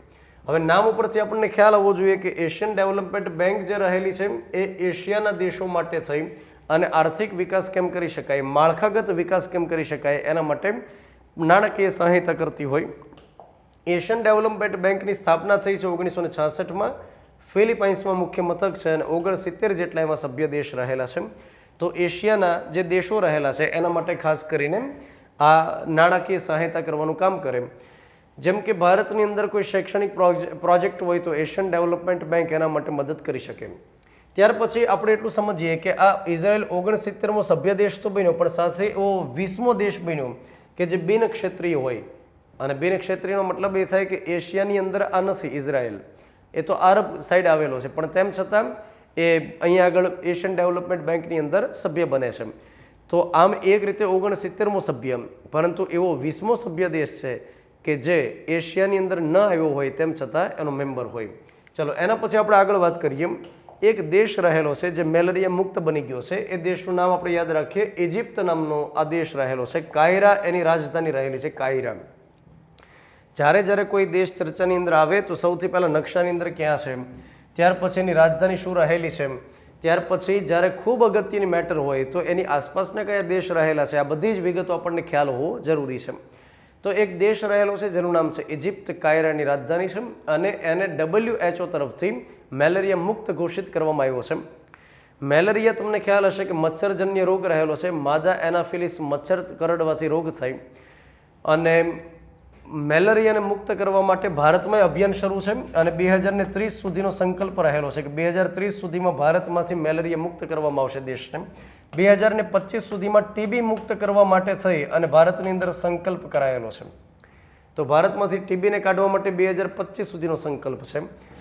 હવે નામ ઉપરથી આપણને ખ્યાલ આવવો જોઈએ કે એશિયન ડેવલપમેન્ટ બેંક જે રહેલી છે એ એશિયાના દેશો માટે થઈ અને આર્થિક વિકાસ કેમ કરી શકાય, માળખાગત વિકાસ કેમ કરી શકાય એના માટે નાણાકીય સહાયતા કરતી હોય. એશિયન ડેવલપમેન્ટ બેંકની સ્થાપના થઈ છે 1966માં. ફિલિપાઇન્સમાં મુખ્ય મથક છે અને 69 જેટલા એમાં સભ્ય દેશ રહેલા છે. તો એશિયાના જે દેશો રહેલા છે એના માટે ખાસ કરીને આ નાણાકીય સહાયતા કરવાનું કામ કરે. જેમ કે ભારતની અંદર કોઈ શૈક્ષણિક પ્રોજેક્ટ હોય તો એશિયન ડેવલપમેન્ટ બેંક એના માટે મદદ કરી શકે. ત્યાર પછી આપણે એટલું સમજીએ કે આ ઇઝરાયલ 69મો સભ્ય દેશ તો બન્યો, પણ સાથે એવો 20મો દેશ બન્યો કે જે બિન ક્ષેત્રીય હોય. અને બિન ક્ષેત્રીયનો મતલબ એ થાય કે એશિયાની અંદર આ નથી ઇઝરાયલ, એ તો આરબ સાઈડ આવેલો છે, પણ તેમ છતાં એ અહીંયા આગળ એશિયન ડેવલપમેન્ટ બેંકની અંદર સભ્ય બને છે. તો આમ એક રીતે 69મો સભ્ય, પરંતુ એવો 20મો સભ્ય દેશ છે કે જે એશિયાની અંદર ન આવ્યો હોય તેમ છતાં એનો મેમ્બર હોય. ચલો એના પછી આપણે આગળ વાત કરીએ. એક દેશ રહેલો છે જે મેલેરિયા મુક્ત બની ગયો છે. એ દેશનું નામ આપણે યાદ રાખીએ, ઇજિપ્ત નામનો આ દેશ રહેલો છે. કાયરા એની રાજધાની રહેલી છે, કાયરા. જ્યારે કોઈ દેશ ચર્ચાની અંદર આવે તો સૌથી પહેલાં નકશાની અંદર ક્યાં છે, ત્યાર પછી એની રાજધાની શું રહેલી છે, ત્યાર પછી જ્યારે ખૂબ અગત્યની મેટર હોય તો એની આસપાસના કયા દેશ રહેલા છે, આ બધી જ વિગતો આપણને ખ્યાલ હોવો જરૂરી છે. તો એક દેશ રહેલો છે જેનું નામ છે ઇજિપ્ત, કાયરાની રાજધાની છે, અને એને WHO તરફથી મેલેરિયા મુક્ત ઘોષિત કરવામાં આવ્યો છે. મેલેરિયા તમને ખ્યાલ હશે કે મચ્છરજન્ય રોગ રહેલો છે, માદા એનાફિલિસ મચ્છર કરડવાથી રોગ થાય. અને મેલેરિયાને મુક્ત કરવા માટે ભારતમાં અભિયાન શરૂ છે અને 2030 સુધીનો સંકલ્પ રહેલો છે કે 2030 સુધીમાં ભારતમાંથી મેલેરિયા મુક્ત કરવામાં આવશે દેશને. 2025 સુધીમાં ટીબી મુક્ત કરવા માટે થઈ અને ભારતની અંદર સંકલ્પ કરાયેલો છે. તો ભારતમાંથી ટીબીને કાઢવા માટે 2025 સુધીનો સંકલ્પ છે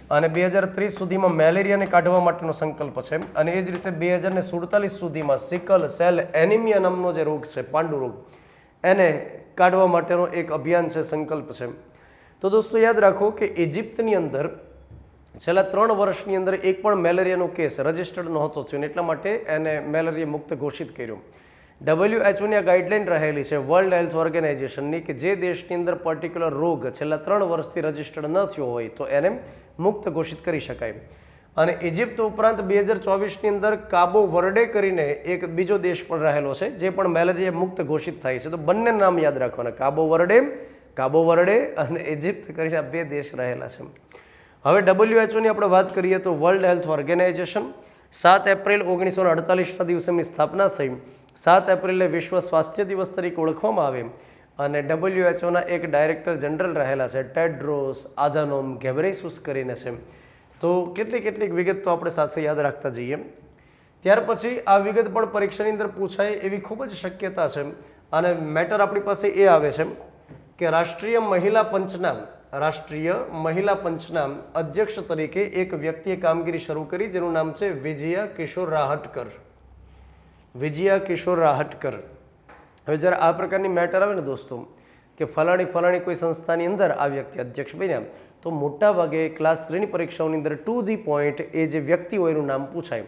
અને 2030 સુધીમાં મેલેરિયાને કાઢવા માટેનો સંકલ્પ છે. અને એ જ રીતે 2047 સુધીમાં સિકલ સેલ એનિમિયા નામનો જે રોગ છે, પાંડુ રોગ, એને કાઢવા માટેનો એક અભિયાન છે, સંકલ્પ છે. તો દોસ્તો યાદ રાખો કે ઇજિપ્તની અંદર છેલ્લા 3 વર્ષની અંદર એક પણ મેલેરિયાનો કેસ રજિસ્ટર્ડ નહોતો થયો, એટલા માટે એને મેલેરિયા મુક્ત ઘોષિત કર્યો. WHOની આ ગાઈડલાઈન રહેલી છે વર્લ્ડ હેલ્થ ઓર્ગેનાઇઝેશનની કે જે દેશની અંદર પર્ટિક્યુલર રોગ છેલ્લા 3 વર્ષથી રજિસ્ટર્ડ ન થયો હોય તો એને મુક્ત ઘોષિત કરી શકાય. અને ઇજિપ્ત ઉપરાંત 2024ની અંદર કાબો વર્ડે કરીને એક બીજો દેશ પણ રહેલો છે જે પણ મેલેરિયા મુક્ત ઘોષિત થાય છે. તો બંને નામ યાદ રાખવાના, કાબો વર્ડે અને ઇજિપ્ત કરીને 2 દેશ રહેલા છે. હવે WHOની આપણે વાત કરીએ તો વર્લ્ડ હેલ્થ ઓર્ગેનાઇઝેશન 7 એપ્રિલ 1948ના દિવસે એમની સ્થાપના થઈ. 7 એપ્રિલે વિશ્વ સ્વાસ્થ્ય દિવસ તરીકે ઓળખવામાં આવે અને WHOના એક ડાયરેક્ટર જનરલ રહેલા છે ટેડ્રોસ આધાનોમ ઘેબ્રેયસુસ કરીને છે. તો કેટલીક વિગત તો આપણે સાથે યાદ રાખતા જઈએ. ત્યાર પછી આ વિગત પણ પરીક્ષાની અંદર પૂછાય એવી ખૂબ જ શક્યતા છે. અને મેટર આપણી પાસે એ આવે છે કે રાષ્ટ્રીય મહિલા પંચના અધ્યક્ષ તરીકે એક વ્યક્તિએ કામગીરી શરૂ કરી જેનું નામ છે વિજયા કિશોર રાહટકર. હવે જ્યારે આ પ્રકારની મેટર આવે ને દોસ્તો કે ફલાણી કોઈ સંસ્થાની અંદર આ વ્યક્તિ અધ્યક્ષ બન્યા તો મોટા ભાગે ક્લાસ 3ની પરીક્ષાઓની અંદર ટુ ધી પોઈન્ટ એ જે વ્યક્તિ હોય એનું નામ પૂછાય.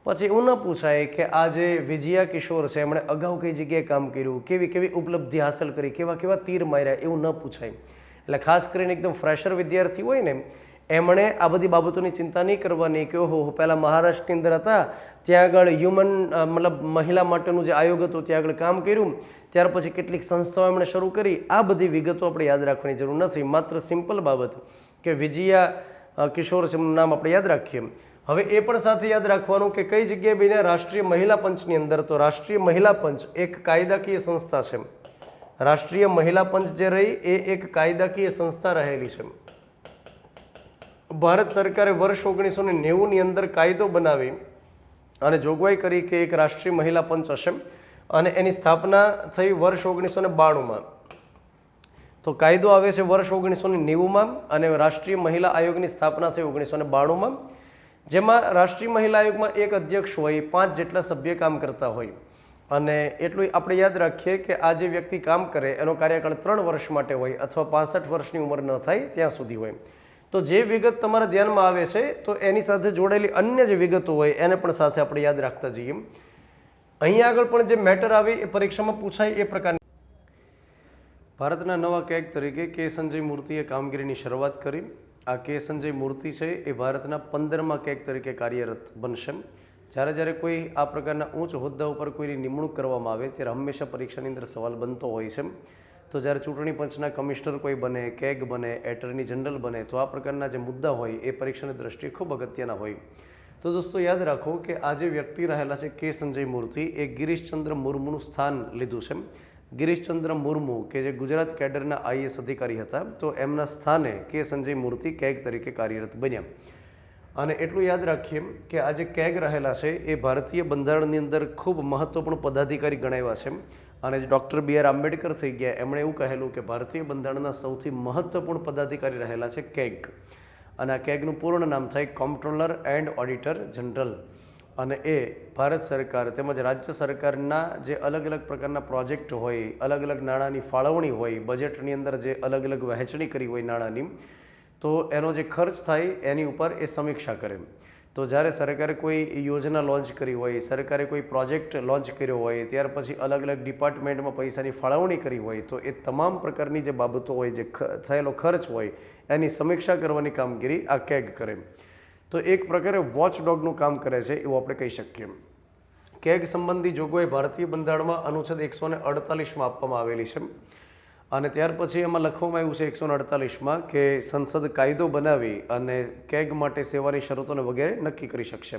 પછી એવું ન પૂછાય કે આ જે વિજયા કિશોર છે એમણે અગાઉ કઈ જગ્યાએ કામ કર્યું, કેવી ઉપલબ્ધિ હાંસલ કરી, કેવા તીર માર્યા, એવું ન પૂછાય. એટલે ખાસ કરીને એકદમ ફ્રેશર વિદ્યાર્થી હોય ને એમણે આ બધી બાબતોની ચિંતા નહીં કરવાની કે ઓહો પહેલાં મહારાષ્ટ્રની અંદર હતા ત્યાં આગળ મહિલા માટેનું જે આયોગ હતું ત્યાં આગળ કામ કર્યું, ત્યાર પછી કેટલીક સંસ્થાઓ એમણે શરૂ કરી. આ બધી વિગતો આપણે યાદ રાખવાની જરૂર નથી. માત્ર સિમ્પલ બાબત કે વિજયા કિશોર છે એમનું નામ આપણે યાદ રાખીએ. હવે એ પણ સાથે યાદ રાખવાનું કે કઈ જગ્યાએ બન્યા રાષ્ટ્રીય મહિલા પંચની અંદર. તો રાષ્ટ્રીય મહિલા પંચ એક કાયદાકીય સંસ્થા છે. રાષ્ટ્રીય મહિલા પંચ જે રહી એ એક કાયદાકીય સંસ્થા રહેલી છે. ભારત સરકારે વર્ષ 1990ની અંદર કાયદો બનાવી અને જોગવાઈ કરી કે એક રાષ્ટ્રીય મહિલા પંચ હશે અને એની સ્થાપના થઈ વર્ષ 1992માં. તો કાયદો આવે છે વર્ષ 1990માં અને રાષ્ટ્રીય મહિલા આયોગની સ્થાપના થઈ 1992માં. જેમાં રાષ્ટ્રીય મહિલા આયોગમાં એક અધ્યક્ષ હોય, 5 જેટલા સભ્ય કામ કરતા હોય. અને એટલું આપણે યાદ રાખીએ કે આ જે વ્યક્તિ કામ કરે એનો કાર્યકાળ 3 વર્ષ માટે હોય અથવા 65 વર્ષની ઉંમર ન થાય ત્યાં સુધી હોય. તો જે વિગત તમારા ધ્યાનમાં આવે છે તો એની સાથે જોડાયેલી અન્ય જે વિગતો હોય એને પણ સાથે આપણે યાદ રાખતા જઈએ. અહીંયા આગળ પણ જે મેટર આવી એ પરીક્ષામાં પૂછાય એ પ્રકારની. ભારતના નવા કેગ તરીકે કે સંજય મૂર્તિએ કામગીરીની શરૂઆત કરી. આ કે સંજય મૂર્તિ છે એ ભારતના 15મા કેગ તરીકે કાર્યરત બનશે. જ્યારે કોઈ આ પ્રકારના ઉચ્ચ હોદ્દા ઉપર કોઈની નિમણૂક કરવામાં આવે ત્યારે હંમેશા પરીક્ષાની અંદર સવાલ બનતો હોય છે. તો જ્યારે ચૂંટણી પંચના કમિશનર કોઈ બને, કેગ બને, એટર્ની જનરલ બને તો આ પ્રકારના જે મુદ્દા હોય એ પરીક્ષાની દ્રષ્ટિએ ખૂબ અગત્યના હોય. તો દોસ્તો યાદ રાખો કે આ જે વ્યક્તિ રહેલા છે કે સંજય મૂર્તિ એ ગિરીશચંદ્ર મુર્મુનું સ્થાન લીધું છે. ગિરીશચંદ્ર મુર્મુ કે જે ગુજરાત કેડરના IAS અધિકારી હતા તો એમના સ્થાને કે સંજય મૂર્તિ કેગ તરીકે કાર્યરત બન્યા. અને એટલું યાદ રાખીએ કે આ જે કેગ રહેલા છે એ ભારતીય બંધારણની અંદર ખૂબ મહત્વપૂર્ણ પદાધિકારી ગણાવ્યા છે. અને જે ડૉક્ટર બી આર આંબેડકર થઈ ગયા એમણે એવું કહેલું કે ભારતીય બંધારણના સૌથી મહત્વપૂર્ણ પદાધિકારી રહેલા છે કેગ. અને આ કેગનું પૂર્ણ નામ થાય કોમ્પ્ટ્રોલર એન્ડ ઓડિટર જનરલ. અને એ ભારત સરકાર તેમજ રાજ્ય સરકારના જે અલગ અલગ પ્રકારના પ્રોજેક્ટ હોય, અલગ અલગ નાણાંની ફાળવણી હોય, બજેટની અંદર જે અલગ અલગ વહેંચણી કરી હોય નાણાંની, તો એનો જે ખર્ચ થાય એની ઉપર એ સમીક્ષા કરે. તો જ્યારે સરકારે કોઈ યોજના લોન્ચ કરી હોય, સરકારે કોઈ પ્રોજેક્ટ લોન્ચ કર્યો હોય, ત્યાર પછી અલગ અલગ ડિપાર્ટમેન્ટમાં પૈસાની ફાળવણી કરી હોય, તો એ તમામ પ્રકારની જે બાબતો હોય, જે થયેલો ખર્ચ હોય, એની સમીક્ષા કરવાની કામગીરી આ કેગ કરે. તો એક પ્રકારે વોચડોગનું કામ કરે છે એવું આપણે કહી શકીએ. કેગ સંબંધી જોગવાઈ ભારતીય બંધારણમાં અનુચ્છેદ 148માં આપવામાં આવેલી છે. અને ત્યાર પછી એમાં લખવામાં આવ્યું છે 148માં કે સંસદ કાયદો બનાવી અને કેગ માટે સેવાની શરતોને વગેરે નક્કી કરી શકશે.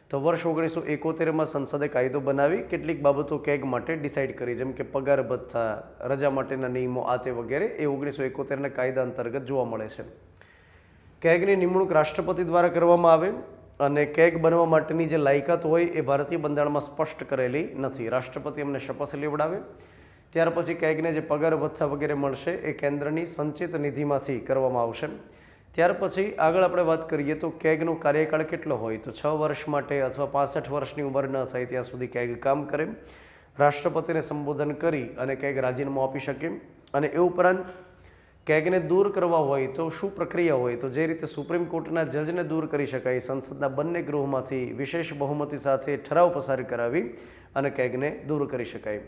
તો વર્ષ 1971માં સંસદે કાયદો બનાવી કેટલીક બાબતો કેગ માટે ડિસાઇડ કરી, જેમ કે પગાર ભથ્થા, રજા માટેના નિયમો, આ તે વગેરે એ 1971ના કાયદા અંતર્ગત જોવા મળે છે. કેગની નિમણૂક રાષ્ટ્રપતિ દ્વારા કરવામાં આવે અને કેગ બનવા માટેની જે લાયકાત હોય એ ભારતીય બંધારણમાં સ્પષ્ટ કરેલી નથી. રાષ્ટ્રપતિ એમને શપથ લેવડાવે. ત્યાર પછી કેગને જે પગાર ભથ્થા વગેરે મળશે એ કેન્દ્રની સંચિત નિધિમાંથી કરવામાં આવશે. ત્યાર પછી આગળ આપણે વાત કરીએ તો કેગનો કાર્યકાળ કેટલો હોય, તો 6 વર્ષ માટે અથવા 65 વર્ષની ઉંમર ન થાય ત્યાં સુધી કેગ કામ કરે. રાષ્ટ્રપતિને સંબોધન કરી અને કેગ રાજીનામું આપી શકે. અને એ ઉપરાંત કેગને દૂર કરવા હોય તો શું પ્રક્રિયા હોય, તો જે રીતે સુપ્રીમ કોર્ટના જજને દૂર કરી શકાય, સંસદના બંને ગૃહમાંથી વિશેષ બહુમતી સાથે ઠરાવ પસાર કરાવી અને કેગને દૂર કરી શકાય.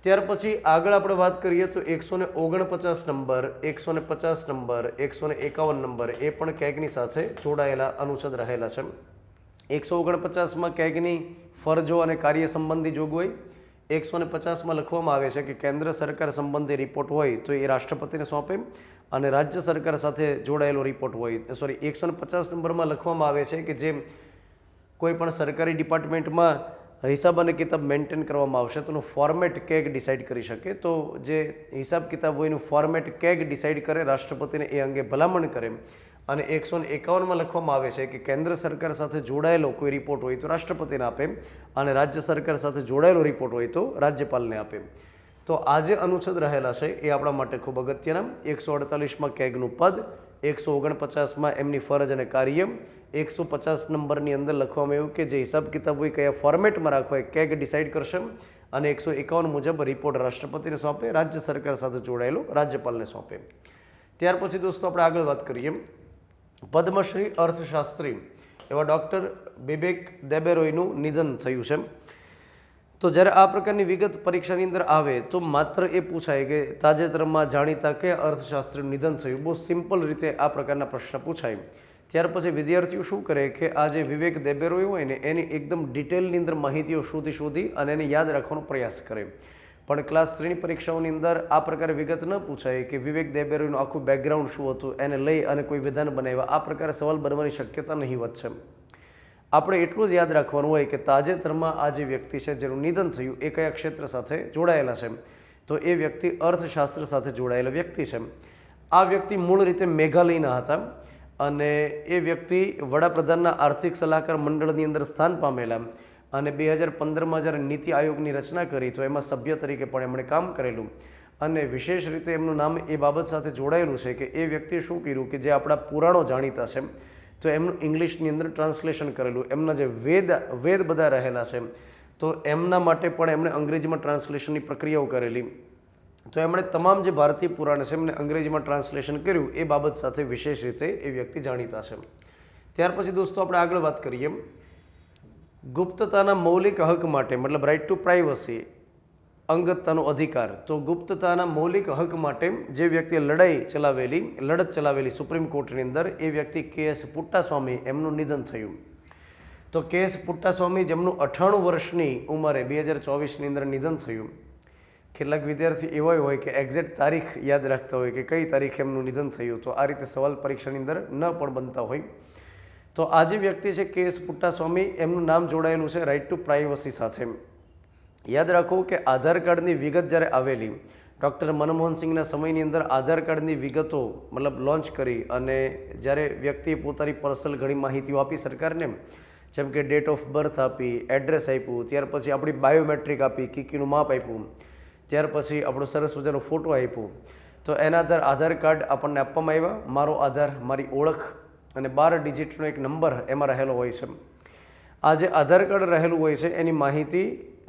ત્યાર પછી આગળ આપણે વાત કરીએ તો 149 નંબર, 150 નંબર, 151 નંબર એ પણ કેગની સાથે જોડાયેલા અનુચ્છેદ રહેલા છે. 149માં કેગની ફરજો અને કાર્ય સંબંધી જોગવાઈ. 150માં લખવામાં આવે છે કે કેન્દ્ર સરકાર સંબંધી રિપોર્ટ હોય તો એ રાષ્ટ્રપતિને સોંપે અને રાજ્ય સરકાર સાથે જોડાયેલો રિપોર્ટ હોય, 150 નંબરમાં લખવામાં આવે છે કે જે કોઈ પણ સરકારી ડિપાર્ટમેન્ટમાં હિસાબ અને કિતાબ મેન્ટેન કરવામાં આવશે તો એનું ફોર્મેટ કેગ ડિસાઇડ કરી શકે. તો જે હિસાબ કિતાબ હોય એનું ફોર્મેટ કેગ ડિસાઇડ કરે, રાષ્ટ્રપતિને એ અંગે ભલામણ કરે. અને 151માં લખવામાં આવે છે કે કેન્દ્ર સરકાર સાથે જોડાયેલો કોઈ રિપોર્ટ હોય તો રાષ્ટ્રપતિને આપે અને રાજ્ય સરકાર સાથે જોડાયેલો રિપોર્ટ હોય તો રાજ્યપાલને આપે. તો આ જે અનુચ્છેદ રહેલા છે એ આપણા માટે ખૂબ અગત્યના. 148માં કેગનું પદ, 149માં એમની ફરજ અને કાર્ય, 150 નંબરની અંદર લખવામાં આવ્યું કે જે હિસાબ કિતાબ હોય કયા ફોર્મેટમાં રાખવા એ કેગ ડિસાઇડ કરશે અને 151 મુજબ રિપોર્ટ રાષ્ટ્રપતિને સોંપે, રાજ્ય સરકાર સાથે જોડાયેલો રાજ્યપાલને સોંપે. ત્યાર પછી દોસ્તો આપણે આગળ વાત કરીએ. પદ્મશ્રી અર્થશાસ્ત્રી એવા ડૉક્ટર બિબેક દેબરોયનું નિધન થયું છે. તો જ્યારે આ પ્રકારની વિગત પરીક્ષાની અંદર આવે તો માત્ર એ પૂછાય કે તાજેતરમાં જાણીતા કયા અર્થશાસ્ત્રીનું નિધન થયું. બહુ સિમ્પલ રીતે આ પ્રકારના પ્રશ્ન પૂછાય. ત્યાર પછી વિદ્યાર્થીઓ શું કરે કે આ જે વિવેક દેબરોય હોય ને એની એકદમ ડિટેલની અંદર માહિતીઓ શોધી અને એને યાદ રાખવાનો પ્રયાસ કરે. પણ ક્લાસ 3ની પરીક્ષાઓની અંદર આ પ્રકારે વિગત ન પૂછાય કે વિવેક દેબરોયનું આખું બેકગ્રાઉન્ડ શું હતું, એને લઈ અને કોઈ વિધાન બનાવ્યા, આ પ્રકારે સવાલ બનવાની શક્યતા નહીવત છે. આપણે એટલું જ યાદ રાખવાનું હોય કે તાજેતરમાં આ જે વ્યક્તિ છે જેનું નિધન થયું એ કયા ક્ષેત્ર સાથે જોડાયેલા છે, તો એ વ્યક્તિ અર્થશાસ્ત્ર સાથે જોડાયેલા વ્યક્તિ છે. આ વ્યક્તિ મૂળ રીતે મેઘાલયના હતા અને એ વ્યક્તિ વડાપ્રધાનના આર્થિક સલાહકાર મંડળની અંદર સ્થાન પામેલા અને 2015માં જ્યારે નીતિ આયોગની રચના કરી તો એમાં સભ્ય તરીકે પણ એમણે કામ કરેલું. અને વિશેષ રીતે એમનું નામ એ બાબત સાથે જોડાયેલું છે કે એ વ્યક્તિએ શું કર્યું કે જે આપણા પુરાણો જાણીતા છે તો એમનું ઇંગ્લિશની અંદર ટ્રાન્સલેશન કરેલું. એમના જે વેદ બધા રહેલા છે તો એમના માટે પણ એમણે અંગ્રેજીમાં ટ્રાન્સલેશનની પ્રક્રિયાઓ કરેલી. તો એમણે તમામ જે ભારતીય પુરાણ છે એમને અંગ્રેજીમાં ટ્રાન્સલેશન કર્યું. એ બાબત સાથે વિશેષ રીતે એ વ્યક્તિ જાણીતા છે. ત્યાર પછી દોસ્તો આપણે આગળ વાત કરીએ. ગુપ્તતાના મૌલિક હક માટે મતલબ રાઇટ ટુ પ્રાઇવસી, અંગતતાનો અધિકાર. તો ગુપ્તતાના મૌલિક હક માટે જે વ્યક્તિએ લડત ચલાવેલી સુપ્રીમ કોર્ટની અંદર એ વ્યક્તિ KS પુટ્ટાસ્વામી એમનું નિધન થયું. તો KS પુટ્ટાસ્વામી જેમનું 98 વર્ષની ઉંમરે 2024ની અંદર નિધન થયું. કેટલાક વિદ્યાર્થી એવા હોય કે એક્ઝેક્ટ તારીખ યાદ રાખતા હોય કે કઈ તારીખે એમનું નિધન થયું, તો આ રીતે સવાલ પરીક્ષાની અંદર ન પણ બનતા હોય. તો આ જે વ્યક્તિ છે KS પુટ્ટાસ્વામી એમનું નામ જોડાયેલું છે રાઇટ ટુ પ્રાઇવસી સાથે. યાદ રાખો કે આધાર કાર્ડની વિગત જ્યારે આવેલી ડૉક્ટર મનમોહન સિંહના સમયની અંદર આધાર કાર્ડની વિગતો મતલબ લોન્ચ કરી અને જ્યારે વ્યક્તિએ પોતાની પર્સનલ ઘણી માહિતીઓ આપી સરકારને, જેમ કે ડેટ ઓફ બર્થ આપી, એડ્રેસ આપ્યું, ત્યાર પછી આપણી બાયોમેટ્રિક આપી, કીકીનું માપ આપ્યું, ત્યાર પછી આપણો સરસ મજાનો ફોટો આપ્યો, તો એના આધાર કાર્ડ આપણને આપવામાં આવ્યા. મારો આધાર, મારી ઓળખ અને 12 ડિજિટનો એક નંબર એમાં રહેલો હોય છે. આ જે આધાર કાર્ડ રહેલું હોય છે એની માહિતી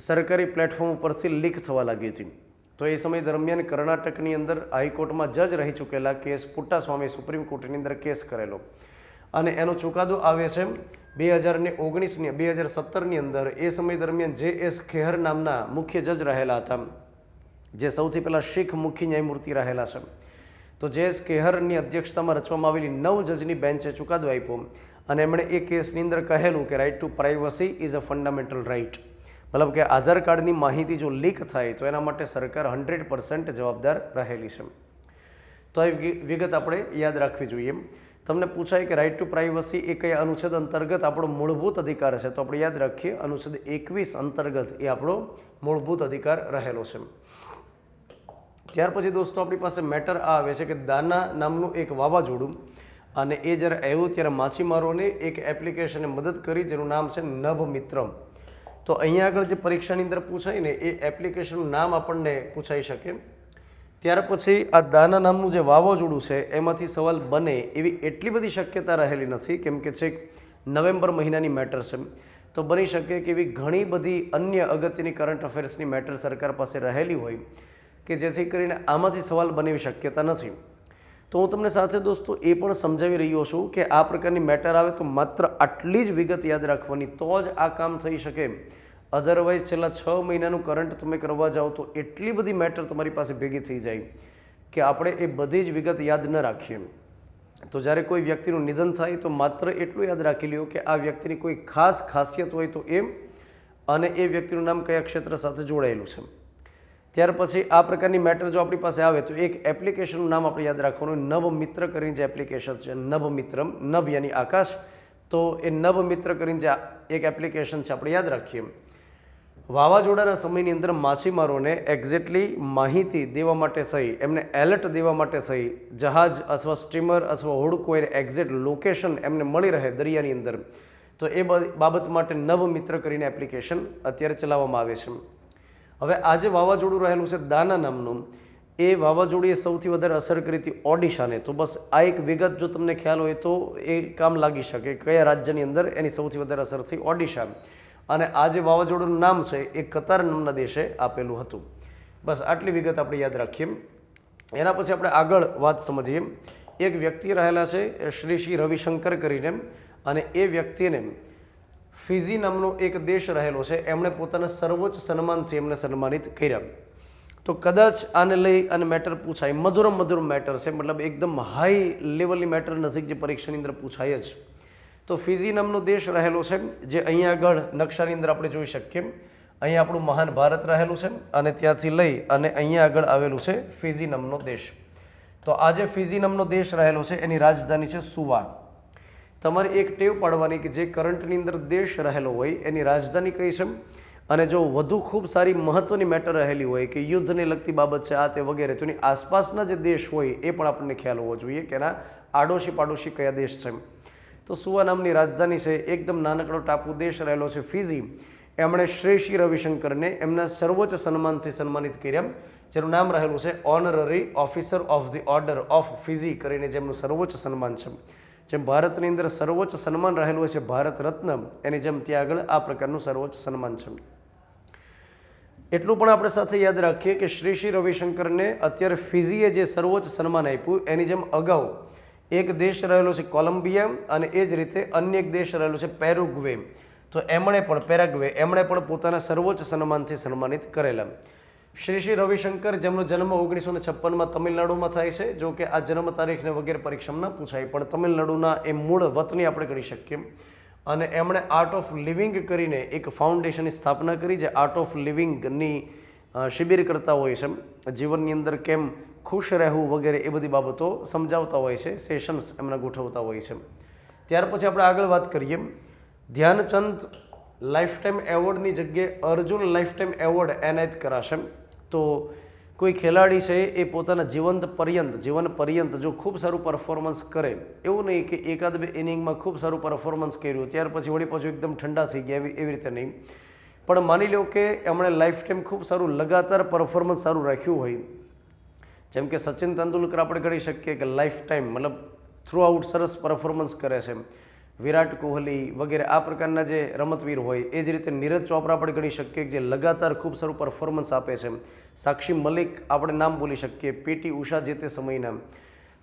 સરકારી પ્લેટફોર્મ ઉપરથી લીક થવા લાગી હતી. તો એ સમય દરમિયાન કર્ણાટકની અંદર હાઈકોર્ટમાં જજ રહી ચૂકેલા કેસ પુટ્ટાસ્વામી સુપ્રીમ કોર્ટની અંદર કેસ કરેલો અને એનો ચુકાદો આવે છે 2017ની અંદર. એ સમય દરમિયાન J.S. ખેહર નામના મુખ્ય જજ રહેલા હતા, જે સૌથી પહેલાં શીખ મુખ્ય ન્યાયમૂર્તિ રહેલા છે. તો J.S. ખેહરની અધ્યક્ષતામાં રચવામાં આવેલી 9 જજની બેન્ચે ચુકાદો આપ્યો અને એમણે એ કેસની અંદર કહેલું કે right to privacy is a fundamental right. મતલબ કે આધાર કાર્ડની માહિતી જો લીક થાય તો એના માટે સરકાર 100% જવાબદાર રહેલી છે. તો આ વિગત આપણે યાદ રાખવી જોઈએ. તમને પૂછાય કે રાઇટ ટુ પ્રાઇવસી એ કયા અનુચ્છેદ અંતર્ગત આપણો મૂળભૂત અધિકાર છે, તો આપણે યાદ રાખીએ અનુચ્છેદ 21 અંતર્ગત એ આપણો મૂળભૂત અધિકાર રહેલો છે. ત્યાર પછી દોસ્તો આપણી પાસે મેટર આ આવે છે કે દાના નામનું એક વાવાઝોડું, અને એ જ્યારે આવ્યું ત્યારે માછીમારોને એક એપ્લિકેશને મદદ કરી જેનું નામ છે નભ મિત્રમ. તો અહીંયા આગળ જે પરીક્ષાની અંદર પૂછાય ને એ એપ્લિકેશનનું નામ આપણને પૂછાઈ શકે. ત્યાર પછી આ દાના નામનું જે વાવાઝોડું છે એમાંથી સવાલ બને એવી એટલી બધી શક્યતા રહેલી નથી, કેમ કે છેક નવેમ્બર મહિનાની મેટર છે. તો બની શકે કે એવી ઘણી બધી અન્ય અગત્યની કરંટ અફેર્સની મેટર સરકાર પાસે રહેલી હોય કે જેથી કરીને આમાંથી સવાલ બને એવી શક્યતા નથી. તો હું તમને સાથે દોસ્તો એ પણ સમજાવી રહ્યો છું કે આ પ્રકારની મેટર આવે તો માત્ર આટલી જ વિગત યાદ રાખવાની, તો જ આ કામ થઈ શકે. અધરવાઇઝ છેલ્લા 6 મહિનાનું કરંટ તમે કરવા જાઓ તો એટલી બધી મેટર તમારી પાસે ભેગી થઈ જાય કે આપણે એ બધી જ વિગત યાદ ન રાખીએ. તો જ્યારે કોઈ વ્યક્તિનું નિધન થાય તો માત્ર એટલું યાદ રાખી લ્યો કે આ વ્યક્તિની કોઈ ખાસ ખાસિયત હોય તો એમ, અને એ વ્યક્તિનું નામ કયા ક્ષેત્ર સાથે જોડાયેલું છે. ત્યાર પછી આ પ્રકારની મેટર જો આપણી પાસે આવે તો એક એપ્લિકેશનનું નામ આપણે યાદ રાખવાનું, નભ મિત્ર કરીને જે એપ્લિકેશન છે, નભ મિત્રમ, નભ યાની આકાશ, તો એ નભ મિત્ર કરીને જે એક એપ્લિકેશન છે આપણે યાદ રાખીએ. વાવાઝોડાના સમયની અંદર માછીમારોને એક્ઝેક્ટલી માહિતી દેવા માટે થઈ, એમને એલર્ટ દેવા માટે થઈ, જહાજ અથવા સ્ટીમર અથવા હોડકો એને એક્ઝેક્ટ લોકેશન એમને મળી રહે દરિયાની અંદર, તો એ બાબત માટે નભ મિત્ર કરીને એપ્લિકેશન અત્યારે ચલાવવામાં આવે છે. હવે આ જે વાવાઝોડું રહેલું છે દાના નામનું, એ વાવાઝોડીએ સૌથી વધારે અસર કરી હતી ઓડિશાને. તો બસ આ એક વિગત જો તમને ખ્યાલ હોય તો એ કામ લાગી શકે કયા રાજ્યની અંદર એની સૌથી વધારે અસર થઈ, ઓડિશા. અને આ જે વાવાઝોડુંનું નામ છે એ કતાર નામના દેશે આપેલું હતું. બસ આટલી વિગત આપણે યાદ રાખીએ. એના પછી આપણે આગળ વાત સમજીએ. એક વ્યક્તિ રહેલા છે શ્રી રવિશંકર કરીને, અને એ વ્યક્તિને ફિઝી નામનો એક દેશ રહેલો છે, એમણે પોતાના સર્વોચ્ચ સન્માનથી એમને સન્માનિત કર્યા. તો કદાચ આને લઈ અને મેટર પૂછાય, મધુરમ મેટર છે, મતલબ એકદમ હાઈ લેવલની મેટર નજીક જે પરીક્ષાની અંદર પૂછાય જ. તો ફિઝી નામનો દેશ રહેલો છે, જે અહીંયા આગળ નકશાની અંદર આપણે જોઈ શકીએ. અહીંયા આપણું મહાન ભારત રહેલું છે અને ત્યાંથી લઈ અને અહીંયા આગળ આવેલું છે ફિઝી નામનો દેશ. તો આ જે ફિઝી નામનો દેશ રહેલો છે એની રાજધાની છે સુવા. તમારે એક ટેવ પાડવાની કે જે કરંટની અંદર દેશ રહેલો હોય એની રાજધાની કઈ છે, અને જો વધુ ખૂબ સારી મહત્વની મેટર રહેલી હોય કે યુદ્ધને લગતી બાબત છે આ તે વગેરે, તો એની આસપાસના જે દેશ હોય એ પણ આપણને ખ્યાલ હોવો જોઈએ કે એના આડોશી પાડોશી કયા દેશ છે. તો સુવા નામની રાજધાની છે, એકદમ નાનકડો ટાપુ દેશ રહેલો છે ફિઝી. એમણે શ્રી રવિશંકરને એમના સર્વોચ્ચ સન્માનથી સન્માનિત કર્યા, જેનું નામ રહેલું છે honorary officer of the order of Fiji કરીને, જેમનું સર્વોચ્ચ સન્માન છે. જેમ ભારતની અંદર સર્વોચ્ચ સન્માન રહેલું હોય છે ભારત રત્ન, એની જેમ ત્યાં આગળ આ પ્રકારનું સર્વોચ્ચ સન્માન છે. એટલું પણ આપણે સાથે યાદ રાખીએ કે શ્રી રવિશંકરને અત્યારે ફિઝીએ જે સર્વોચ્ચ સન્માન આપ્યું એની જેમ અગાઉ એક દેશ રહેલો છે કોલંબિયા, અને એ જ રીતે અન્ય એક દેશ રહેલો છે પેરુગ્વે. તો એમણે પણ પોતાના સર્વોચ્ચ સન્માનથી સન્માનિત કરેલા. શ્રી રવિશંકર, જેમનો જન્મ 1956માં તમિલનાડુમાં થાય છે. જો કે આ જન્મ તારીખને વગેરે પરીક્ષામાં ના પૂછાય, પણ તમિલનાડુના એ મૂળ વતની આપણે ગણી શકીએ. અને એમણે આર્ટ ઓફ લિવિંગ કરીને એક ફાઉન્ડેશનની સ્થાપના કરી, જે આર્ટ ઓફ લિવિંગની શિબિર કરતા હોય છે, જીવનની અંદર કેમ ખુશ રહેવું વગેરે એ બધી બાબતો સમજાવતા હોય છે, સેશન્સ એમના ગોઠવતા હોય છે. ત્યાર પછી આપણે આગળ વાત કરીએ. ધ્યાનચંદ લાઈફ ટાઈમ એવોર્ડની જગ્યાએ અર્જુન લાઈફ ટાઈમ એવોર્ડ એનાયત કરાશે. તો કોઈ ખેલાડી છે એ પોતાના જીવન પર્યંત જો ખૂબ સારું પરફોર્મન્સ કરે, એવું નહીં કે એકાદ બે ઇનિંગમાં ખૂબ સારું પરફોર્મન્સ કર્યું ત્યાર પછી વળી પાછું એકદમ ઠંડા થઈ ગયા એવી રીતે નહીં, પણ માની લો કે એમણે લાઈફ ટાઈમ ખૂબ સારું લગાતાર પરફોર્મન્સ સારું રાખ્યું હોય, જેમ કે સચિન તેંડુલકર આપણે ગણી શકીએ કે લાઈફ ટાઈમ મતલબ થ્રુ આઉટ સરસ પરફોર્મન્સ કરે છે, વિરાટ કોહલી વગેરે આ પ્રકારના જે રમતવીર હોય, એ જ રીતે નીરજ ચોપરા આપણે ગણી શકીએ કે જે લગાતાર ખૂબ સારું પરફોર્મન્સ આપે છે, સાક્ષી મલિક આપણે નામ બોલી શકીએ, પીટી ઉષા જે તે સમયના,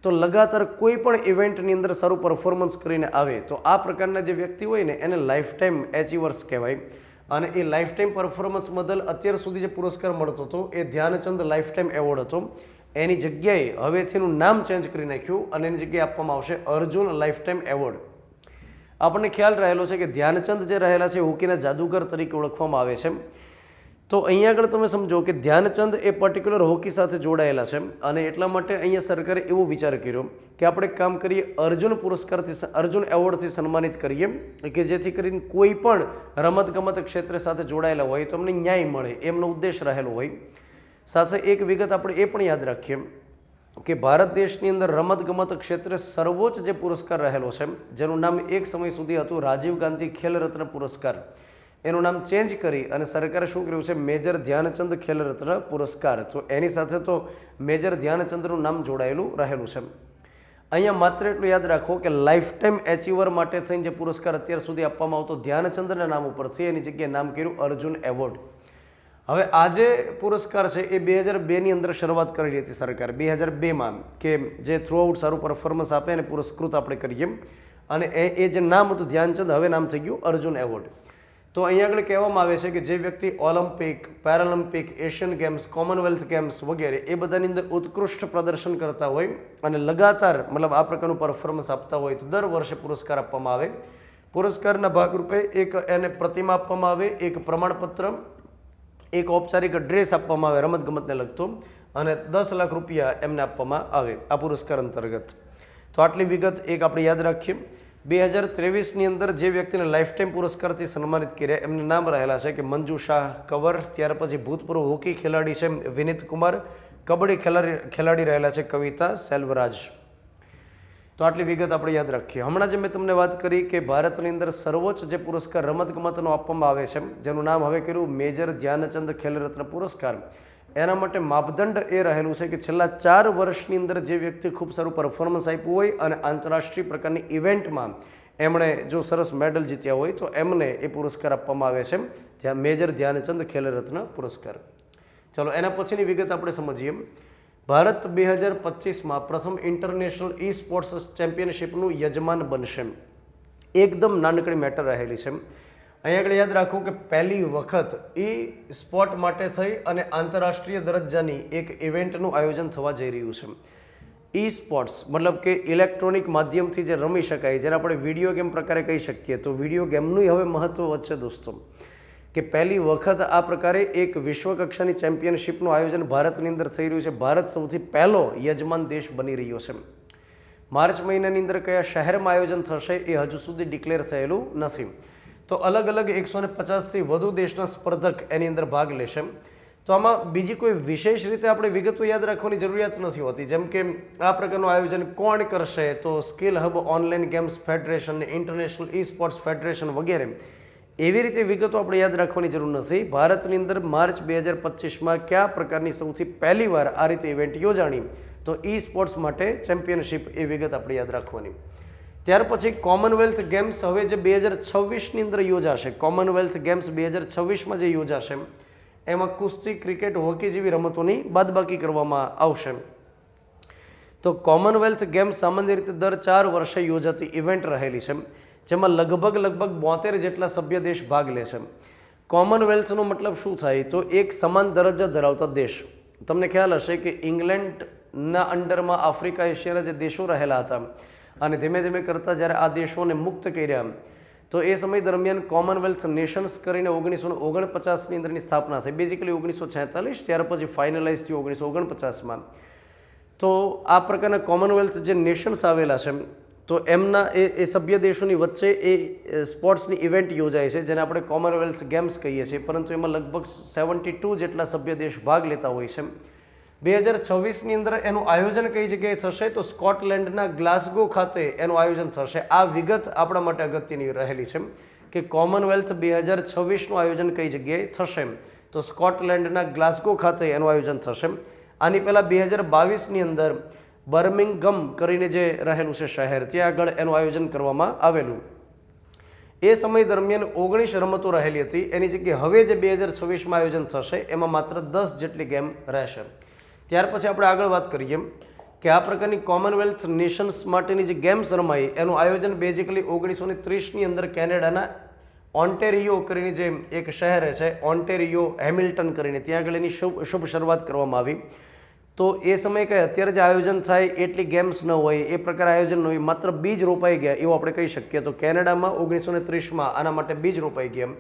તો લગાતાર કોઈ પણ ઇવેન્ટની અંદર સારું પરફોર્મન્સ કરીને આવે તો આ પ્રકારના જે વ્યક્તિ હોય ને એને લાઈફ ટાઈમ એચિવર્સ કહેવાય. અને એ લાઈફ ટાઈમ પરફોર્મન્સ બદલ અત્યાર સુધી જે પુરસ્કાર મળતો હતો એ ધ્યાનચંદ લાઈફ ટાઈમ એવોર્ડ હતો. એની જગ્યાએ હવેથી એનું નામ ચેન્જ કરી નાખ્યું અને એની જગ્યાએ આપવામાં આવશે અર્જુન લાઈફ ટાઈમ એવોર્ડ. આપણને ખ્યાલ રહેલો છે કે ધ્યાનચંદ જે રહેલા છે હોકીના જાદુગર તરીકે ઓળખવામાં આવે છે. તો અહીંયા આગળ તમે સમજો કે ધ્યાનચંદ એ પર્ટિક્યુલર હોકી સાથે જોડાયેલા છે અને એટલા માટે અહીંયા સરકારે એવો વિચાર કર્યો કે આપણે એક કામ કરીએ, અર્જુન એવોર્ડથી સન્માનિત કરીએ કે જેથી કરીને કોઈ પણ રમતગમત ક્ષેત્ર સાથે જોડાયેલા હોય તો અમને ન્યાય મળે, એમનો ઉદ્દેશ રહેલો હોય. સાથે એક વિગત આપણે એ પણ યાદ રાખીએ કે ભારત દેશની અંદર રમતગમત ક્ષેત્રે સર્વોચ્ચ જે પુરસ્કાર રહેલો છે, જેનું નામ એક સમય સુધી હતું રાજીવ ગાંધી ખેલ રત્ન પુરસ્કાર, એનું નામ ચેન્જ કરી અને સરકારે શું કર્યું છે મેજર ધ્યાનચંદ ખેલ રત્ન પુરસ્કાર. તો એની સાથે તો મેજર ધ્યાનચંદનું નામ જોડાયેલું રહેલું છે. અહીંયા માત્ર એટલું યાદ રાખો કે લાઈફ ટાઈમ એચિવર માટે થઈને જે પુરસ્કાર અત્યાર સુધી આપવામાં આવતો ધ્યાનચંદના નામ ઉપર છે, એની જગ્યાએ નામ કર્યું અર્જુન એવોર્ડ. હવે આ જે પુરસ્કાર છે એ 2002ની અંદર શરૂઆત કરેલી હતી સરકારે, 2002માં, કે જે થ્રુ આઉટ સારું પરફોર્મન્સ આપે અને પુરસ્કૃત આપણે કરીએ, અને એ જે નામ હતું ધ્યાનચંદ હવે નામ થઈ ગયું અર્જુન એવોર્ડ. તો અહીંયા આગળ કહેવામાં આવે છે કે જે વ્યક્તિ Olympic, Paralympic, Asian games, Commonwealth games વગેરે એ બધાની અંદર ઉત્કૃષ્ટ પ્રદર્શન કરતા હોય અને લગાતાર મતલબ આ પ્રકારનું પરફોર્મન્સ આપતા હોય તો દર વર્ષે પુરસ્કાર આપવામાં આવે. પુરસ્કારના ભાગરૂપે એક એને પ્રતિમા આપવામાં આવે, એક પ્રમાણપત્ર, એક ઔપચારિક ડ્રેસ આપવામાં આવે રમતગમતને લગતો, અને 10 લાખ રૂપિયા એમને આપવામાં આવે આ પુરસ્કાર અંતર્ગત. તો આટલી વિગત એક આપણે યાદ રાખીએ. 2023ની અંદર જે વ્યક્તિને લાઈફ ટાઈમ પુરસ્કારથી સન્માનિત કર્યા એમના નામ રહેલા છે કે મંજુ શાહ કવર, ત્યાર પછી ભૂતપૂર્વ હોકી ખેલાડી છે વિનીત કુમાર, કબડ્ડી ખેલાડી રહેલા છે કવિતા સેલ્વરાજ. તો આટલી વિગત આપણે યાદ રાખીએ. હમણાં જે મેં તમને વાત કરી કે ભારતની અંદર સર્વોચ્ચ જે પુરસ્કાર રમતગમતનો આપવામાં આવે છે, જેનું નામ હવે કર્યું મેજર ધ્યાનચંદ ખેલ રત્ન પુરસ્કાર, એના માટે માપદંડ એ રહેલું છે કે છેલ્લા 4 વર્ષની અંદર જે વ્યક્તિ ખૂબ સારું પરફોર્મન્સ આપ્યું હોય અને આંતરરાષ્ટ્રીય પ્રકારની ઇવેન્ટમાં એમણે જો સરસ મેડલ જીત્યા હોય તો એમને એ પુરસ્કાર આપવામાં આવે છે, ત્યાં મેજર ધ્યાનચંદ ખેલ રત્ન પુરસ્કાર. ચલો એના પછીની વિગત આપણે સમજીએ. ભારત 2025માં પ્રથમ ઇન્ટરનેશનલ ઈ સ્પોર્ટ્સ ચેમ્પિયનશિપનું યજમાન બનશે. એકદમ નાનકડી મેટર રહેલી છે. અહીંયા આગળ યાદ રાખો કે પહેલી વખત ઈ સ્પોર્ટ માટે થઈ અને આંતરરાષ્ટ્રીય દરજ્જાની એક ઇવેન્ટનું આયોજન થવા જઈ રહ્યું છે. ઈ સ્પોર્ટ્સ મતલબ કે ઇલેક્ટ્રોનિક માધ્યમથી જે રમી શકાય, જેને આપણે વિડીયો ગેમ પ્રકારે કહી શકીએ, તો વિડીયો ગેમનું હવે મહત્વ વધશે દોસ્તો, કે પહેલી વખત આ પ્રકારે એક વિશ્વકક્ષાની ચેમ્પિયનશિપનું આયોજન ભારતની અંદર થઈ રહ્યું છે. ભારત સૌથી પહેલો યજમાન દેશ બની રહ્યો છે. માર્ચ મહિનાની અંદર કયા શહેરમાં આયોજન થશે એ હજુ સુધી ડિક્લેર થયેલું નથી. તો અલગ અલગ 150થી વધુ દેશના સ્પર્ધક એની અંદર ભાગ લેશે. તો આમાં બીજી કોઈ વિશેષ રીતે આપણે વિગતો યાદ રાખવાની જરૂરિયાત નથી હોતી, જેમ કે આ પ્રકારનું આયોજન કોણ કરશે, તો skill hub, online games federation, international esports federation વગેરે. એવી રીતે વિગતો આપણે યાદ રાખવાની જરૂર નથી. ભારતની અંદર માર્ચ 2025માં કયા પ્રકારની સૌથી પહેલી વાર આ રીતે ઇવેન્ટ યોજાણી, તો ઈ સ્પોર્ટ્સ માટે ચેમ્પિયનશિપ, એ વિગત આપણે યાદ રાખવાની. ત્યાર પછી કોમનવેલ્થ ગેમ્સ હવે જે 2026ની અંદર યોજાશે, કોમનવેલ્થ ગેમ્સ 2026માં જે યોજાશે એમાં કુસ્તી, ક્રિકેટ, હોકી જેવી રમતોની બાદબાકી કરવામાં આવશે. તો કોમનવેલ્થ ગેમ્સ સામાન્ય રીતે દર 4 વર્ષે યોજાતી ઇવેન્ટ રહેલી છે, જેમાં લગભગ 72 જેટલા સભ્ય દેશ ભાગ લે છે. કોમનવેલ્થનો મતલબ શું થાય, તો એક સમાન દરજ્જા ધરાવતા દેશ. તમને ખ્યાલ હશે કે ઇંગ્લેન્ડના અંડરમાં આફ્રિકા, એશિયાના જે દેશો રહેલા હતા અને ધીમે ધીમે કરતાં જ્યારે આ દેશોને મુક્ત કર્યા, તો એ સમય દરમિયાન કોમનવેલ્થ નેશન્સ કરીને 1949ની અંદરની સ્થાપના થઈ. બેઝિકલી 1946, ત્યાર પછી ફાઇનલાઇઝ થયું 1949માં. તો આ પ્રકારના કોમનવેલ્થ જે નેશન્સ આવેલા છે, તો એમના એ સભ્ય દેશોની વચ્ચે એ સ્પોર્ટ્સની ઇવેન્ટ યોજાય છે, જેને આપણે કોમનવેલ્થ ગેમ્સ કહીએ છીએ. પરંતુ એમાં લગભગ 72 જેટલા સભ્ય દેશ ભાગ લેતા હોય છે. 2026ની અંદર એનું આયોજન કઈ જગ્યાએ થશે? તો સ્કોટલેન્ડના ગ્લાસગો ખાતે એનું આયોજન થશે. આ વિગત આપણા માટે અગત્યની રહેલી છે કે કોમનવેલ્થ 2026નું આયોજન કઈ જગ્યાએ થશે? તો સ્કોટલેન્ડના ગ્લાસગો ખાતે એનું આયોજન થશે. આની પહેલાં 2022ની અંદર બર્મિંગહમ કરીને જે રહેલું છે શહેર, ત્યાં આગળ એનું આયોજન કરવામાં આવેલું. એ સમય દરમિયાન 19 રમતો રહેલી હતી. એની જગ્યાએ હવે જે 2026માં આયોજન થશે એમાં માત્ર 10 જેટલી ગેમ રહેશે. ત્યાર પછી આપણે આગળ વાત કરીએ કે આ પ્રકારની કોમનવેલ્થ નેશન્સ માટેની જે ગેમ્સ રમાઈ એનું આયોજન બેઝિકલી 1930ની અંદર કેનેડાના ઓન્ટેરિયો કરીને જે એક શહેર છે, ઓન્ટેરિયો હેમિલ્ટન કરીને, ત્યાં આગળ એની શુભ શરૂઆત કરવામાં આવી. તો એ સમયે કંઈ અત્યારે જે આયોજન થાય એટલી ગેમ્સ ન હોય, એ પ્રકારે આયોજન ન હોય, માત્ર બીજ રોપાઈ ગયા એવું આપણે કહી શકીએ. તો કેનેડામાં 1930માં આના માટે બીજ રોપાઈ ગયા.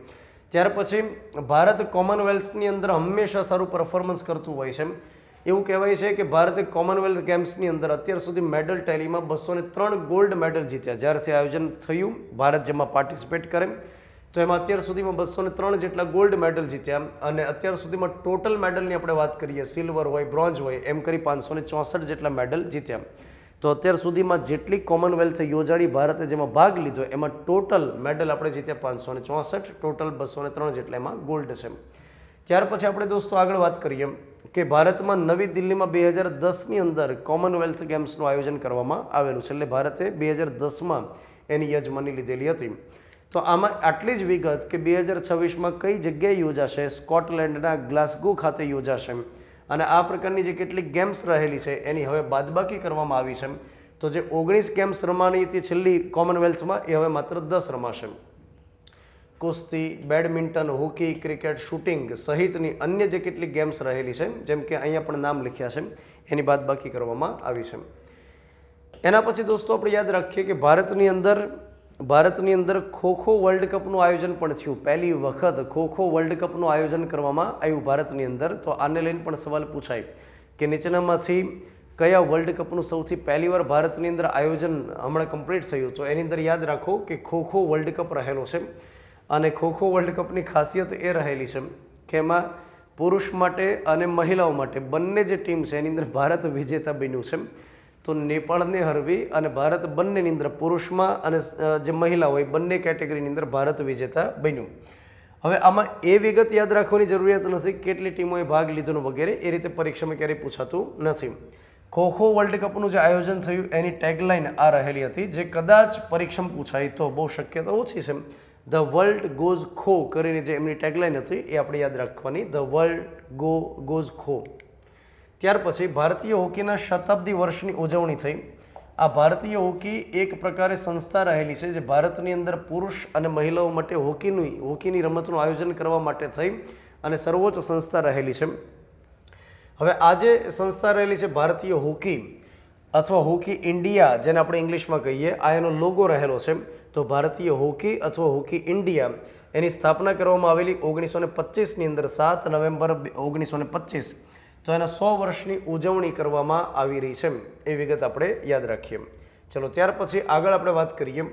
ત્યાર પછી ભારત કોમનવેલ્થની અંદર હંમેશા સારું પરફોર્મન્સ કરતું હોય છે. એવું કહેવાય છે કે ભારતે કોમનવેલ્થ ગેમ્સની અંદર અત્યાર સુધી મેડલ ટેલીમાં 203 ગોલ્ડ મેડલ જીત્યા. જ્યારથી આયોજન થયું, ભારત જેમાં પાર્ટિસિપેટ કરે, તો એમાં અત્યાર સુધીમાં 203 જેટલા ગોલ્ડ મેડલ જીત્યા. અને અત્યાર સુધીમાં ટોટલ મેડલની આપણે વાત કરીએ, સિલ્વર હોય, બ્રોન્ઝ હોય, એમ કરી 564 જેટલા મેડલ જીત્યા. તો અત્યાર સુધીમાં જેટલી કોમનવેલ્થ યોજાડી ભારતે જેમાં ભાગ લીધો એમાં ટોટલ મેડલ આપણે જીત્યા 564, ટોટલ 203 જેટલા એમાં ગોલ્ડ છે. ત્યાર પછી આપણે દોસ્તો આગળ વાત કરીએ કે ભારતમાં નવી દિલ્હીમાં 2010ની અંદર કોમનવેલ્થ ગેમ્સનું આયોજન કરવામાં આવેલું છે. એટલે ભારતે 2010માં એની યજમાની લીધેલી હતી. તો આમાં આટલી જ વિગત કે 2026માં કઈ જગ્યાએ યોજાશે? સ્કોટલેન્ડના ગ્લાસગો ખાતે યોજાશે. અને આ પ્રકારની જે કેટલીક ગેમ્સ રહેલી છે એની હવે બાદબાકી કરવામાં આવી છે. તો જે 19 ગેમ્સ રમાણી હતી છેલ્લી કોમનવેલ્થમાં, એ હવે માત્ર 10 રમાશે. કુસ્તી, બેડમિન્ટન, હોકી, ક્રિકેટ, શૂટિંગ સહિતની અન્ય જે કેટલીક ગેમ્સ રહેલી છે, જેમ કે અહીંયા પણ નામ લખ્યા છે, એની બાદબાકી કરવામાં આવી છે. એના પછી દોસ્તો આપણે યાદ રાખીએ કે ભારતની અંદર ખોખો વર્લ્ડ કપનું આયોજન પણ થયું. પહેલી વખત ખોખો વર્લ્ડ કપનું આયોજન કરવામાં આવ્યું ભારતની અંદર. તો આને લઈને પણ સવાલ પૂછાય કે નીચેનામાંથી કયા વર્લ્ડ કપનું સૌથી પહેલીવાર ભારતની અંદર આયોજન હમણાં કમ્પ્લીટ થયું? તો એની અંદર યાદ રાખો કે ખોખો વર્લ્ડ કપ રહેલો છે. અને ખોખો વર્લ્ડ કપની ખાસિયત એ રહેલી છે કે એમાં પુરુષ માટે અને મહિલાઓ માટે બંને જે ટીમ છે એની અંદર ભારત વિજેતા બન્યું છે. તો નેપાળને હરવી અને ભારત બંનેની અંદર પુરુષમાં અને જે મહિલા હોય બંને કેટેગરીની અંદર ભારત વિજેતા બન્યું. હવે આમાં એ વિગત યાદ રાખવાની જરૂરિયાત નથી કેટલી ટીમોએ ભાગ લીધો વગેરે, એ રીતે પરીક્ષામાં ક્યારેય પૂછાતું નથી. ખોખો વર્લ્ડ કપનું જે આયોજન થયું એની ટેગલાઇન આ રહેલી હતી, જે કદાચ પરીક્ષામાં પૂછાય તો બહુ શક્યતા ઓછી છે. ધ વર્લ્ડ ગોઝ ખો કરીને જે એમની ટેગલાઇન હતી એ આપણે યાદ રાખવાની, ધ વર્લ્ડ ગોઝ ખો. ત્યાર પછી ભારતીય હોકીના શતાબ્દી વર્ષની ઉજવણી થઈ. આ ભારતીય હોકી એક પ્રકારે સંસ્થા રહેલી છે જે ભારતની અંદર પુરુષ અને મહિલાઓ માટે હોકીની રમતનું આયોજન કરવા માટે થઈ અને સર્વોચ્ચ સંસ્થા રહેલી છે. હવે આ જે સંસ્થા રહેલી છે ભારતીય હોકી અથવા હોકી ઇન્ડિયા, જેને આપણે ઇંગ્લિશમાં કહીએ, આ એનો લોગો રહેલો છે. તો ભારતીય હોકી અથવા હોકી ઇન્ડિયા એની સ્થાપના કરવામાં આવેલી 1925ની અંદર 7 નવેમ્બર 1925. તો એના 100 વર્ષની ઉજવણી કરવામાં આવી રહી છે, એ વિગત આપણે યાદ રાખીએ. ચલો ત્યાર પછી આગળ આપણે વાત કરીએ.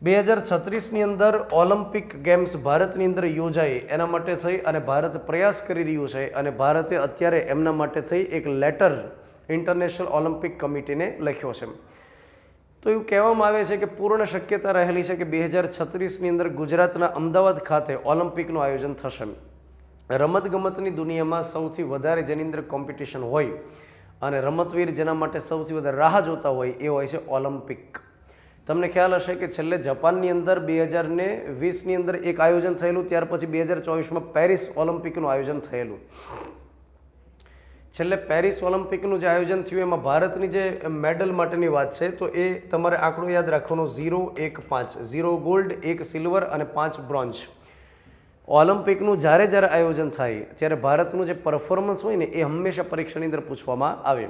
2036ની અંદર ઓલિમ્પિક ગેમ્સ ભારતની અંદર યોજાય એના માટે થઈ અને ભારત પ્રયાસ કરી રહ્યું છે. અને ભારતે અત્યારે એમના માટે થઈ એક લેટર ઇન્ટરનેશનલ ઓલિમ્પિક કમિટીને લખ્યો છે. તો એવું કહેવામાં આવે છે કે પૂર્ણ શક્યતા રહેલી છે કે 2036ની અંદર ગુજરાતના અમદાવાદ ખાતે ઓલિમ્પિકનું આયોજન થશે. રમતગમતની દુનિયામાં સૌથી વધારે જેની અંદર કોમ્પિટિશન હોય અને રમતવીર જેના માટે સૌથી વધારે રાહ જોતા હોય એ હોય છે ઓલિમ્પિક. તમને ખ્યાલ હશે કે છેલ્લે જાપાનની અંદર 2020ની અંદર એક આયોજન થયેલું, ત્યાર પછી 2024માં પેરિસ ઓલિમ્પિકનું આયોજન થયેલું. છેલ્લે પેરિસ ઓલિમ્પિકનું જે આયોજન થયું એમાં ભારતની જે મેડલ માટેની વાત છે તો એ તમારે આંકડો યાદ રાખવાનો 0, 1, 5, 0 ગોલ્ડ, 1 સિલ્વર અને 5 બ્રોન્ઝ. ઓલિમ્પિકનું જ્યારે આયોજન થાય ત્યારે ભારતનું જે પરફોર્મન્સ હોય ને એ હંમેશા પરીક્ષાની અંદર પૂછવામાં આવે.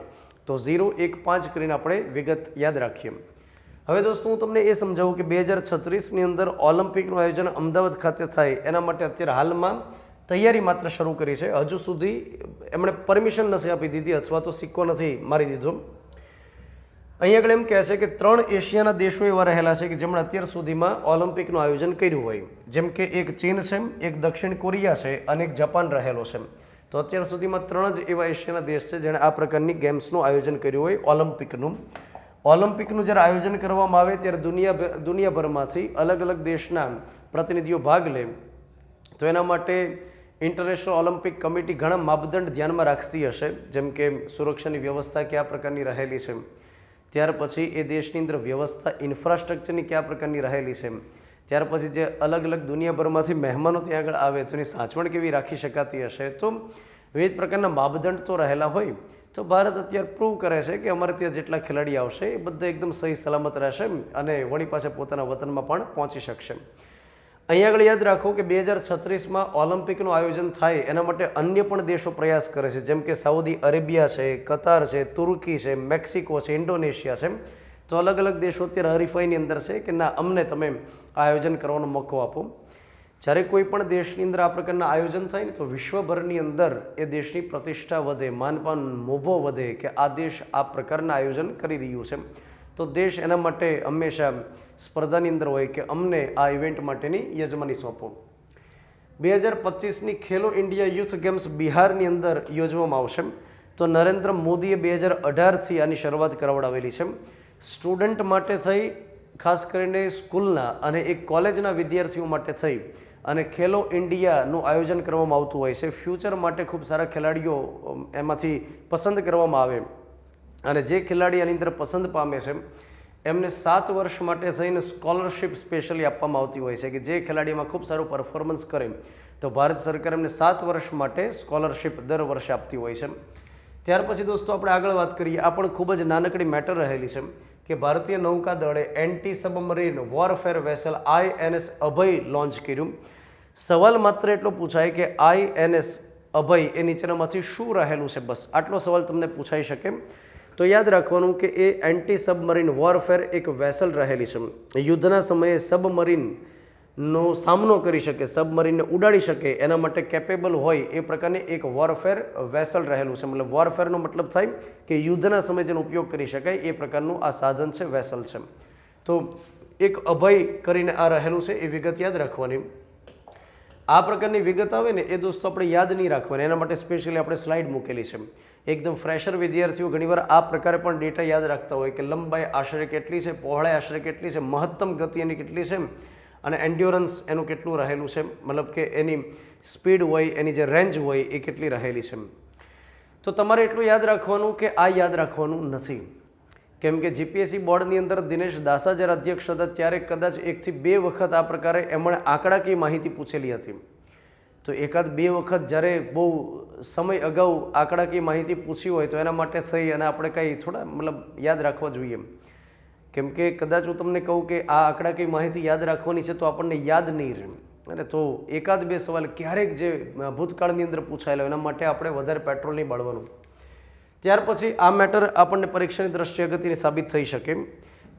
તો 0, 1, 5 કરીને આપણે વિગત યાદ રાખીએ. હવે દોસ્તો હું તમને એ સમજાવું કે 2036ની અંદર ઓલિમ્પિકનું આયોજન અમદાવાદ ખાતે થાય એના માટે અત્યારે હાલમાં તૈયારી માત્ર શરૂ કરી છે. હજુ સુધી એમણે પરમિશન નથી આપી દીધી અથવા તો સિક્કો નથી મારી દીધો. અહીં આગળ એમ કહે છે કે 3 એશિયાના દેશો એવા રહેલા છે કે જેમણે અત્યાર સુધીમાં ઓલિમ્પિકનું આયોજન કર્યું હોય. જેમ કે એક ચીન છે, એક દક્ષિણ કોરિયા છે અને એક જાપાન રહેલો છે. તો અત્યાર સુધીમાં 3 જ એવા એશિયાના દેશ છે જેણે આ પ્રકારની ગેમ્સનું આયોજન કર્યું હોય ઓલિમ્પિકનું. ઓલિમ્પિકનું જ્યારે આયોજન કરવામાં આવે ત્યારે દુનિયાભરમાંથી અલગ અલગ દેશના પ્રતિનિધિઓ ભાગ લે. તો એના માટે ઇન્ટરનેશનલ ઓલિમ્પિક કમિટી ઘણા માપદંડ ધ્યાનમાં રાખતી હશે, જેમ કે સુરક્ષાની વ્યવસ્થા કયા પ્રકારની રહેલી છે, ત્યાર પછી એ દેશની અંદર વ્યવસ્થા ઇન્ફ્રાસ્ટ્રક્ચરની કયા પ્રકારની રહેલી છે, ત્યાર પછી જે અલગ અલગ દુનિયાભરમાંથી મહેમાનો ત્યાં આગળ આવે તો એની સાચવણ કેવી રાખી શકાતી હશે. તો વિવિધ પ્રકારના માપદંડ તો રહેલા હોય. તો ભારત અત્યારે પ્રૂવ કરે છે કે અમારે ત્યાં જેટલા ખેલાડી આવશે એ બધા એકદમ સહી સલામત રહેશે અને વળી પાસે પોતાના વતનમાં પણ પહોંચી શકશે. અહીંયા આગળ યાદ રાખો કે 2036માં ઓલિમ્પિકનું આયોજન થાય એના માટે અન્ય પણ દેશો પ્રયાસ કરે છે, જેમ કે સાઉદી અરેબિયા છે, કતાર છે, તુર્કી છે, મેક્સિકો છે, ઇન્ડોનેશિયા છે. તો અલગ અલગ દેશો અત્યારે હરીફાઈની અંદર છે કે ના અમને તમે આયોજન કરવાનો મોકો આપો. જ્યારે કોઈ પણ દેશની અંદર આ પ્રકારના આયોજન થાય ને તો વિશ્વભરની અંદર એ દેશની પ્રતિષ્ઠા વધે, માનપાન મોભો વધે કે આ દેશ આ પ્રકારના આયોજન કરી રહ્યું છે. તો દેશ એના માટે હંમેશા સ્પર્ધાની અંદર હોય કે અમને આ ઇવેન્ટ માટેની યજમાની સોંપો. 2025ની ખેલો ઇન્ડિયા યુથ ગેમ્સ બિહારની અંદર યોજવામાં આવશે. તો નરેન્દ્ર મોદીએ 2018થી આની શરૂઆત કરાવડાવેલી છે. સ્ટુડન્ટ માટે થઈ, ખાસ કરીને સ્કૂલના અને એક કોલેજના વિદ્યાર્થીઓ માટે થઈ અને ખેલો ઇન્ડિયાનું આયોજન કરવામાં આવતું હોય છે. ફ્યુચર માટે ખૂબ સારા ખેલાડીઓ એમાંથી પસંદ કરવામાં આવે અને જે ખેલાડી આની અંદર પસંદ પામે છે એમને 7 વર્ષ માટે થઈને સ્કોલરશિપ સ્પેશિયલી આપવામાં આવતી હોય છે કે જે ખેલાડીમાં ખૂબ સારું પરફોર્મન્સ કરે તો ભારત સરકાર એમને 7 વર્ષ માટે સ્કોલરશિપ દર વર્ષે આપતી હોય છે. ત્યાર પછી દોસ્તો આપણે આગળ વાત કરીએ. આ પણ ખૂબ જ નાનકડી મેટર રહેલી છે કે ભારતીય નૌકાદળે anti submarine warfare vessel INS Abhay launch કર્યું. સવાલ માત્ર એટલો પૂછાય કે INS અભય એ નીચેનામાંથી શું રહેલું છે, બસ આટલો સવાલ તમને પૂછાઈ શકે. તો યાદ રાખવાનું કે એ એન્ટી સબમરીન વોરફેર એક વેસલ રહેલી છે. યુદ્ધના સમયે સબમરીનનો સામનો કરી શકે, સબમરીનને ઉડાડી શકે એના માટે કેપેબલ હોય એ પ્રકારની એક વોરફેર વેસલ રહેલું છે. મતલબ વોરફેરનો મતલબ થાય કે યુદ્ધના સમયે જેનો ઉપયોગ કરી શકાય એ પ્રકારનું આ સાધન છે, વેસલ છે. તો એક અભય કરીને આ રહેલું છે, એ વિગત યાદ રાખવાની. આ પ્રકારની વિગત આવે ને એ દોસ્તો આપણે યાદ નહીં રાખવાની, એના માટે સ્પેશિયલી આપણે સ્લાઇડ મૂકેલી છે. એકદમ ફ્રેશર વિદ્યાર્થીઓ ઘણીવાર આ પ્રકારે પણ ડેટા યાદ રાખતા હોય કે લંબાઈ આશરે કેટલી છે, પહોળાઈ આશરે કેટલી છે, મહત્તમ ગતિ એની કેટલી છે અને એન્ડ્યોરન્સ એનું કેટલું રહેલું છે, મતલબ કે એની સ્પીડ હોય, એની જે રેન્જ હોય એ કેટલી રહેલી છે. તો તમારે એટલું યાદ રાખવાનું કે આ યાદ રાખવાનું નથી, કેમ કે GPSC બોર્ડની અંદર દિનેશ દાસા જ્યારે અધ્યક્ષ હતા ત્યારે કદાચ 1 થી 2 વખત આ પ્રકારે એમણે આંકડાકીય માહિતી પૂછેલી હતી. તો 1-2 વખત જ્યારે બહુ સમય અગાઉ આંકડાકીય માહિતી પૂછી હોય તો એના માટે થઈ અને આપણે કંઈ થોડા મતલબ યાદ રાખવા જોઈએ. કેમ કે કદાચ હું તમને કહું કે આ આંકડાકીય માહિતી યાદ રાખવાની છે તો આપણને યાદ નહીં રહે. અને તો 1-2 સવાલ ક્યારેક જે ભૂતકાળની અંદર પૂછાયેલા એના માટે આપણે વધારે પેટ્રોલ નહીં બાળવાનું. ત્યાર પછી આ મેટર આપણને પરીક્ષાની દ્રષ્ટિએ અગત્યની સાબિત થઈ શકે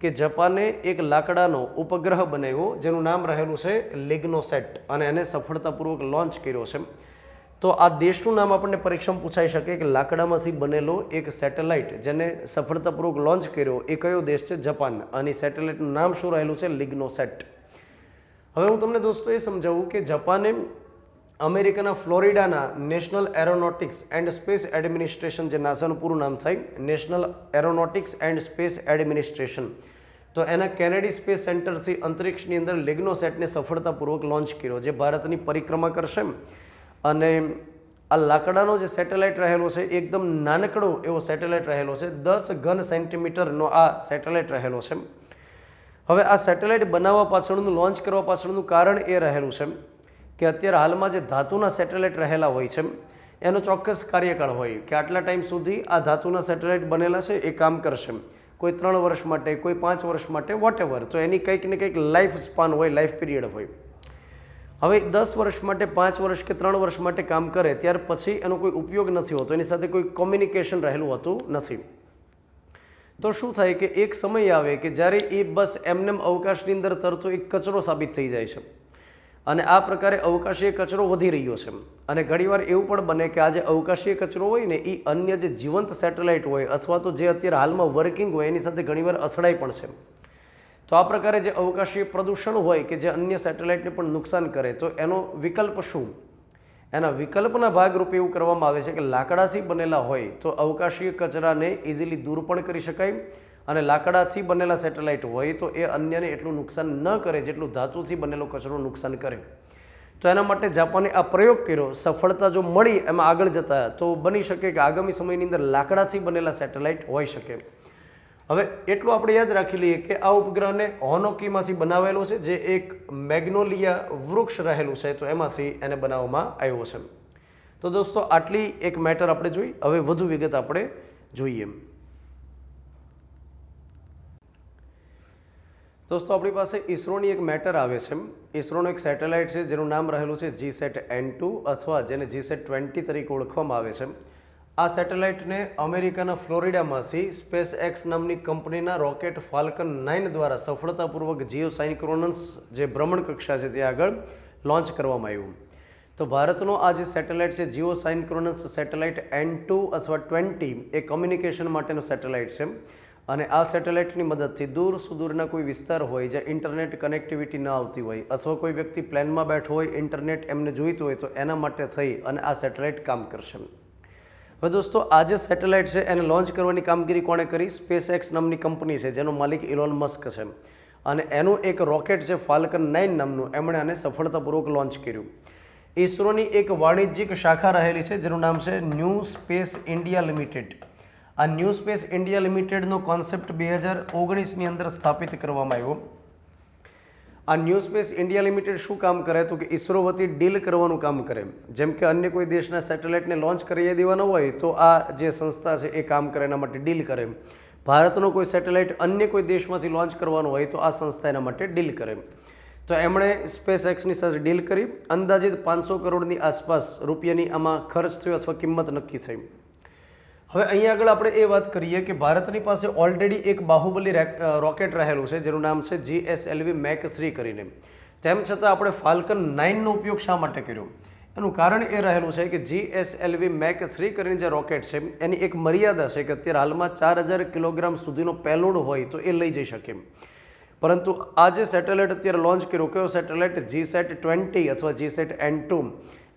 કે જાપાને એક લાકડાનો ઉપગ્રહ બનાવ્યો જેનું નામ રહેલું છે લિગ્નોસેટ અને એને સફળતાપૂર્વક લોન્ચ કર્યો છે. તો આ દેશનું નામ આપણને પરીક્ષામાં પૂછાઈ શકે કે લાકડામાંથી બનેલો એક સેટેલાઇટ જેને સફળતાપૂર્વક લોન્ચ કર્યો એ કયો દેશ છે? જાપાન. અને સેટેલાઇટનું નામ શું રહેલું છે? લિગ્નોસેટ. હવે હું તમને દોસ્તો એ સમજાવું કે જાપાને અમેરિકાના ફ્લોરિડાના national aeronautics and space administration, જે નાસાનું પૂરું નામ થાય national aeronautics and space administration, તો એના કેનેડી સ્પેસ સેન્ટરથી અંતરિક્ષની અંદર લિગ્નોસેટને સફળતાપૂર્વક લોન્ચ કર્યો જે ભારતની પરિક્રમા કરશે. અને આ લાકડાનો જે સેટેલાઇટ રહેલો છે એકદમ નાનકડો એવો સેટેલાઇટ રહેલો છે, 10 ઘન સેન્ટીમીટરનો આ સેટેલાઇટ રહેલો છે. હવે આ સેટેલાઇટ બનાવવા પાછળનું, લોન્ચ કરવા પાછળનું કારણ એ રહેલું છે કે અત્યારે હાલમાં જે ધાતુના સેટેલાઇટ રહેલા હોય છે એનો ચોક્કસ કાર્યકાળ હોય કે આટલા ટાઈમ સુધી આ ધાતુના સેટેલાઇટ બનેલા છે એ કામ કરશે. કોઈ 3 વર્ષ માટે, કોઈ 5 વર્ષ માટે, વોટેવર. તો એની કંઈક ને કંઈક લાઈફ સ્પાન હોય, લાઈફ પીરિયડ હોય. હવે 10 વર્ષ માટે, 5 વર્ષ કે 3 વર્ષ માટે કામ કરે ત્યાર પછી એનો કોઈ ઉપયોગ નથી હોતો, એની સાથે કોઈ કોમ્યુનિકેશન રહેલું હોતું નથી. તો શું થાય કે એક સમય આવે કે જ્યારે એ બસ એમનેમ અવકાશની અંદર તરતો એક કચરો સાબિત થઈ જાય છે અને આ પ્રકારે અવકાશીય કચરો વધી રહ્યો છે. અને ઘણીવાર એવું પણ બને કે આ જે અવકાશીય કચરો હોય ને એ અન્ય જે જીવંત સેટેલાઇટ હોય અથવા તો જે અત્યારે હાલમાં વર્કિંગ હોય એની સાથે ઘણીવાર અથડાઈ પણ છે. તો આ પ્રકારે જે અવકાશીય પ્રદૂષણ હોય કે જે અન્ય સેટેલાઇટને પણ નુકસાન કરે તો એનો વિકલ્પ શું? એના વિકલ્પના ભાગરૂપે એવું કરવામાં આવે છે કે લાકડાથી બનેલા હોય તો અવકાશીય કચરાને ઇઝીલી દૂર પણ કરી શકાય, અને લાકડાથી બનેલા સેટેલાઇટ હોય તો એ અન્યને એટલું નુકસાન ન કરે જેટલું ધાતુથી બનેલો કચરો નુકસાન કરે. તો એના માટે જાપાને આ પ્રયોગ કર્યો. સફળતા જો મળી એમાં આગળ જતા તો બની શકે કે આગામી સમયની અંદર લાકડાથી બનેલા સેટેલાઇટ હોઈ શકે. હવે એટલું આપણે યાદ રાખી લઈએ કે આ ઉપગ્રહને હોનોકીમાંથી બનાવેલો છે, જે એક મેગ્નોલિયા વૃક્ષ રહેલું છે, તો એમાંથી એને બનાવવામાં આવ્યો છે. તો દોસ્તો આટલી એક મેટર આપણે જોઈ. હવે વધુ વિગત આપણે જોઈએ. દોસ્તો આપણી પાસે ઈસરોની એક મેટર આવે છે. ઈસરોનો એક સેટેલાઇટ છે જેનું નામ રહેલું છે GSAT-N2 અથવા જેને GSAT-20 તરીકે ઓળખવામાં આવે છે. આ સેટેલાઇટને અમેરિકાના ફ્લોરિડામાંથી SpaceX નામની કંપનીના રોકેટ ફાલ્કન 9 દ્વારા સફળતાપૂર્વક જીઓસાયન્ક્રોનસ જે ભ્રમણ કક્ષા છે ત્યાં આગળ લોન્ચ કરવામાં આવ્યું. તો ભારતનો આ જે સેટેલાઇટ છે જીઓસાયન્ક્રોનસ સેટેલાઇટ N2 અથવા 20 એ કમ્યુનિકેશન માટેનો સેટેલાઇટ છે, અને આ સેટેલાઇટની મદદથી દૂર સુદૂરના કોઈ વિસ્તાર હોય જ્યાં ઇન્ટરનેટ કનેક્ટિવિટી ન આવતી હોય અથવા કોઈ વ્યક્તિ પ્લેનમાં બેઠો હોય, ઇન્ટરનેટ એમને જોઈતું હોય તો એના માટે થઈ અને આ સેટેલાઇટ કામ કરશે. હવે દોસ્તો આ જે સેટેલાઇટ છે એને લોન્ચ કરવાની કામગીરી કોણે કરી? SpaceX નામની કંપની છે જેનો માલિક ઇલોન મસ્ક છે, અને એનું એક રોકેટ છે ફાલ્કન 9 નામનું, એમણે આને સફળતાપૂર્વક લોન્ચ કર્યું. ઈસરોની એક વાણિજ્યિક શાખા રહેલી છે જેનું નામ છે ન્યૂ સ્પેસ ઇન્ડિયા લિમિટેડ. આ ન્યૂ સ્પેસ ઇન્ડિયા લિમિટેડનો કોન્સેપ્ટ 2019ની અંદર સ્થાપિત કરવામાં આવ્યો. આ ન્યૂ સ્પેસ ઇન્ડિયા લિમિટેડ શું કામ કરે? તો કે ઈસરો વતી ડીલ કરવાનું કામ કરે. જેમ કે અન્ય કોઈ દેશના સેટેલાઇટને લોન્ચ કરી દેવાના હોય તો આ જે સંસ્થા છે એ કામ કરે, એના માટે ડીલ કરે. ભારતનો કોઈ સેટેલાઇટ અન્ય કોઈ દેશમાંથી લોન્ચ કરવાનો હોય તો આ સંસ્થા એના માટે ડીલ કરે. તો એમણે SpaceXની સાથે ડીલ કરી. અંદાજિત 500 કરોડની આસપાસ રૂપિયાની આમાં ખર્ચ થયો અથવા કિંમત નક્કી થઈ. હવે અહીંયા આગળ આપણે એ વાત કરીએ કે ભારતની પાસે ઓલરેડી એક બાહુબલી રોકેટ રહેલું છે જેનું નામ છે GSLV Mach 3 કરીને. તેમ છતાં આપણે ફાલ્કન 9નો ઉપયોગ શા માટે કર્યો? એનું કારણ એ રહેલું છે કે GSLV Mach 3 કરીને જે રોકેટ છે એની એક મર્યાદા છે કે અત્યારે હાલમાં 4000 કિલોગ્રામ સુધીનો પેલોડ હોય તો એ લઈ જઈ શકે. પરંતુ આ જે સેટેલાઇટ અત્યારે લોન્ચ કર્યો, કયો સેટેલાઇટ? GSAT-20 અથવા GSAT-N2,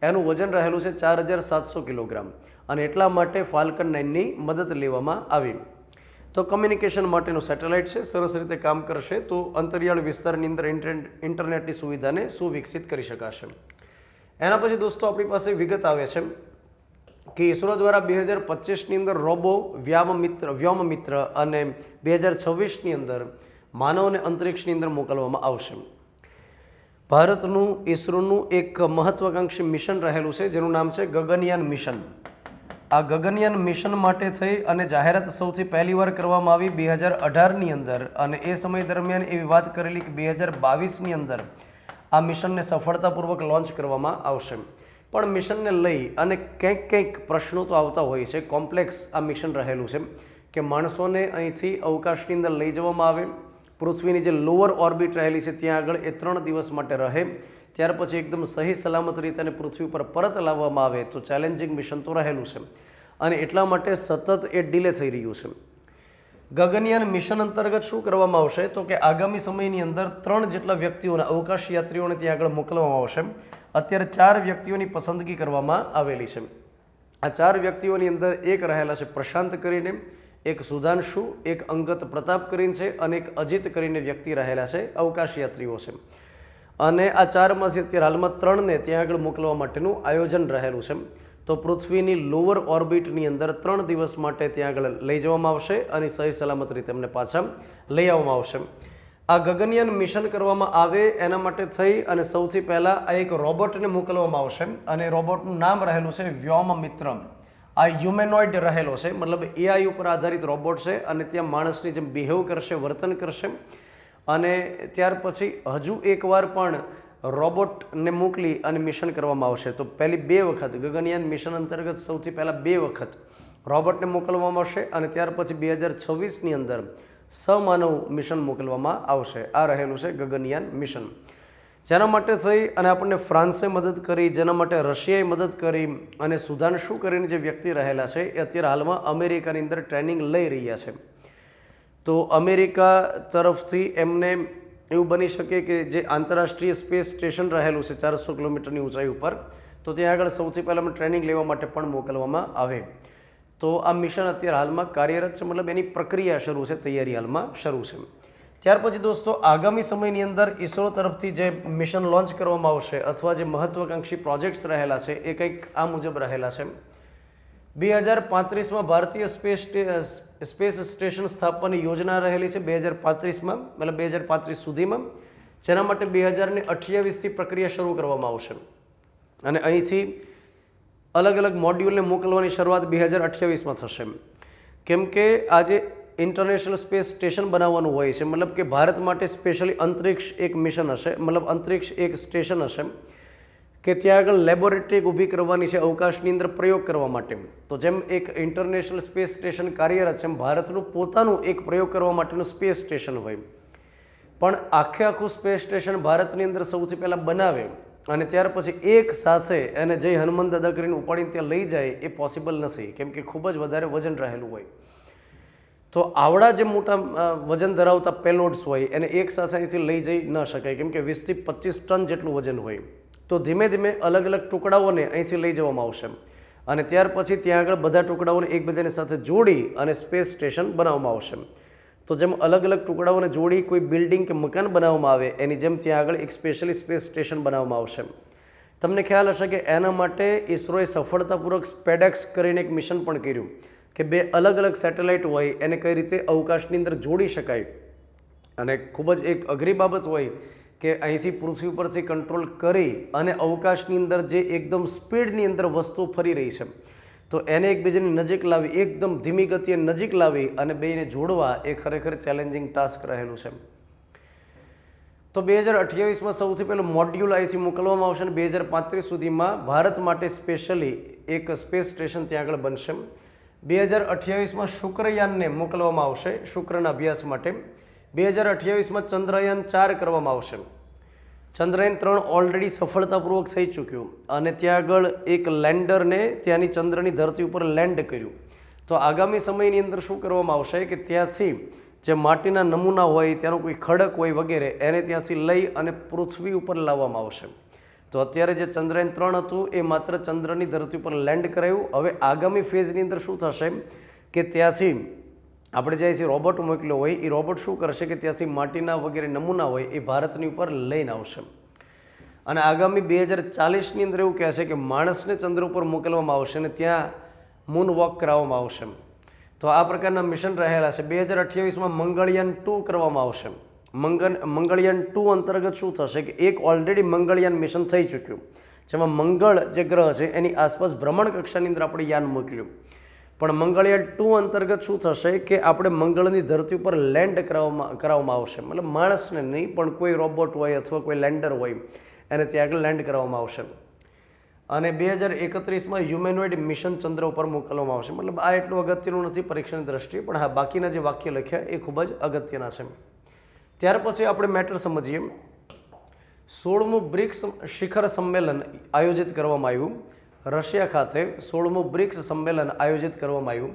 એનું વજન રહેલું છે 4700 કિલોગ્રામ, અને એટલા માટે ફાલ્કન 9ની મદદ લેવામાં આવી. તો કમ્યુનિકેશન માટેનું સેટેલાઇટ છે, સરસ રીતે કામ કરશે, તો અંતરિયાળ વિસ્તારની અંદર ઇન્ટરનેટની સુવિધાને સુવિકસિત કરી શકાશે. એના પછી દોસ્તો આપણી પાસે વિગત આવે છે કે ઈસરો દ્વારા 2025ની અંદર રોબો વ્યોમમિત્ર અને 2026ની અંદર માનવને અંતરિક્ષની અંદર મોકલવામાં આવશે. ભારતનું ઈસરોનું એક મહત્વાકાંક્ષી મિશન રહેલું છે જેનું નામ છે ગગનયાન મિશન. આ ગગનયાન મિશન માટે થઈ અને જાહેરાત સૌથી પહેલીવાર કરવામાં આવી 2018ની અંદર, અને એ સમય દરમિયાન એવી વાત કરેલી કે 2022ની અંદર આ મિશનને સફળતાપૂર્વક લોન્ચ કરવામાં આવશે. પણ મિશનને લઈ અને કંઈક પ્રશ્નો તો આવતા હોય છે. કોમ્પ્લેક્સ આ મિશન રહેલું છે કે માણસોને અહીંથી અવકાશની અંદર લઈ જવામાં આવે, પૃથ્વીની જે લોઅર ઓર્બિટ રહેલી છે ત્યાં આગળ એ 3 દિવસ માટે રહે, ત્યાર પછી એકદમ સહી સલામત રીતે એને પૃથ્વી પર પરત લાવવામાં આવે. તો ચેલેન્જિંગ મિશન તો રહેલું છે, અને એટલા માટે સતત એ ડિલે થઈ રહ્યું છે. ગગનયાન મિશન અંતર્ગત શું કરવામાં આવશે? તો કે આગામી સમયની અંદર 3 જેટલા વ્યક્તિઓને, અવકાશ યાત્રીઓને ત્યાં આગળ મોકલવામાં આવશે. અત્યારે 4 વ્યક્તિઓની પસંદગી કરવામાં આવેલી છે. આ 4 વ્યક્તિઓની અંદર એક રહેલા છે પ્રશાંત કરીને, એક સુધાંશુ, એક અંગત પ્રતાપ કરીને છે, અને એક અજીત કરીને વ્યક્તિ રહેલા છે, અવકાશ યાત્રીઓ છે. અને આ 4માંથી અત્યારે હાલમાં 3ને ત્યાં આગળ મોકલવા માટેનું આયોજન રહેલું છે. તો પૃથ્વીની લોઅર ઓર્બિટની અંદર 3 દિવસ માટે ત્યાં આગળ લઈ જવામાં આવશે અને સહી સલામત રીતે એમને પાછા લઈ આવવામાં આવશે. આ ગગનયાન મિશન કરવામાં આવે એના માટે થઈ અને સૌથી પહેલાં આ એક રોબોટને મોકલવામાં આવશે, અને રોબોટનું નામ રહેલું છે વ્યોમમિત્ર. આ હ્યુમેનોઇડ રહેલો છે, મતલબ AI ઉપર આધારિત રોબોટ છે, અને ત્યાં માણસની જેમ બિહેવ કરશે, વર્તન કરશે. અને ત્યાર પછી હજુ એકવાર પણ રોબોટને મોકલી અને મિશન કરવામાં આવશે. તો પહેલી 2 વખત ગગનયાન મિશન અંતર્ગત સૌથી પહેલાં 2 વખત રોબોટને મોકલવામાં આવશે, અને ત્યાર પછી 2026ની અંદર સમાનવ મિશન મોકલવામાં આવશે. આ રહેલું છે ગગનયાન મિશન, જેના માટે થઈ અને આપણને ફ્રાન્સે મદદ કરી, જેના માટે રશિયાએ મદદ કરી, અને સુધાંશુ કરીને જે વ્યક્તિ રહેલા છે એ અત્યારે હાલમાં અમેરિકાની અંદર ટ્રેનિંગ લઈ રહ્યા છે. તો અમેરિકા તરફથી એમને એવું બની શકે કે જે આંતરરાષ્ટ્રીય સ્પેસ સ્ટેશન રહેલું છે 400 કિલોમીટરની ઊંચાઈ ઉપર, તો ત્યાં આગળ સૌથી પહેલાં ટ્રેનિંગ લેવા માટે પણ મોકલવામાં આવે. તો આ મિશન અત્યારે હાલમાં કાર્યરત છે, મતલબ એની પ્રક્રિયા શરૂ છે, તૈયારી હાલમાં શરૂ છે. ત્યાર પછી દોસ્તો આગામી સમયની અંદર ઇસરો તરફથી જે મિશન લોન્ચ કરવામાં આવશે અથવા જે મહત્વાકાંક્ષી પ્રોજેક્ટ્સ રહેલા છે એ કંઈક આ મુજબ રહેલા છે. 2035માં ભારતીય સ્પેસ સ્ટેશન સ્થાપવાની યોજના રહેલી છે 2035માં, મતલબ 2035 સુધીમાં, જેના માટે 2028થી પ્રક્રિયા શરૂ કરવામાં આવશે. અને અહીંથી અલગ અલગ મોડ્યુલને મોકલવાની શરૂઆત 2028માં થશે. કેમ કે આજે ઇન્ટરનેશનલ સ્પેસ સ્ટેશન બનાવવાનું હોય છે, મતલબ કે ભારત માટે સ્પેશિયલી અંતરિક્ષ એક મિશન હશે, મતલબ અંતરિક્ષ એક સ્ટેશન હશે કે ત્યાં આગળ લેબોરેટરી ઊભી કરવાની છે અવકાશની અંદર પ્રયોગ કરવા માટે. તો જેમ એક ઇન્ટરનેશનલ સ્પેસ સ્ટેશન કાર્યરત છે, એમ ભારતનું પોતાનું એક પ્રયોગ કરવા માટેનું સ્પેસ સ્ટેશન હોય. પણ આખું સ્પેસ સ્ટેશન ભારતની અંદર સૌથી પહેલાં બનાવે અને ત્યાર પછી એક સાથે એને જય હનુમાન દાદા કરીને ઉપાડીને ત્યાં લઈ જાય એ પોસિબલ નથી, કેમ કે ખૂબ જ વધારે વજન રહેલું હોય. તો આવડા જે મોટા વજન ધરાવતા પેલોડ્સ હોય એને એક સાથે અહીંથી લઈ જઈ ન શકાય, કેમ કે 20 થી 25 ટન જેટલું વજન હોય. તો ધીમે ધીમે અલગ અલગ ટુકડાઓને અહીંથી લઈ જવામાં આવશે અને ત્યાર પછી ત્યાં આગળ બધા ટુકડાઓને એકબીજાની સાથે જોડી અને સ્પેસ સ્ટેશન બનાવવામાં આવશે. તો જેમ અલગ અલગ ટુકડાઓને જોડી કોઈ બિલ્ડિંગ કે મકાન બનાવવામાં આવે એની જેમ ત્યાં આગળ એક સ્પેશિયલી સ્પેસ સ્ટેશન બનાવવામાં આવશે. તમને ખ્યાલ હશે કે એના માટે ઇસરોએ સફળતાપૂર્વક સ્પેડેક્સ કરીને એક મિશન પણ કર્યું કે 2 અલગ અલગ સેટેલાઇટ હોય એને કઈ રીતે અવકાશની અંદર જોડી શકાય. અને ખૂબ જ એક અઘરી બાબત હોય કે અહીંથી પૃથ્વી પરથી કંટ્રોલ કરી અને અવકાશની અંદર જે એકદમ સ્પીડની અંદર વસ્તુ ફરી રહી છે તો એને એકબીજાની નજીક લાવી, એકદમ ધીમી ગતિએ નજીક લાવી અને બેને જોડવા એ ખરેખર ચેલેન્જિંગ ટાસ્ક રહેલું છે. તો 2028માં સૌથી પહેલું મોડ્યુલ અહીંથી મોકલવામાં આવશે અને 2035 સુધીમાં ભારત માટે સ્પેશિયલી એક સ્પેસ સ્ટેશન ત્યાં આગળ બનશે. 2028માં શુક્રયાનને મોકલવામાં આવશે શુક્રના અભ્યાસ માટે. 2028માં ચંદ્રયાન 4 કરવામાં આવશે. ચંદ્રયાન 3 ઓલરેડી સફળતાપૂર્વક થઈ ચૂક્યું અને ત્યાં આગળ એક લેન્ડરને ત્યાંની ચંદ્રની ધરતી ઉપર લેન્ડ કર્યું. તો આગામી સમયની અંદર શું કરવામાં આવશે કે ત્યાંથી જે માટીના નમૂના હોય, ત્યાંનો કોઈ ખડક હોય વગેરે એને ત્યાંથી લઈ અને પૃથ્વી ઉપર લાવવામાં આવશે. તો અત્યારે જે ચંદ્રયાન 3 હતું એ માત્ર ચંદ્રની ધરતી ઉપર લેન્ડ કરાયું. હવે આગામી ફેઝની અંદર શું થશે કે ત્યાંથી આપણે જે અહીંથી રોબોટ મોકલ્યો હોય એ રોબોટ શું કરશે કે ત્યાંથી માટીના વગેરે નમૂના હોય એ ભારતની ઉપર લઈને આવશે. અને આગામી 2040ની અંદર એવું કહેશે કે માણસને ચંદ્ર ઉપર મોકલવામાં આવશે અને ત્યાં મૂન વોક કરાવવામાં આવશે. તો આ પ્રકારના મિશન રહેલા છે. 2028માં મંગળયાન 2 કરવામાં આવશે. મંગળયાન 2 અંતર્ગત શું થશે કે એક ઓલરેડી મંગળયાન મિશન થઈ ચૂક્યું, જેમાં મંગળ જે ગ્રહ છે એની આસપાસ ભ્રમણ કક્ષાની અંદર આપણે યાન મોકલ્યું. પણ મંગળયાન 2 અંતર્ગત શું થશે કે આપણે મંગળની ધરતી ઉપર લેન્ડ કરાવવામાં આવશે. મતલબ માણસને નહીં પણ કોઈ રોબોટ હોય અથવા કોઈ લેન્ડર હોય એને ત્યાં આગળ લેન્ડ કરાવવામાં આવશે. અને 2031માં હ્યુમેનોઇડ મિશન ચંદ્ર ઉપર મોકલવામાં આવશે. મતલબ આ એટલું અગત્યનું નથી પરીક્ષાની દ્રષ્ટિએ, પણ હા બાકીના જે વાક્ય લખ્યા એ ખૂબ જ અગત્યના છે. ત્યાર પછી આપણે મેટર સમજીએ. 16મું બ્રિક્સ શિખર સંમેલન આયોજિત કરવામાં આવ્યું રશિયા ખાતે. 16મું બ્રિક્સ સંમેલન આયોજિત કરવામાં આવ્યું.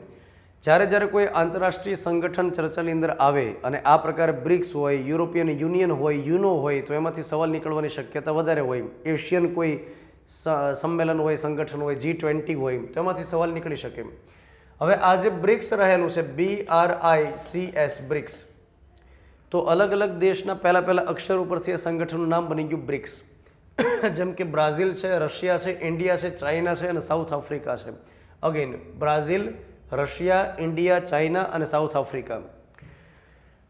જ્યારે કોઈ આંતરરાષ્ટ્રીય સંગઠન ચર્ચાની અંદર આવે અને આ પ્રકારે બ્રિક્સ હોય, યુરોપિયન યુનિયન હોય, યુનો હોય તો એમાંથી સવાલ નીકળવાની શક્યતા વધારે હોય. એશિયન કોઈ સંમેલન હોય, સંગઠન હોય, G20 હોય તો એમાંથી સવાલ નીકળી શકે. હવે આ જે બ્રિક્સ રહેલું છે BRICS બ્રિક્સ, તો અલગ અલગ દેશના પહેલા અક્ષર ઉપરથી આ સંગઠનનું નામ બની ગયું બ્રિક્સ. જેમ કે બ્રાઝિલ છે, રશિયા છે, ઇન્ડિયા છે, ચાઇના છે અને સાઉથ આફ્રિકા છે. Again Brazil, Russia, India, China અને સાઉથ આફ્રિકા.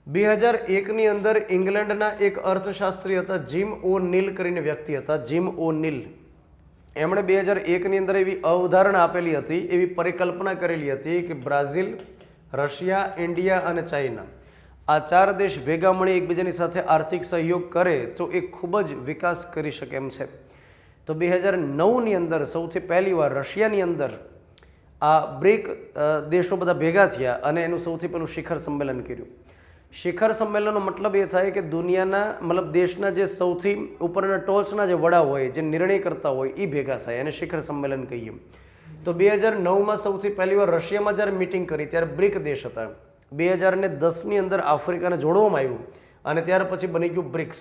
2001ની અંદર ઇંગ્લેન્ડના એક અર્થશાસ્ત્રી હતા જીમ ઓ નીલ કરીને વ્યક્તિ હતા, જીમ ઓ નીલ. એમણે 2001ની અંદર એવી અવધારણા આપેલી હતી, એવી પરિકલ્પના કરેલી હતી કે બ્રાઝિલ, રશિયા, ઇન્ડિયા અને ચાઇના આ 4 દેશ ભેગા મળી એકબીજાની સાથે આર્થિક સહયોગ કરે તો એ ખૂબ જ વિકાસ કરી શકે એમ છે. તો 2009ની અંદર સૌથી પહેલી વાર રશિયાની અંદર આ બ્રિક દેશો બધા ભેગા થયા અને એનું સૌથી પહેલું શિખર સંમેલન કર્યું. શિખર સંમેલનનો મતલબ એ થાય કે દુનિયાના મતલબ દેશના જે સૌથી ઉપરના ટોચના જે વડા હોય, જે નિર્ણય કરતા હોય એ ભેગા થાય એને શિખર સંમેલન કહીએ. તો 2009માં સૌથી પહેલી વાર રશિયામાં જ્યારે મિટિંગ કરી ત્યારે બ્રિક દેશ હતા. 2010ની અંદર આફ્રિકાને જોડવામાં આવ્યું અને ત્યાર પછી બની ગયું બ્રિક્સ.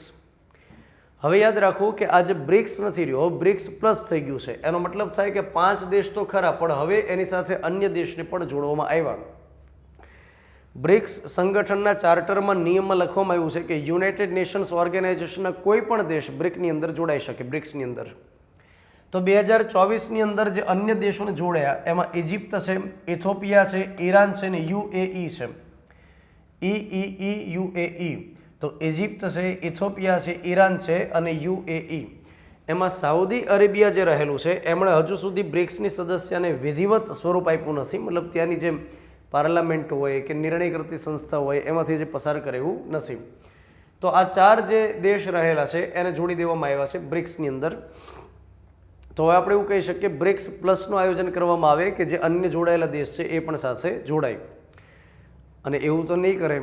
હવે યાદ રાખો કે આ જે બ્રિક્સ નથી રહ્યો, હવે બ્રિક્સ પ્લસ થઈ ગયું છે. એનો મતલબ થાય કે 5 દેશ તો ખરા, પણ હવે એની સાથે અન્ય દેશને પણ જોડવામાં આવ્યા. બ્રિક્સ સંગઠનના ચાર્ટરમાં નિયમમાં લખવામાં આવ્યું છે કે યુનાઇટેડ નેશન્સ ઓર્ગેનાઇઝેશનના કોઈ પણ દેશ બ્રિકની અંદર જોડાઈ શકે, બ્રિક્સની અંદર. તો 2024ની અંદર જે અન્ય દેશોને જોડ્યા એમાં ઇજિપ્ત છે, ઇથોપિયા છે, ઈરાન છે ને યુએઈ છે. યુએઈ. તો ઇજિપ્ત છે, ઇથોપિયા છે, ઈરાન છે અને યુએઈ. એમાં સાઉદી અરેબિયા જે રહેલું છે એમણે હજુ સુધી બ્રિક્સની સદસ્યને વિધિવત સ્વરૂપ આપ્યું નથી. મતલબ ત્યાંની જે પાર્લામેન્ટ હોય કે નિર્ણય કરતી સંસ્થા હોય એમાંથી જે પસાર કરે એવું નથી. તો આ 4 જે દેશ રહેલા છે એને જોડી દેવામાં આવ્યા છે બ્રિક્સની અંદર. તો હવે આપણે એવું કહી શકીએ બ્રિક્સ પ્લસનું આયોજન કરવામાં આવે કે જે અન્ય જોડાયેલા દેશ છે એ પણ સાથે જોડાય. અને એવું તો નહીં કરે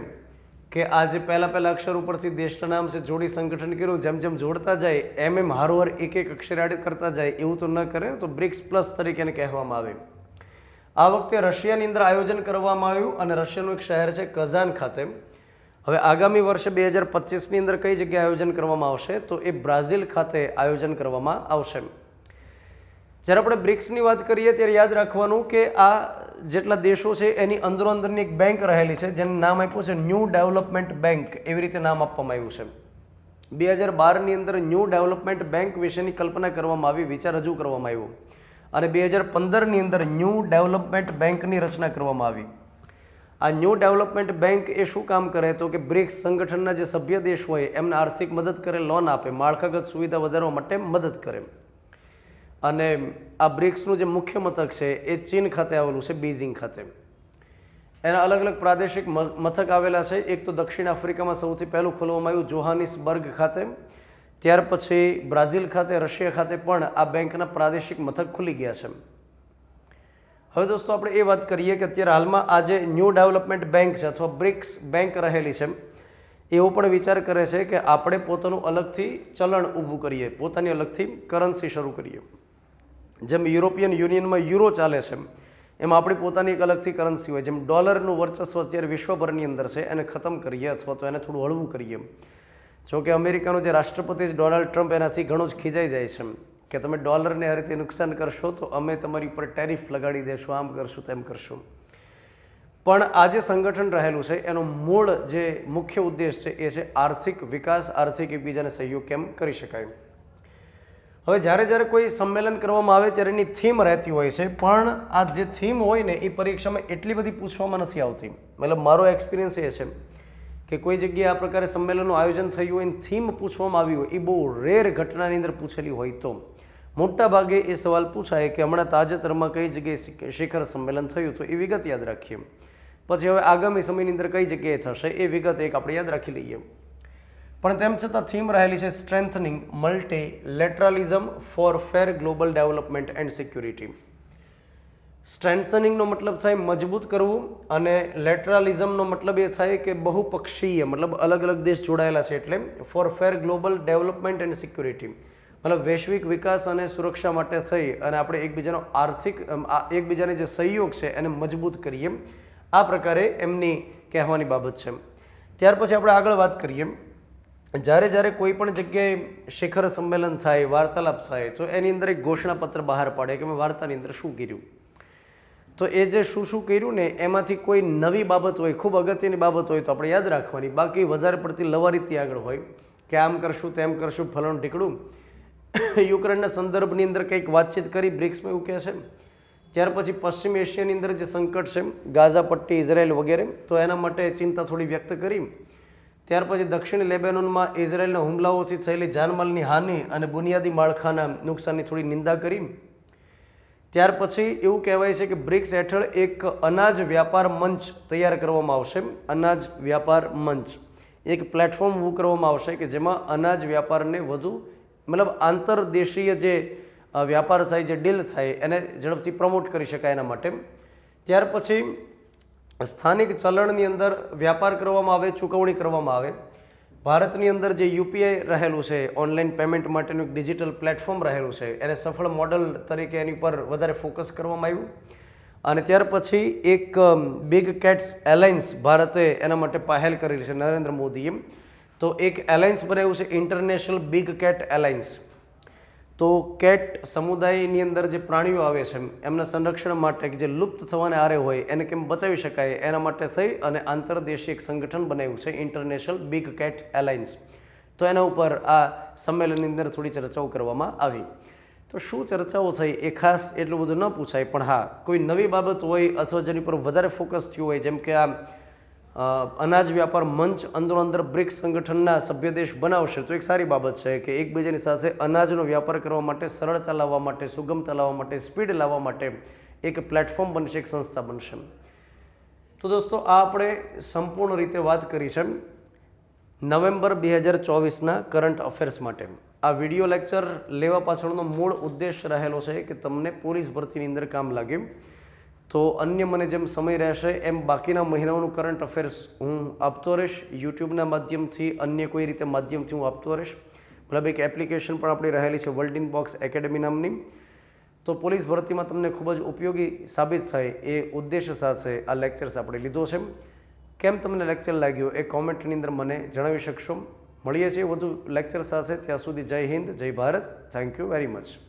કે આ જે પહેલા અક્ષર ઉપરથી દેશના નામ છે જોડી સંગઠન કર્યું, જેમ જેમ જોડતા જાય એમ હારોહર એક અક્ષર એડ કરતા જાય, એવું તો ન કરે. તો બ્રિક્સ પ્લસ તરીકે એને કહેવામાં આવે. આ વખતે રશિયાની અંદર આયોજન કરવામાં આવ્યું અને રશિયાનું એક શહેર છે કઝાન ખાતે. હવે આગામી વર્ષે 2025ની અંદર કઈ જગ્યાએ આયોજન કરવામાં આવશે? તો એ બ્રાઝિલ ખાતે આયોજન કરવામાં આવશે. જ્યારે આપણે બ્રિક્સની વાત કરીએ ત્યારે યાદ રાખવાનું કે આ જેટલા દેશો છે એની અંદરોઅંદરની એક બેંક રહેલી છે જેનું નામ આપ્યું છે ન્યૂ ડેવલપમેન્ટ બેંક, એવી રીતે નામ આપવામાં આવ્યું છે. 2012ની અંદર ન્યૂ ડેવલપમેન્ટ બેંક વિશેની કલ્પના કરવામાં આવી, વિચાર રજૂ કરવામાં આવ્યો અને 2015ની અંદર ન્યૂ ડેવલપમેન્ટ બેંકની રચના કરવામાં આવી. આ ન્યૂ ડેવલપમેન્ટ બેંક એ શું કામ કરે? તો કે બ્રિક્સ સંગઠનના જે સભ્ય દેશ હોય એમને આર્થિક મદદ કરે, લોન આપે, માળખાગત સુવિધા વધારવા માટે મદદ કરે. અને આ બ્રિક્સનું જે મુખ્ય મથક છે એ ચીન ખાતે આવેલું છે, બીજિંગ ખાતે. એના અલગ અલગ પ્રાદેશિક મથક આવેલા છે. એક તો દક્ષિણ આફ્રિકામાં સૌથી પહેલું ખોલવામાં આવ્યું જોહાનિસબર્ગ ખાતે, ત્યાર પછી બ્રાઝિલ ખાતે, રશિયા ખાતે પણ આ બેંકના પ્રાદેશિક મથક ખુલી ગયા છે. હવે દોસ્તો આપણે એ વાત કરીએ કે અત્યારે હાલમાં આ જે ન્યૂ ડેવલપમેન્ટ બેંક છે અથવા બ્રિક્સ બેંક રહેલી છે એવો પણ વિચાર કરે છે કે આપણે પોતાનું અલગથી ચલણ ઊભું કરીએ, પોતાની અલગથી કરન્સી શરૂ કરીએ. જેમ યુરોપિયન યુનિયનમાં યુરો ચાલે છે એમાં આપણી પોતાની એક અલગથી કરન્સી હોય. જેમ ડોલરનું વર્ચસ્વ અત્યારે વિશ્વભરની અંદર છે એને ખતમ કરીએ અથવા તો એને થોડું હળવું કરીએ. જો કે અમેરિકાનો જે રાષ્ટ્રપતિ ડોનાલ્ડ ટ્રમ્પ એનાથી ઘણો જ ખીજાઈ જાય છે કે તમે ડોલરને આ રીતે નુકસાન કરશો તો અમે તમારી ઉપર ટેરિફ લગાડી દેશું, આમ કરશું તેમ કરશું. પણ આ જે સંગઠન રહેલું છે એનો મૂળ જે મુખ્ય ઉદ્દેશ છે એ છે આર્થિક વિકાસ, આર્થિક એકબીજાને સહયોગ કેમ કરી શકાય. હવે જ્યારે કોઈ સંમેલન કરવામાં આવે ત્યારે એની થીમ રહેતી હોય છે, પણ આ જે થીમ હોય ને એ પરીક્ષામાં એટલી બધી પૂછવામાં નથી આવતી. મતલબ મારો એક્સપિરિયન્સ એ છે કે કોઈ જગ્યાએ આ પ્રકારે સંમેલનનું આયોજન થયું હોય અને થીમ પૂછવામાં આવી હોય એ બહુ રેર ઘટનાની અંદર પૂછેલી હોય. તો મોટા ભાગે એ સવાલ પૂછાય કે હમણાં તાજેતરમાં કઈ જગ્યાએ શિખર સંમેલન થયું, તો એ વિગત યાદ રાખીએ. પછી હવે આગામી સમયની અંદર કઈ જગ્યાએ થશે એ વિગત એક આપણે યાદ રાખી લઈએ. પણ તેમ છતાં થીમ રહેલી છે strengthening multilateralism for fair global development and security. સ્ટ્રેન્થનિંગનો મતલબ થાય મજબૂત કરવું અને લેટરલિઝમનો મતલબ એ થાય કે બહુપક્ષીય, મતલબ અલગ અલગ દેશ જોડાયેલા છે એટલે for fair global development and security, મતલબ વૈશ્વિક વિકાસ અને સુરક્ષા માટે થઈ અને આપણે એકબીજાનો એકબીજાને જે સહયોગ છે એને મજબૂત કરીએ. આ પ્રકારે એમની કહેવાની બાબત છે. ત્યાર પછી આપણે આગળ વાત કરીએ. જ્યારે કોઈ પણ જગ્યાએ શિખર સંમેલન થાય, વાર્તાલાપ થાય તો એની અંદર એક ઘોષણાપત્ર બહાર પાડે કે મેં વાર્તાની અંદર શું કર્યું. તો એ જે શું કર્યું ને એમાંથી કોઈ નવી બાબત હોય, ખૂબ અગત્યની બાબત હોય તો આપણે યાદ રાખવાની. બાકી વધારે પડતી લવારીથી આગળ હોય કે આમ કરશું તેમ કરશું ફલાણું ઢીકડું. યુક્રેનના સંદર્ભની અંદર કંઈક વાતચીત કરી બ્રિક્સમાં એવું કહે છે. ત્યાર પછી પશ્ચિમ એશિયાની અંદર જે સંકટ છે, ગાઝા પટ્ટી, ઇઝરાયલ વગેરે, તો એના માટે ચિંતા થોડી વ્યક્ત કરી. ત્યાર પછી દક્ષિણ લેબેનોનમાં ઇઝરાયલના હુમલાઓથી થયેલી જાનમાલની હાનિ અને બુનિયાદી માળખાના નુકસાનની થોડી નિંદા કરી. ત્યાર પછી એવું કહેવાય છે કે બ્રિક્સ હેઠળ એક અનાજ વ્યાપાર મંચ તૈયાર કરવામાં આવશે. અનાજ વ્યાપાર મંચ એક પ્લેટફોર્મ ઊભું કરવામાં આવશે કે જેમાં અનાજ વ્યાપારને વધુ, મતલબ આંતરદેશીય જે વ્યાપાર થાય, જે ડીલ થાય એને ઝડપથી પ્રમોટ કરી શકાય એના માટે. ત્યાર પછી સ્થાનિક ચલણની અંદર વ્યાપાર કરવામાં આવે, ચૂકવણી કરવામાં આવે. ભારતની અંદર જે યુપીઆઈ રહેલું છે, ઓનલાઈન પેમેન્ટ માટેનું એક ડિજિટલ પ્લેટફોર્મ રહેલું છે, એને સફળ મોડલ તરીકે એની પર વધારે ફોકસ કરવામાં આવ્યું. અને ત્યાર પછી એક બિગ કેટ્સ એલાયન્સ ભારતે એના માટે પહેલ કરેલી છે નરેન્દ્ર મોદીએ. તો એક એલાયન્સ બનાવ્યું છે ઇન્ટરનેશનલ બિગ કેટ એલાયન્સ. તો કેટ સમુદાયની અંદર જે પ્રાણીઓ આવે છે એમના સંરક્ષણ માટે કે જે લુપ્ત થવાને આરે હોય એને કેમ બચાવી શકાય એના માટે થઈ અને આંતરદેશીય એક સંગઠન બનાવ્યું છે ઇન્ટરનેશનલ બિગ કેટ એલાયન્સ. તો એના ઉપર આ સંમેલનની અંદર થોડી ચર્ચાઓ કરવામાં આવી. તો શું ચર્ચાઓ થઈ એ ખાસ એટલું બધું ન પૂછાય, પણ હા કોઈ નવી બાબત હોય અથવા જેની પર વધારે ફોકસ થયું હોય, જેમ કે આ અનાજ વ્યાપાર મંચ અંદર બ્રિક્સ સંગઠનના સભ્ય દેશ બનાવશે તો એક સારી બાબત છે કે એકબીજાની સાથે અનાજનો વ્યાપાર કરવા માટે, સરળતા લાવવા માટે, સુગમતા લાવવા માટે, સ્પીડ લાવવા માટે એક પ્લેટફોર્મ બનશે, એક સંસ્થા બનશે. તો દોસ્તો આ આપણે સંપૂર્ણ રીતે વાત કરી છે નવેમ્બર 2024ના કરંટ અફેર્સ માટે. આ વિડીયો લેક્ચર લેવા પાછળનો મૂળ ઉદ્દેશ રહેલો છે કે તમને પોલીસ ભરતીની અંદર કામ લાગે. તો અન્ય મને જેમ સમય રહેશે એમ બાકીના મહિનાઓનું કરંટ અફેર્સ હું આપતો રહીશ. યુટ્યુબના માધ્યમથી, અન્ય કોઈ રીતે માધ્યમથી હું આપતો રહીશ. મતલબ એક એપ્લિકેશન પણ આપણી રહેલી છે વર્લ્ડ ઇન બોક્સ એકેડમી નામની. તો પોલીસ ભરતીમાં તમને ખૂબ જ ઉપયોગી સાબિત થાય એ ઉદ્દેશ સાથે આ લેક્ચર્સ આપણે લીધો છે. કેમ તમને લેક્ચર લાગ્યો એ કોમેન્ટની અંદર મને જણાવી શકશો. મળીએ છીએ વધુ લેક્ચર સાથે. ત્યાં સુધી જય હિન્દ, જય Bharat. Thank you very much.